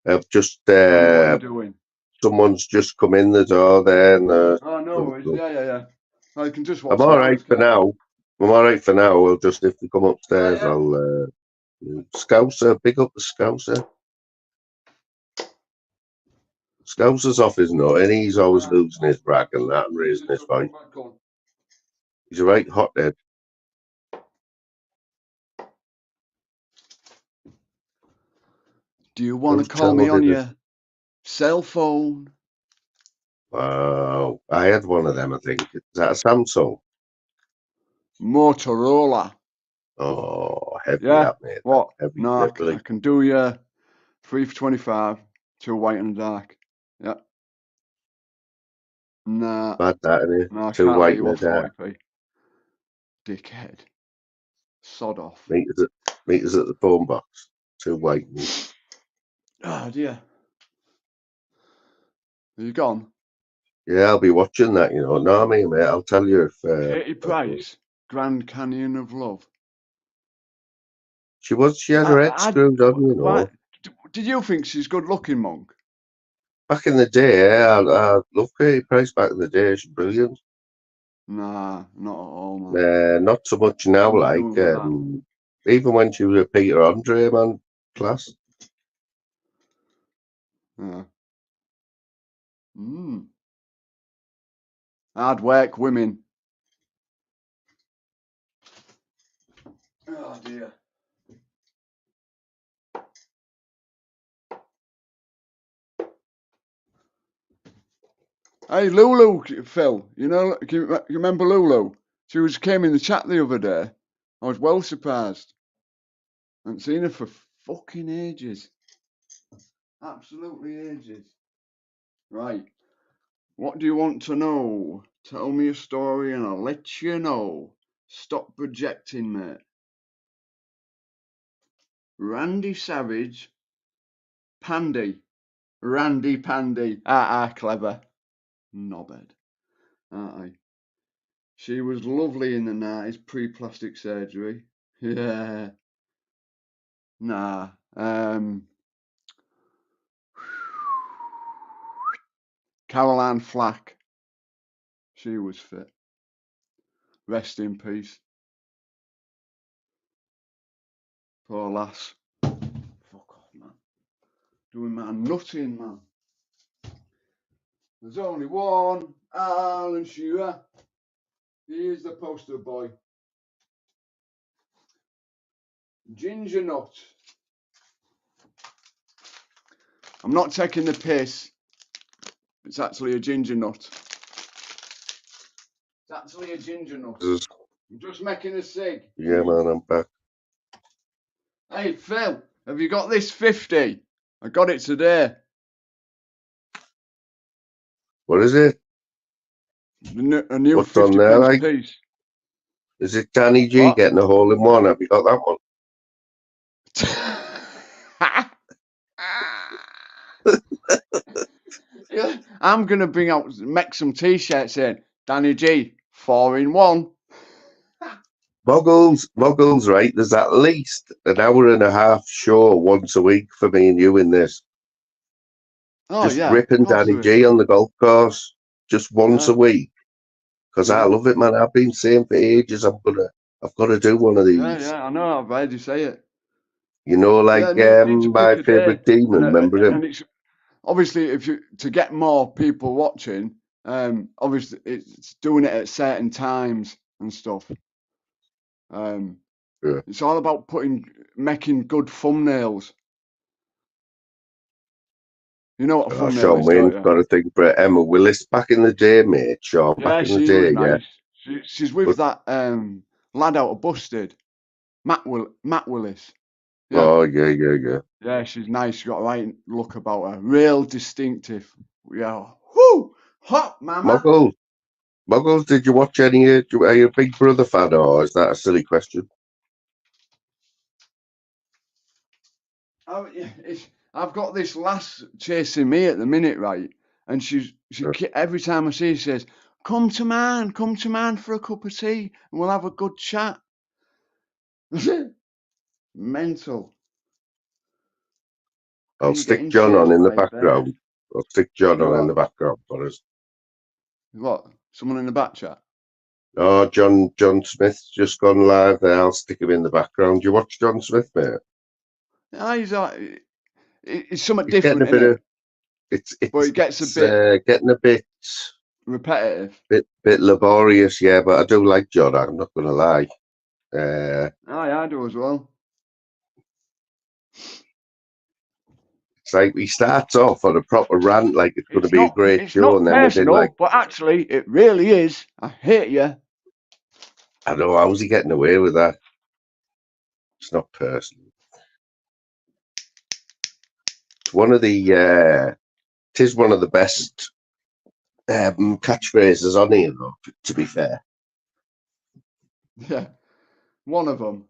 I've just What are you doing? someone's just come in the door there, and Oh no, yeah. I can just watch I'm all now. right for now. I'm all right for now. We'll just if they come upstairs, Yeah. I'll Scouser, big up the Scouser. Scouser's off his nut, and he's always losing his brag and that, and raising his voice. He's a right hothead. Do you want to call me on it? your cell phone? Wow, I had one of them. I think is that a Samsung? Motorola. Oh, heavy Yeah. that, mate. What? Heavy, No, really. I can do you 3 for 25, 2 white and dark. Yeah. Nah. Bad that, innit? No, I 2 can't let white you and off a dark. 40p. Dickhead. Sod off. Meters at the phone box. 2 white. Oh dear. Are you gone? Yeah, I'll be watching that, you know. No, I mean, mate, I'll tell you if... Katie Price, Grand Canyon of Love. She had her head screwed on, you know. Why, did you think she's good looking, Monk? Back in the day, I loved Katie Price back in the day. She's brilliant. Nah, not at all, man. Not so much now, like, even when she was a Peter Andre, man, class. Yeah. Hard work, women. Oh dear. Hey, Lulu, Phil. You know, you remember Lulu? She came in the chat the other day. I was well surprised. I haven't seen her for fucking ages. Absolutely ages. Right. What do you want to know? Tell me a story and I'll let you know. Stop projecting, mate. Randy Savage. Pandy. Randy Pandy. Clever. Knobhead. Aye. She was lovely in the 90s, pre-plastic surgery. Yeah. Nah. Caroline Flack. She was fit. Rest in peace. Poor lass. Fuck off, man. Doing my nutting, man. There's only one Alan Shearer. He is the poster boy. Ginger nut. I'm not taking the piss. It's actually a ginger nut. It's actually a ginger nut. I'm just making a cig. Yeah, man, I'm back. Hey, Phil, have you got this 50? I got it today. What is it? A new What's 50 on there, pence like? piece. Is it Danny G What? getting a hole in one? Have you got that one? Yeah, I'm going to make some t-shirts in. Danny G, 4 in 1. Muggles, right? There's at least an hour and a half show once a week for me and you in this. Oh, just yeah. ripping Of course Danny there is. G on the golf course just once Yeah. a week because I Yeah. love it, man. I've been saying for ages I've got to do one of these. Yeah, I know. I've heard you say it. You know, like need to my pick a favourite day. demon, remember him? And it's obviously to get more people watching. Obviously it's doing it at certain times and stuff. Yeah. It's all about making good thumbnails. You know what a thumbnail Sean is, Wayne's don't you? got a thing for Emma Willis back in the day, mate. Sean, Yeah, back in the she was day, yeah. nice. She's with that lad out of Busted, Matt Willis. Yeah. Oh, yeah. Yeah, she's nice. She's got a right look about her. Real distinctive. Yeah. Whoo! Hot, mama. Muggles, did you watch any? Are you a Big Brother fan, or is that a silly question? Oh, yeah, I've got this lass chasing me at the minute, right? And every time I see her, she says, come to man for a cup of tea and we'll have a good chat. Mental. I'll stick John on in the background. I'll stick John on in the background for us. What? Someone in the back chat? Oh, John Smith's just gone live there. I'll stick him in the background. You watch John Smith, mate? Yeah, it's something He's different, getting a bit isn't of. It's But it gets a bit getting a bit repetitive. bit laborious, yeah. But I do like John. I'm not going to lie. I do as well. It's like he starts off on a proper rant, like it's going to be a great show, and then within like, but actually it really is. I hate you. I know, how's he getting away with that? It's not personal. It's one of the. It is one of the best catchphrases on here, though. To be fair. Yeah, one of them.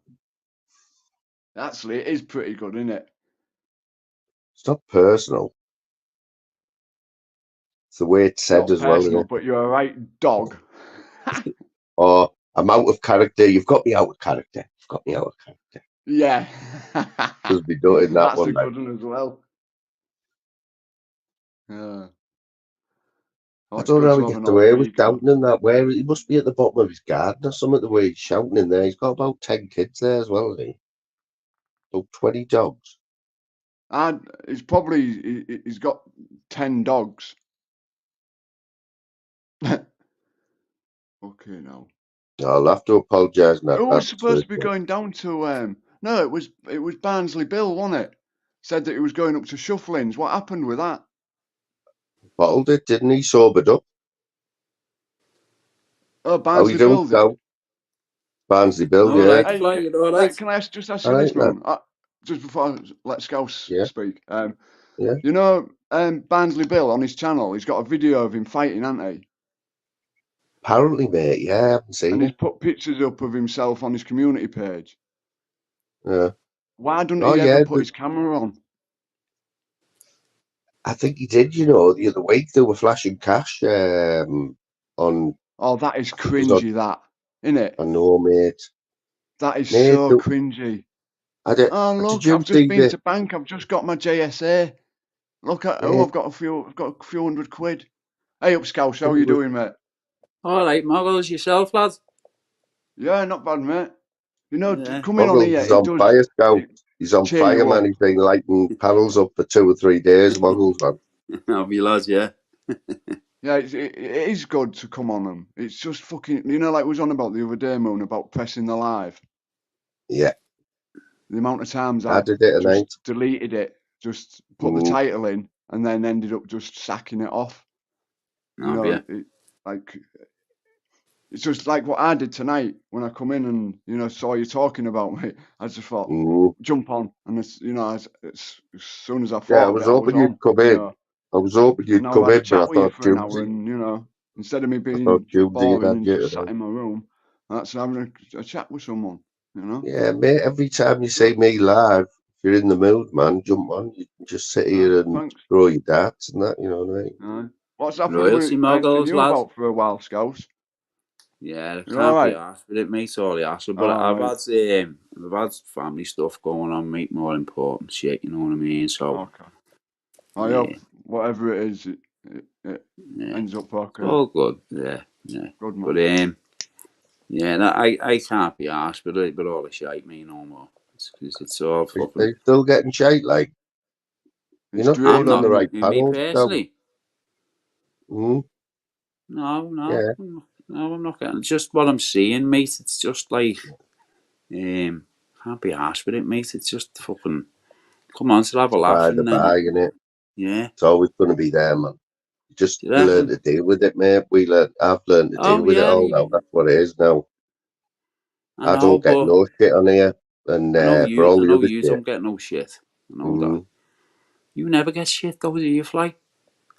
Actually, it is pretty good, isn't it? It's not personal. It's the way it's said Not as well, personal, isn't it? but you're a right dog. Or I'm out of character. You've got me out of character. You've got me out of character. Yeah. Does be doing that. That's one. a good one as well. Yeah. I don't know how he gets away with doubting that. Where he must be at the bottom of his garden or something. The way he's shouting in there. He's got about 10 kids there as well, hasn't he? About 20 dogs. And he's got 10 dogs. Okay, now. I'll have to apologise. Who was supposed to be going down to? No, it was Barnsley Bill, wasn't it? Said that he was going up to Shufflins. What happened with that? Bottled it, didn't he? Sobered up. Oh, Barnsley Bill. Go. Barnsley Bill, yeah. right, Can I just ask you this, man? Just before I let Scouse speak. Yeah. You know, Barnsley Bill on his channel, he's got a video of him fighting, hasn't he? Apparently, mate. Yeah, I haven't seen it. And he's put pictures up of himself on his community page. Yeah. Why doesn't he ever put his camera on? I think he did, you know, the other week they were flashing cash on. Oh, that is cringy, isn't it? I know, mate. That is so cringy. Look, I've just been to bank. I've just got my JSA. Look at I've got a few £100. Hey, up, Scouse, how are you doing, mate? All right, Muggles, yourself, lad? Yeah, not bad, mate. You know, coming on here, he's on fire, Scout. He's on fire, man. He's been lighting paddles up for 2 or 3 days, Muggles, man. I'll be lads, yeah. Yeah, it is good to come on them. It's just fucking, you know, like we was on about the other day, Moon, about pressing the live. Yeah. The amount of times I did it just deleted it, just put the title in, and then ended up just sacking it off. You know, it's just like what I did tonight when I come in and, you know, saw you talking about me. I just thought, jump on. And, as soon as I thought I was hoping you'd come in. I was hoping you'd come in, but I thought for an hour and, you know, instead of me being boring and just sat in my room, that's having a chat with someone, you know? Yeah, mate, every time you see me live, if you're in the mood, man, jump on. You can just sit here and throw your darts and that, you know what I mean? What's happened with you about for a while, Scouse? Yeah, I can't be asked with it, mate, all the hassle. But I've had family stuff going on, mate, more important shit, you know what I mean? So, okay. whatever it is, it ends up okay. Oh, good. Yeah. Good, man. But yeah, no, I can't be arsed with all the shite me no more. It's all fucking. Are you still getting shite, like? You're not I'm going on not the right me panels, personally. no. No, Yeah. I'm not getting. It's just what I'm seeing, mate. It's just like, can't be arsed with it, mate. It's just fucking. Come on, to have a laugh, By the and then by, innit? yeah. It's always going to be there, man. Do you You learn reckon? to deal with it, mate. I've learned to deal Oh with it yeah, all now. That's what it is now. I I know, don't get but no shit on here, and for all I the know other you shit. don't get no shit. I know that. You never get shit though, do you, Fly?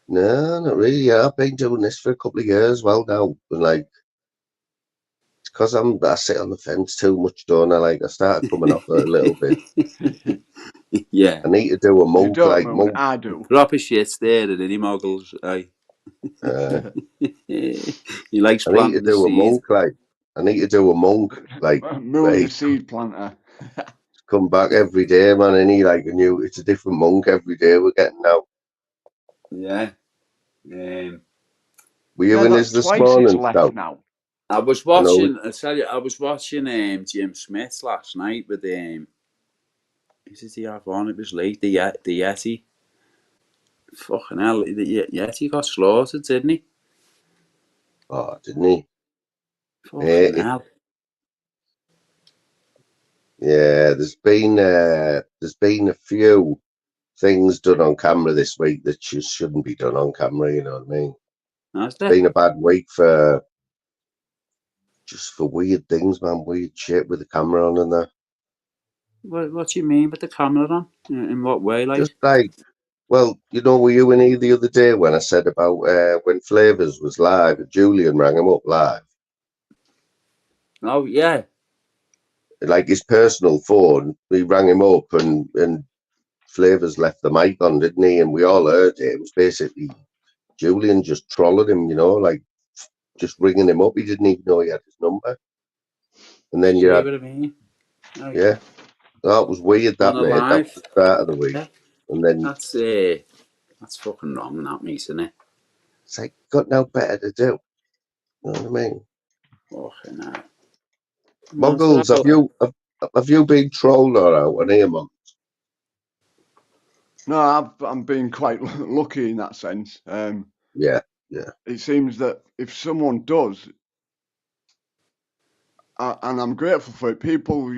No, not really. Yeah, I've been doing this for a couple of years, well now, and like it's because I sit on the fence too much, don't I? Like I started coming off it a little bit. Yeah. I need to do a You monk, don't, like man. monk. I do. Proper shit there, and he muggles. He likes I need to planting the do a seed. monk, like I need to do a monk, like Moon the seed planter. come back every day, man. And he like it's a different monk every day we're getting now. Yeah. Were you in that's his this twice it's morning, left Scout? now. I was watching. I tell you, I was watching Jim Smith last night with who did he have on? It was late. The Yeti. Fucking hell, the Yeti got slaughtered, didn't he? Oh, didn't he? Fucking hell. Yeah, there's been a few things done on camera this week that just shouldn't be done on camera. You know what I mean? Has It's there? been a bad week for weird things, man. Weird shit with the camera on and that. What do you mean with the camera on? In what way, like? Just like, well, were you in here the other day when I said about when Flavors was live and Julian rang him up live? Oh yeah. Like his personal phone, he rang him up and Flavors left the mic on, didn't he? And we all heard it. It was basically Julian just trolling him, like just ringing him up. He didn't even know he had his number. And then See what I mean? Like, yeah, that was weird, that, on a mate. That was live. the start of the week. Yeah. And then That's fucking wrong, that, mate, isn't it? it's like, got no better to do. You know what I mean? Fucking hell. Muggles, have you been trolled or out on here, man? No, I'm being quite lucky in that sense. Yeah. It seems that if someone does, and I'm grateful for it, people,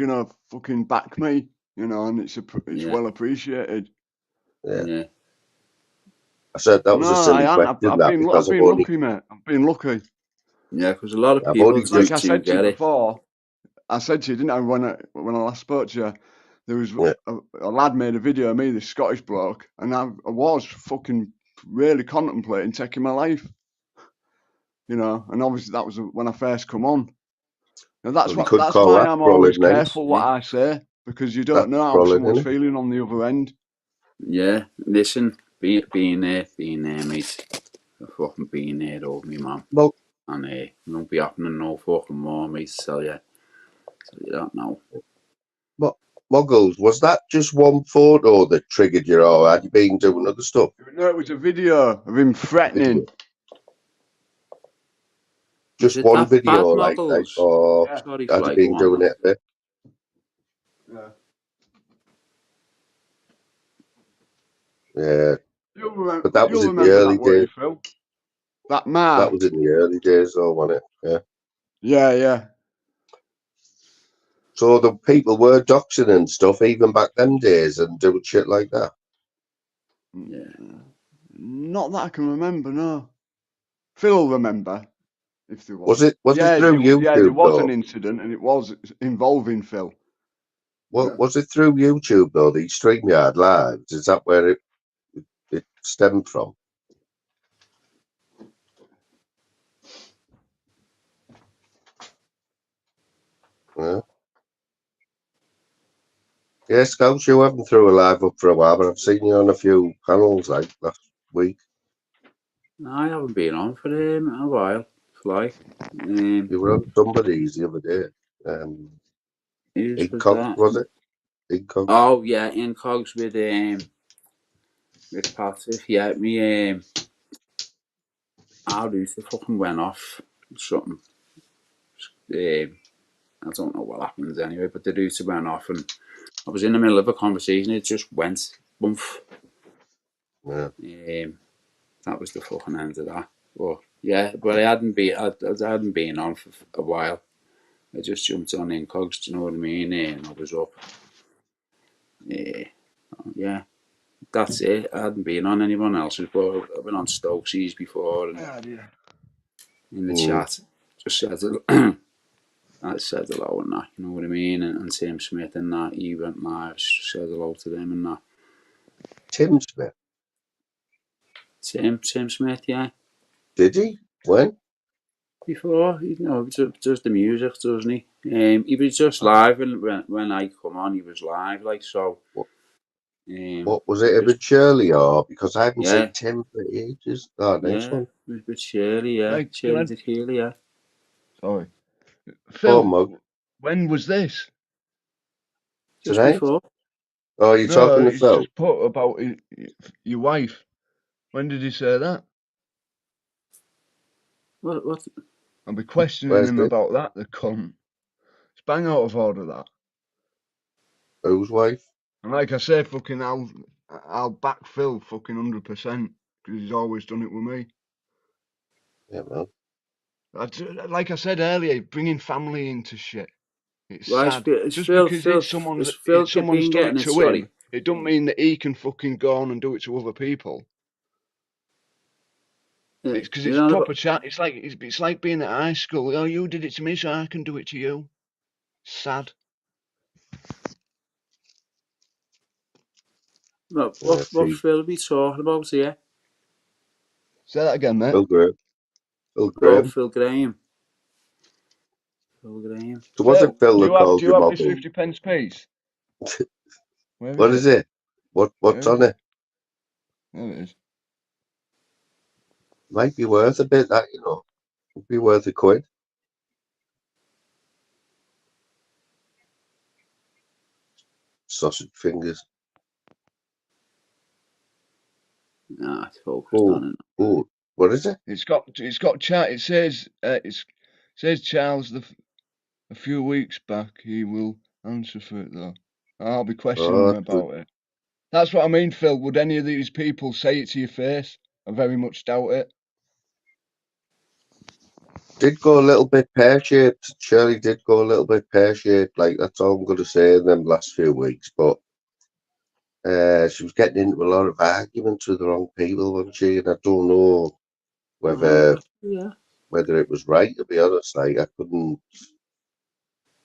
fucking back me, and it's well appreciated. Yeah. I said that was a silly question, I've been only... lucky, mate. I've been lucky. Yeah, because a lot of I've people only like I said to you get before, I said to you, didn't I, when I last spoke to you, there was a lad made a video of me, this Scottish bloke, and I was fucking really contemplating taking my life. And obviously that was when I first come on. Now that's why I'm always careful what I say, because you don't know how someone's feeling on the other end. Yeah, listen, being there, mate. Fucking being there over me, man. Well, and it won't be happening no fucking more, mate. Tell you that now. But Muggles, was that just one photo that triggered you, or had you been doing other stuff? No, it was a video of him threatening. Just one video, like, or Sorry, had you been doing it a bit? Yeah. Yeah. But that was in the early days. Phil? That man. That was in the early days, though, wasn't it? Yeah. Yeah. So the people were doxing and stuff even back them days and doing shit like that. Yeah. Not that I can remember, no. Phil will remember if there was. Was it through YouTube? Yeah, there was an incident and it was involving Phil. Well, was it through YouTube though? These StreamYard lives? Is that where it stemmed from? Yeah. Yeah, Scouts, you haven't threw a live up for a while, but I've seen you on a few panels like last week. No, I haven't been on for a while. Fly. You were on somebody's the other day. Incogs, was it? Incogs. Oh yeah, Incogs with Rick Patrick, yeah, me, our router fucking went off. Something. I don't know what happened anyway, but the router went off, and I was in the middle of a conversation. It just went bump. Yeah. That was the fucking end of that. But yeah, but I hadn't been on for a while. I just jumped on Incogs, do you know what I mean? And I was up. Yeah, that's it. I hadn't been on anyone else's, but I've been on Stokesy's before and in the chat. Just said I said hello and that, you know what I mean? And Tim Smith and that, he went live, said hello to them and that. Tim Smith? Tim Smith, yeah. Did he? When? Before, you know, he does the music, doesn't he? He was just live, and when I come on, he was live, like, so. What was it, with Shirley, or? Because I haven't seen Yeah. Tim for ages. Oh, nice one. With Shirley, yeah. Like, Shirley Tequila, yeah. Sorry. Phil, Mug. when was this? Just Tonight? before. Oh, you're talking to he's Phil? just put about your wife. When did he say that? What? I'll be questioning Where's him it? about that, the cunt. It's bang out of order, that. Whose wife? And like I say, fucking, I'll back Phil fucking 100%, because he's always done it with me. Yeah, man. Like I said earlier, bringing family into shit. It's Well, sad. Just Phil, because Phil, it's someone's been done getting it it, to him, it don't mean that he can fucking go on and do it to other people. It's because it's proper chat. It's like being at high school. Oh, you did it to me, so I can do it to you. Sad. What Phil be talking about here? Say that again, mate. Phil Graham. Phil Graham. Phil Graham. So was it Phil that called do you you have this Moggle? 50p piece? What is it? What's on it? There it is. Might be worth a bit, that, you know. Would be worth a quid. Sausage fingers. Nah, it's focused on it. Oh, what is it? It's got chat. It says Charles a few weeks back. He will answer for it though. I'll be questioning him about it. That's what I mean, Phil. Would any of these people say it to your face? I very much doubt it. Did go a little bit pear-shaped. Shirley did go a little bit pear-shaped. Like, that's all I'm going to say in them last few weeks. But she was getting into a lot of arguments with the wrong people, wasn't she? And I don't know whether it was right, to be honest. Like,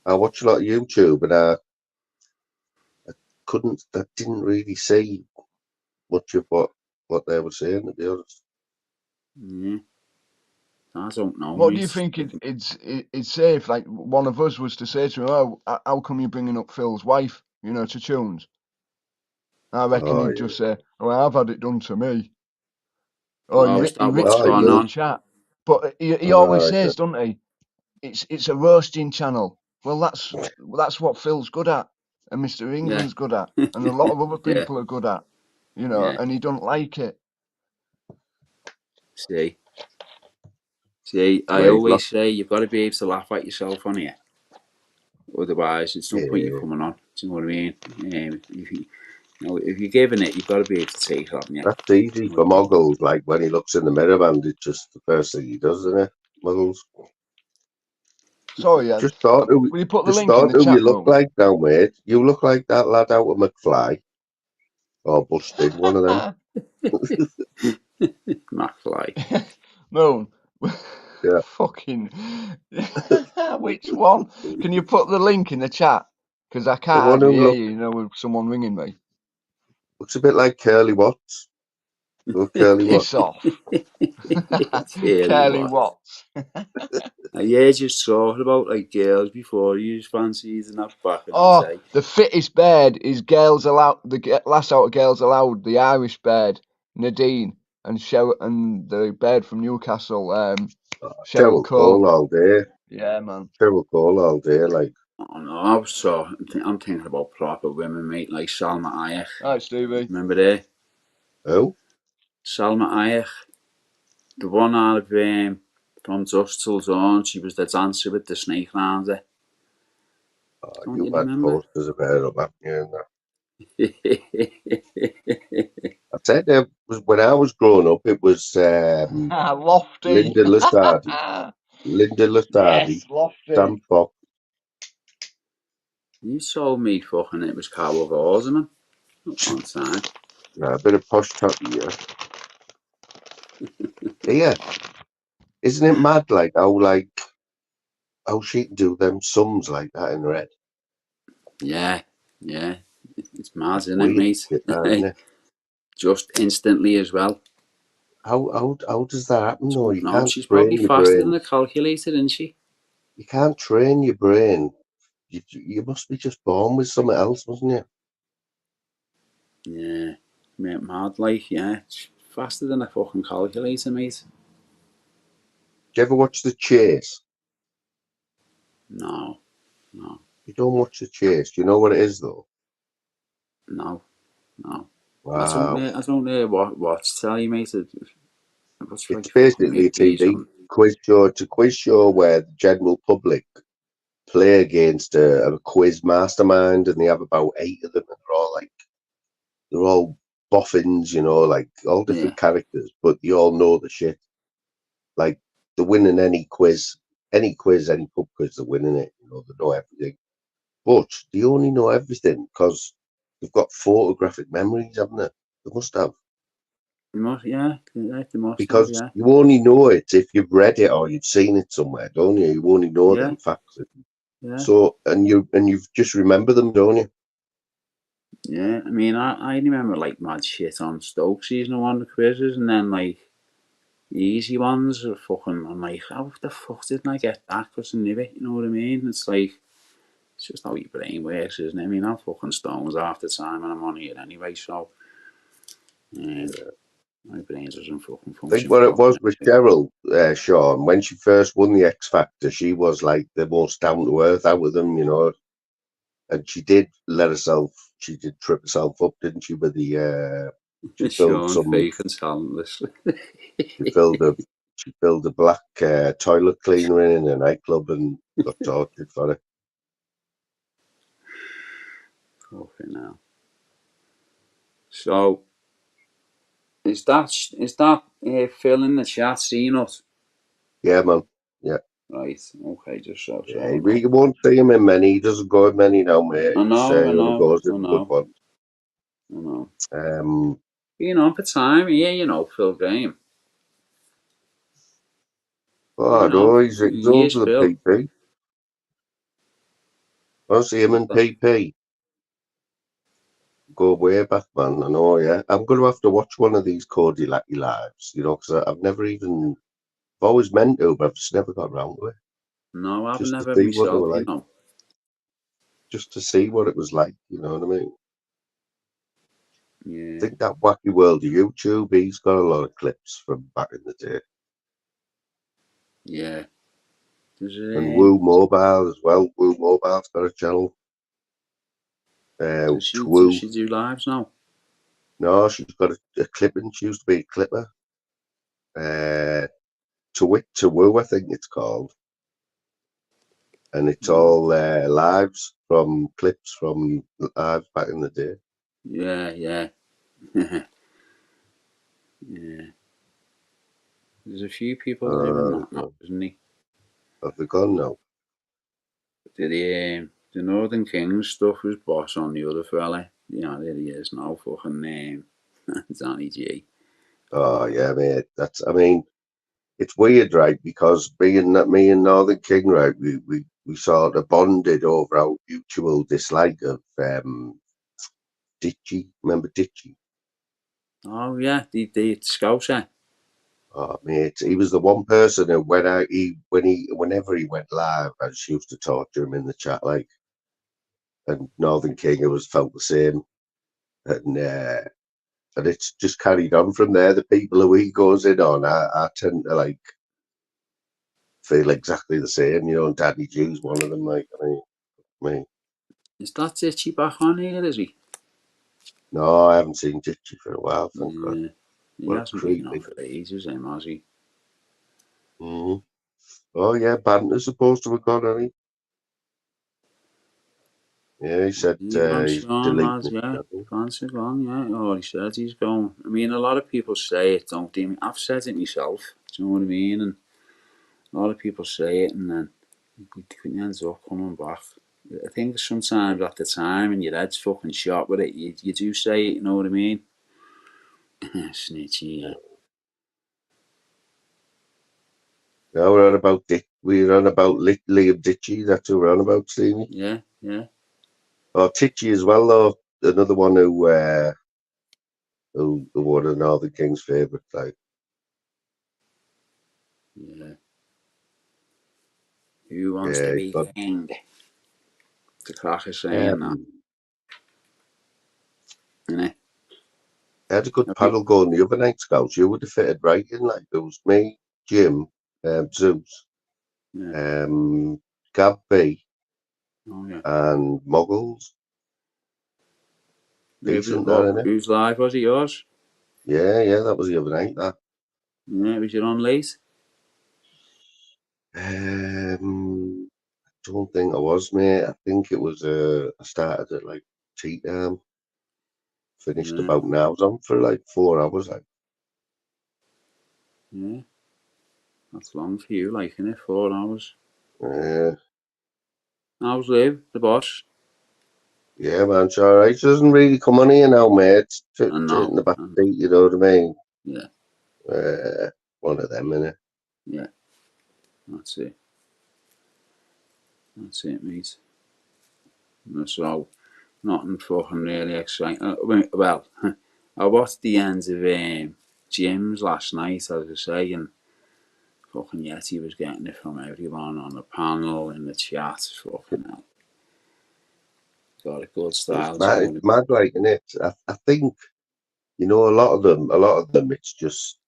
I watch a lot of YouTube, and I didn't really see much of what they were saying, to be honest. Yeah. I don't know. What do you think it's safe? Like, one of us was to say to him, "Oh, how come you're bringing up Phil's wife? You know, to tunes." I reckon he'd just say, "Oh, I've had it done to me." Oh, he rips it in the chat. But he always says, doesn't he? It's a roasting channel. Well, that's what Phil's good at, and Mr. England's good at, and a lot of other people are good at. You know, and he don't like it. See, I always say you've got to be able to laugh at yourself on here. Otherwise, it's no point you coming on. Do you know what I mean? If you're giving it, you've got to be able to take it, haven't you? That's easy for Muggles. Like, when he looks in the mirror, man, it's just the first thing he does, isn't it? Muggles. Sorry, Just thought who will you put the link in the chat you look like now, mate. You look like that lad out of McFly. Or Busted, one of them. McFly. Moon. Yeah. Fucking. Which one? Can you put the link in the chat? Because I can't hardly hear you, with someone ringing me. Looks a bit like Curly Watts. Curly Piss Watts. off. Curly Watts. Yeah, just talking about like girls before you use fancies and that back in the day. The fittest bird is Girls Allowed. The last out of Girls Allowed, the Irish bird, Nadine, and the bird from Newcastle, Cheryl Cole all day. Yeah, man. Cheryl Cole all day, like. Oh no, I'm thinking about proper women, mate, like Salma Hayek. Hi, Stevie. Remember her? Who? Salma Hayek, the one out of From Dusk Till Dawn. She was the dancer with the snake around her. Oh, Don't you you had remember? posters of her up, haven't you? And I said when I was growing up, it was Lofty. Linda Lusardi, Yes, Lofty. Sam Fox. You told me fucking it was Carol Vorderman at one time. A bit of posh talkie, yeah. Yeah, isn't it mad? Like how she can do them sums like that in her head. Yeah, it's mad, That's isn't it, weird, mate? isn't it? Just instantly as well. How does that happen? No, you No, can't she's probably train your faster than brain. a calculator, isn't she? You can't train your brain. You must be just born with something else, mustn't you? Yeah, mad like, yeah. She's faster than a fucking calculator, mate. Do you ever watch The Chase? No. You don't watch The Chase. Do you know what it is, though? No. Wow. I don't know what to tell you, mate. What's like It's fucking basically a movies TV on? quiz show. It's a quiz show where the general public play against a quiz mastermind, and they have about 8 of them, and they're all boffins, you know, like all different characters, but they all know the shit. Like they're winning any quiz, any pub quiz, they're winning it. You know, they know everything, but they only know everything because they've got photographic memories, haven't they? They must have. They must have, Because yeah. you only know it if you've read it or you've seen it somewhere, don't you? You only know Yeah, them facts. yeah. So you've just remember them, don't you? Yeah, I mean, I remember like mad shit on Stokes, you know, on the quizzes, and then like the easy ones are fucking. I'm like, how the fuck didn't I get that? Because I knew it, you know what I mean? It's like, it's just how your brain works, isn't it? I mean, I'm fucking stones half the time, and I'm on here anyway, so my brain doesn't fucking I think function what it was properly. with Cheryl, Sean, when she first won the X Factor, she was like the most down to earth out of them, you know. And she did she did trip herself up, didn't she? With the she filled Sean, some, fake and talentless. she filled a black toilet cleaner in a nightclub and got tortured for it. Fucking hell. So, is that Phil in the chat seeing us? Yeah, man. Yeah. Right, okay, just so Yeah, I know. you won't see him in many. He doesn't go in many now, mate. I He only know. goes in good ones. Being on for time, yeah, you know, Phil Graham. Oh, You no, know, he's years older than Phil. PP. I see him in PP. Go way back, man. I know, yeah. I'm going to have to watch one of these Cody Lackey lives, you know, because I've always meant to, but I've just never got around to it. No, I've Just to never see what they myself, were you like. know. Just to see what it was like, you know what I mean? Yeah. I think that Wacky World of YouTube, he's got a lot of clips from back in the day. Yeah. And Woo Mobile as well. Woo Mobile's got a channel. Does Twoo. she do lives now? No, she's got a clipping. She used to be a clipper. To Wit to Woo, I think it's called. And it's all lives from clips from lives back in the day. Yeah. Yeah. There's a few people doing that now, isn't he? Have they gone now? The Northern Kings stuff was boss on the other fella. Yeah, there he is now, fucking Danny G. Oh yeah, mate. It's weird, right? Because me and Northern King, right, we sort of bonded over our mutual dislike of Ditchy. Remember Ditchy? Oh yeah, the Scouser. Oh mate, he was the one person who whenever he went live, I just used to torture him in the chat, like. And Northern King, it was felt the same, and it's just carried on from there. The people who he goes in on, I tend to like feel exactly the same, you know. And Daddy G's one of them, like. I mean. Is that Itchy back on here, is he? No, I haven't seen Ditchy for a while, thank God. Yeah. He What a hasn't been on creepy. for ages, has he? Mm. Oh, yeah, Banter's supposed to have gone, hasn't he? Yeah, he said he's deleting it. Yeah. I think. Fancy gone, yeah. Oh, he said he's going. I mean, a lot of people say it, don't they? I've said it myself, do you know what I mean? And a lot of people say it, and then he ends up coming back. I think sometimes at the time, and your head's fucking shot with it, you do say it, you know what I mean? Snitchy, yeah. No, we're on about Liam Ditchy. That's who we're on about, Stevie. Yeah, yeah. Oh, Titchy as well, though. Another one who one of Northern King's favourites, like. Yeah. Who wants Yeah, to he's be got. king? The clock is saying that, innit? I had a good panel going the other night, Scouts. You would have fitted right in, like there was me, Jim, Zeus, Yeah. Gab B, Oh, yeah. and Muggles. Decent, that, innit? Whose live was it, yours? Yeah, that was the other night, that. Yeah, was you on late? I don't think I was, mate. I think it was, I started at like tea time, finished Yeah, about now. I was on for like 4 hours, like. yeah. That's long for you, like, innit? 4 hours. How's Liv, the boss? Yeah, man, it's alright. It doesn't really come on here now, mate. It's I in know. the back seat, you know what I mean? Yeah, One of them, innit? yeah. That's it. That's it, mate. So, nothing fucking really exciting. Well, I watched the end of Jim's last night, as I say, and fucking Yeti was getting it from everyone on the panel, in the chat. Fucking hell. Got a good style. It's mad, like, innit? I think, you know, a lot of them, it's just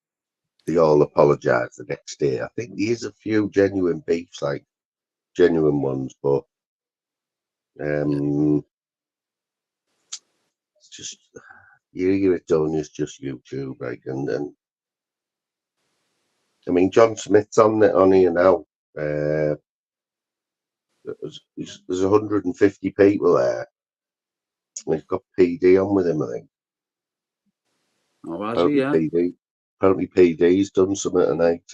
they all apologise the next day. I think there's a few genuine beefs, like genuine ones, but it's just you hear it done. It's just YouTube, like, and I mean, John Smith's on here now. There's 150 people there. And he's got PD on with him, I think. Oh, has he, yeah? Apparently PD's done something tonight.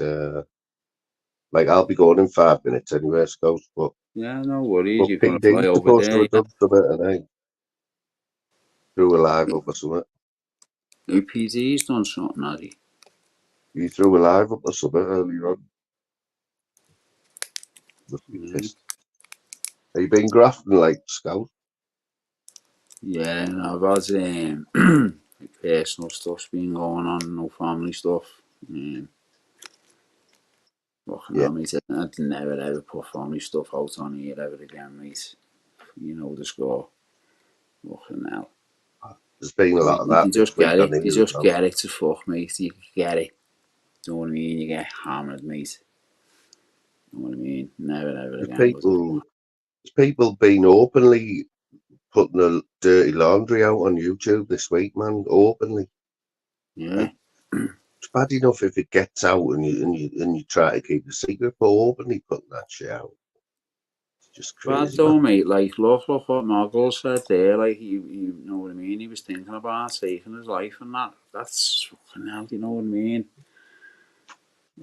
Like, I'll be going in 5 minutes anyway, Scouts, but Yeah, no worries. You're going to fly PD's over supposed to there, have yeah? done something tonight. Threw a live up or something. UPD's done something, has he? You threw a live up or something earlier on. Must be pissed. Have you been grafting, like, Scout? Yeah, I've had personal stuff's been going on, no family stuff. Fucking hell, mate. I'd never ever put family stuff out on here ever again, mate. You know the score. Fucking hell. There's been a lot of that You this just week get on it. You here as just well. get it to fuck, mate. You get it. Do you know what I mean? You get hammered, mate. You know what I mean? Never ever again. There's people been openly putting the dirty laundry out on YouTube this week, man. Openly. Yeah. Like, it's bad enough if it gets out and you try to keep it secret, but openly putting that shit out. It's just Bad crazy, though, man. mate. Like, look what Mogul said there. Like, you know what I mean? He was thinking about taking his life and that. That's fucking hell, you know what I mean?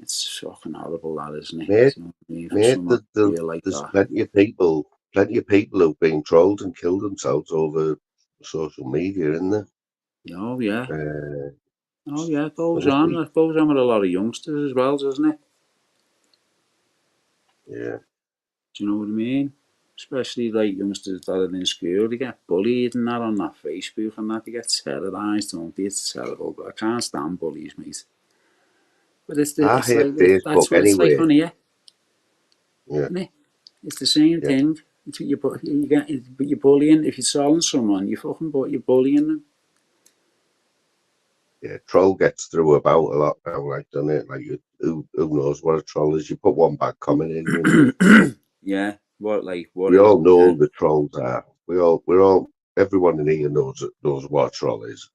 It's fucking horrible, that, isn't it? Mate, You know what I mean? For someone to feel like there's that. plenty of people who've been trolled and killed themselves over social media, isn't there? Oh, yeah. Oh, yeah, it goes Honestly, on. It goes on with a lot of youngsters as well, doesn't it? yeah. Do you know what I mean? Especially like youngsters that are in school, they get bullied and that on that Facebook and that, they get terrorised, don't they? It's terrible, but I can't stand bullies, mate. But I it's hate like, that's Facebook what it's like anyway. on here, Yeah, isn't it? It's the same yeah, thing. It's what you get, but you're bullying. If you're selling someone, you're bullying them. yeah. Troll gets through about a lot now, like, doesn't it? Like, who knows what a troll is? You put one bad comment in, and Yeah, what we is, all know yeah. who the trolls are. We're all everyone in here knows what a troll is.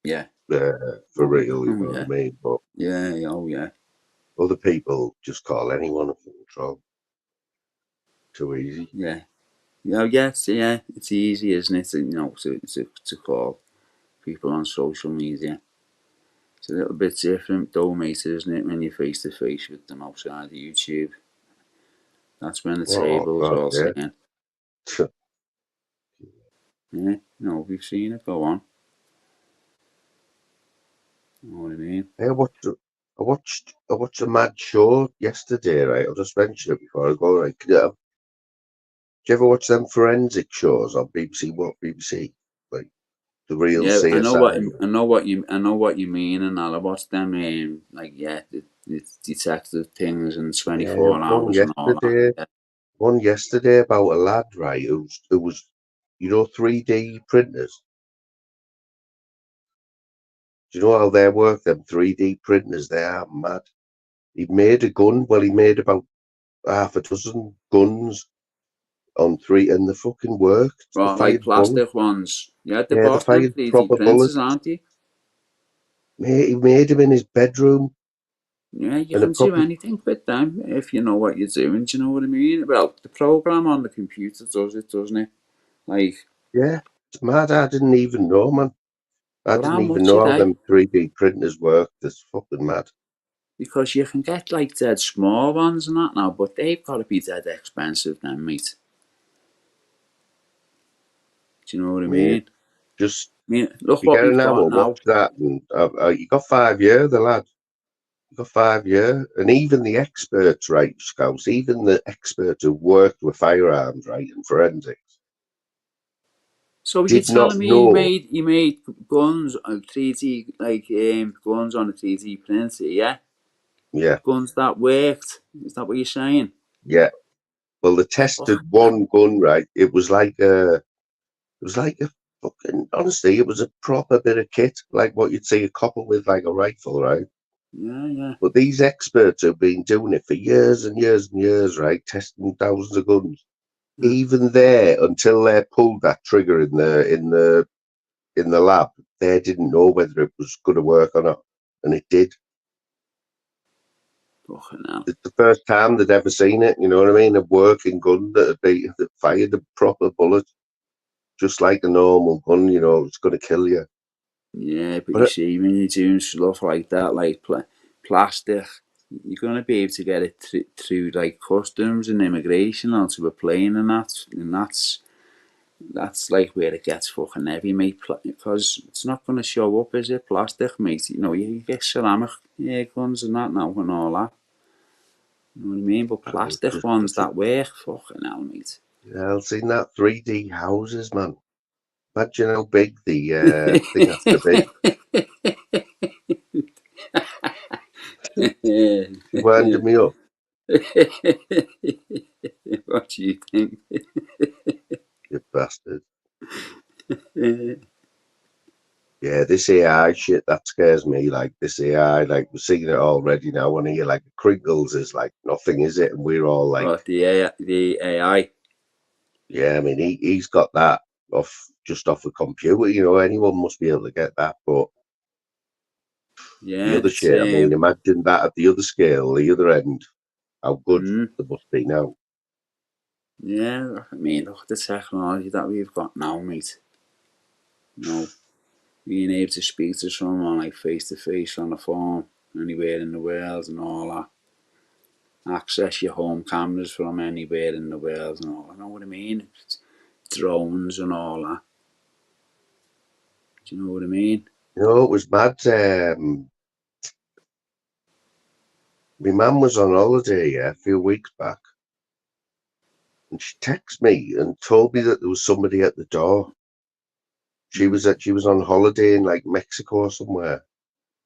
Yeah. For real, you know what I mean? But yeah. Other people just call anyone a fucking troll. Too easy. Yeah. It's easy, isn't it? To call people on social media. It's a little bit different though, mate, isn't it, when you're face to face with them outside of YouTube? That's when the tables all singing. Yeah, we've seen it go on. You know what I mean? Hey, I watched a mad show yesterday, right? I'll just mention it before I go, right? Do you ever watch them forensic shows on BBC? What BBC? Like the real CSI. I know what you mean, and I watched them the detective things and 24 hours and all that. Yeah. One yesterday about a lad, right? Who was 3D printers. Do you know how they work? Them 3D printers, they are mad. He made a gun. Well, he made about half a dozen guns on three, and the fucking worked. Well, They like fired plastic ones. Yeah, they they bought them fired 3D proper printers, bullets. aren't they? He made them in his bedroom. Yeah, you can do anything with them if you know what you're doing. Do you know what I mean? Well, the program on the computer does it, doesn't it? Like, yeah, it's mad. I didn't even know, man. I didn't even much know are how they? them 3D printers worked. It's fucking mad. Because you can get like dead small ones and that now, but they've got to be dead expensive then, mate. Do you know what I mean? Just look you what get we've an got hour, now. watch that, and you got 5 years, the lad. You got 5 years, and even the experts, right, Scouts, even the experts who worked with firearms, right, and forensics. So you're Did not telling me know. he made guns on 3D, guns on a 3D printer, yeah? Yeah. Guns that worked. Is that what you're saying? Yeah. Well, they tested one gun, right? It was like a fucking, honestly, it was a proper bit of kit, like what you'd see a copper with, like a rifle, right? Yeah. But these experts have been doing it for years and years and years, right? Testing thousands of guns. Yeah. Even there, until they pulled that trigger in the lab, they didn't know whether it was going to work or not, and it did. Fucking hell. It's the first time they'd ever seen it. You know what I mean? A working gun that fired a proper bullet, just like a normal gun. It's going to kill you. Yeah, but you see, when you're doing stuff like that, like plastic, you're going to be able to get it through like customs and immigration onto a plane and that's like where it gets fucking heavy, mate, because it's not going to show up, is it? Plastic, mate. You get ceramic guns and that now and all that. You know what I mean? But plastic ones that work, fucking hell, mate. Yeah, I've seen that 3D houses, man. Imagine how big the thing has to be. You winding me up. What do you think? You bastard. Yeah, this AI shit, that scares me. Like, this AI, like, we're seeing it already now. When you like Crinkles is like nothing, is it? And we're all like, the AI. Yeah, I mean, he's got that just off a computer. Anyone must be able to get that. But the other shit, I mean, imagine that at the other scale, the other end, how good they must be now. Yeah, I mean, look at the technology that we've got now, mate. Being able to speak to someone like face to face on the phone, anywhere in the world and all that. Access your home cameras from anywhere in the world and all that. You know what I mean? Drones and all that. Do you know what I mean? It was mad. My mum was on holiday a few weeks back, and she texted me and told me that there was somebody at the door. She was on holiday in like Mexico or somewhere,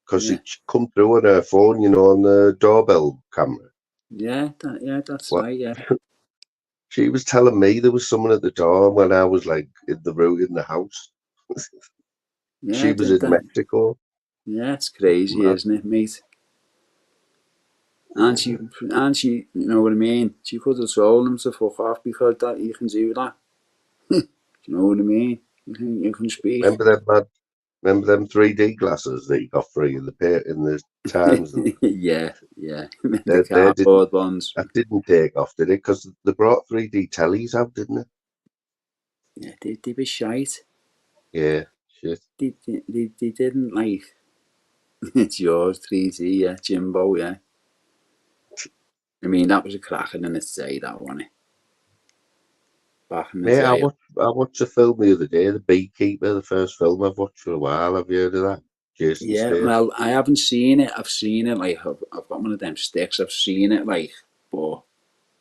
because it come through on her phone, on the doorbell camera. Yeah, that's right. Yeah. She was telling me there was someone at the door when I was like in the house. She was in Mexico. Yeah, it's crazy, isn't it, mate? And she, you know what I mean? She could have told him to fuck off because that you can do that. Do you know what I mean? You can speak. Remember them 3D glasses that you got free in the Times? And yeah. The they didn't. cardboard ones. That didn't take off, did it? Because they brought 3D tellies out, didn't they? Yeah, they were shite. Yeah, shit. They didn't like. It's yours, 3D, yeah, Jimbo, yeah. I mean, that was a cracker in its day, that one. Back in the Mate, I day. watched a film the other day, The Beekeeper, the first film I've watched for a while. Have you heard of that? Jason Yeah, Statham. well, I haven't seen it. I've seen it, like, I've got one of them sticks. I've seen it, like, but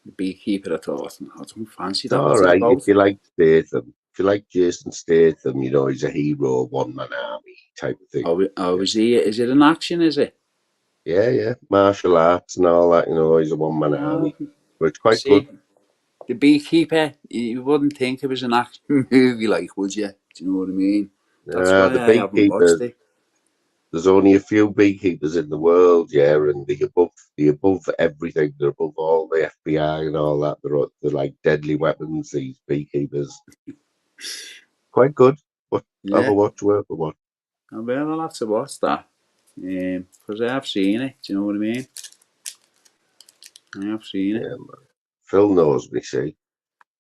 the Beekeeper, I thought, I don't fancy It's that. all What's it right if about? you like Statham. If you like Jason Statham, you know, he's a hero, one-man army type of thing. Is it an action, is it? Yeah. Martial arts and all that, you know, he's a one-man army. But it's quite good. See, the Beekeeper, you wouldn't think it was an action movie, like, would you? Do you know what I mean? That's why The I haven't watched Beekeeper, it. there's only a few beekeepers in the world, yeah, and the above everything. They're above all the FBI and all that. They're like deadly weapons. These beekeepers, quite good. But have Yeah, a watch, worth a watch. I'll have to watch that. Because I have seen it. Do you know what I mean? I have seen it. Yeah, man. Phil knows me. See,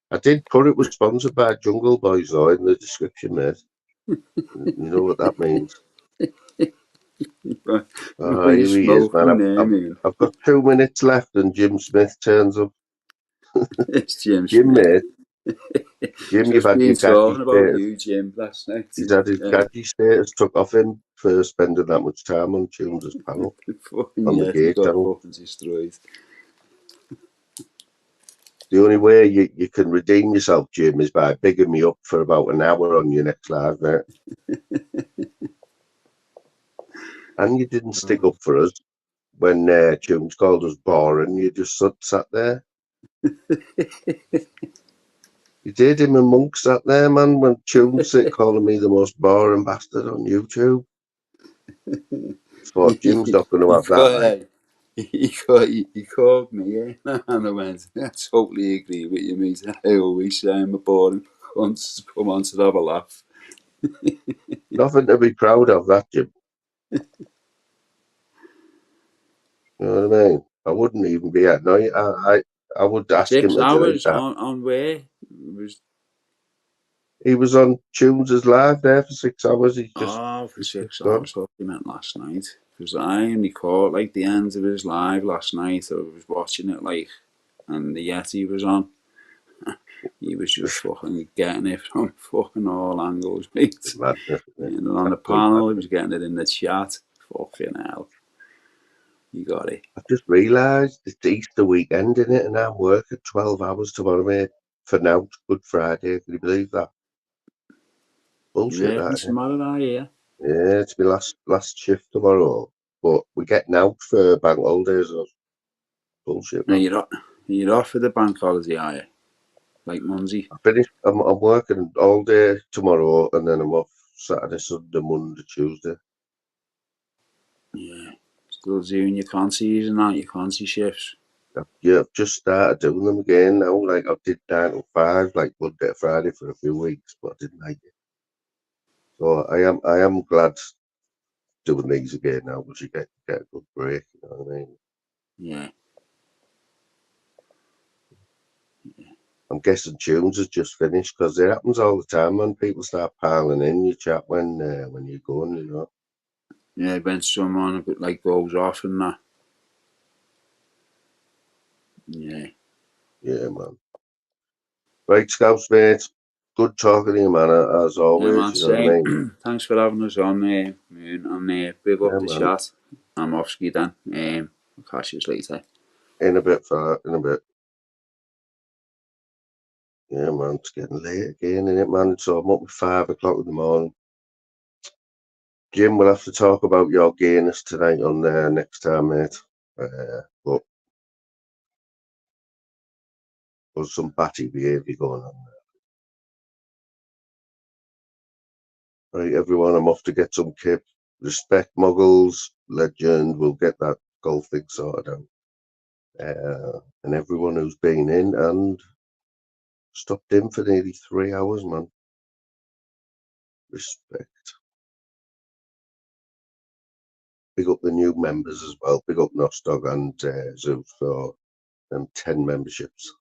I did put it was sponsored by Jungle Boys though in the description, mate. You know what that means. No, you Here he is, man. smoking there, man. I've got 2 minutes left, and Jim Smith turns up. It's Jim Jim, Smith. mate. Jim, you've Just had been your gadget talking about status. you, Jim, last night. He's had his gadget status took off him for spending that much time on Tunes' panel Fucking on the yeah, he Gay got channel. fucking destroyed. The only way you can redeem yourself, Jim, is by bigging me up for about an hour on your next live, mate. And you didn't stick up for us when Tunes called us boring. You just sat there. You did. Him and Monk sat there, man, when Tunes calling me the most boring bastard on YouTube. Thought Jim's not going to have that, like. He called me, yeah, and I went, I totally agree with you, mate. I always say I'm a boring cunt to come on to have a laugh. Nothing to be proud of, that, Jim. You know what I mean? I wouldn't even be at night. I would ask him 6 to delete hours that. on where? It was He was on Tunes' live there for 6 hours. He's just for 6 gone. hours. What you meant last night? Because I only caught like the end of his live last night. I was watching it like, and the Yeti was on. He was just fucking getting it from fucking all angles, mate. Madness, And on the absolute panel, he madness. was getting it in the chat. Fucking hell. You got it. I just realised it's Easter weekend, in it, and I'm working 12 hours tomorrow, mate. For now, it's Good Friday. Can you believe that? Bullshit, Yeah, that, it's isn't tomorrow, yeah. it? Yeah, it's my last shift tomorrow. But we're getting out for bank holidays. Bullshit, Now man. you're off for the bank holiday, are you? Like Monday? I finished. I'm working all day tomorrow, and then I'm off Saturday, Sunday, Monday, Tuesday. Yeah. Still doing your consies and that, your consi shifts. I've just started doing them again now. Like I did 9 to 5, like Monday to Friday for a few weeks, but I didn't like it. So I am glad doing these again now, because you get a good break. You know what I mean? Yeah. I'm guessing Tunes has just finished, because it happens all the time when people start piling in. You chat when you're going, you know. Yeah, when someone a bit like goes off and that. Yeah. Yeah, man. Right, Scouts, mate. Good talking to you, man, as Yeah, always. man, You know what I mean? same. Thanks for having us on there, Moon, and big up Yeah, the man. chat. I'm off ski then. I'll catch you later. In a bit, fella. In a bit. Yeah, man. It's getting late again, isn't it, man? So I'm up at 5 o'clock in the morning. Jim, we'll have to talk about your gayness tonight on next time, mate. But there's some batty behaviour going on there. Right, everyone, I'm off to get some kip. Respect Muggles, legend. We'll get that golf thing sorted out. And everyone who's been in and stopped in for nearly 3 hours, man. Respect. Big up the new members as well. Big up Nostog and Zeus for them 10 memberships.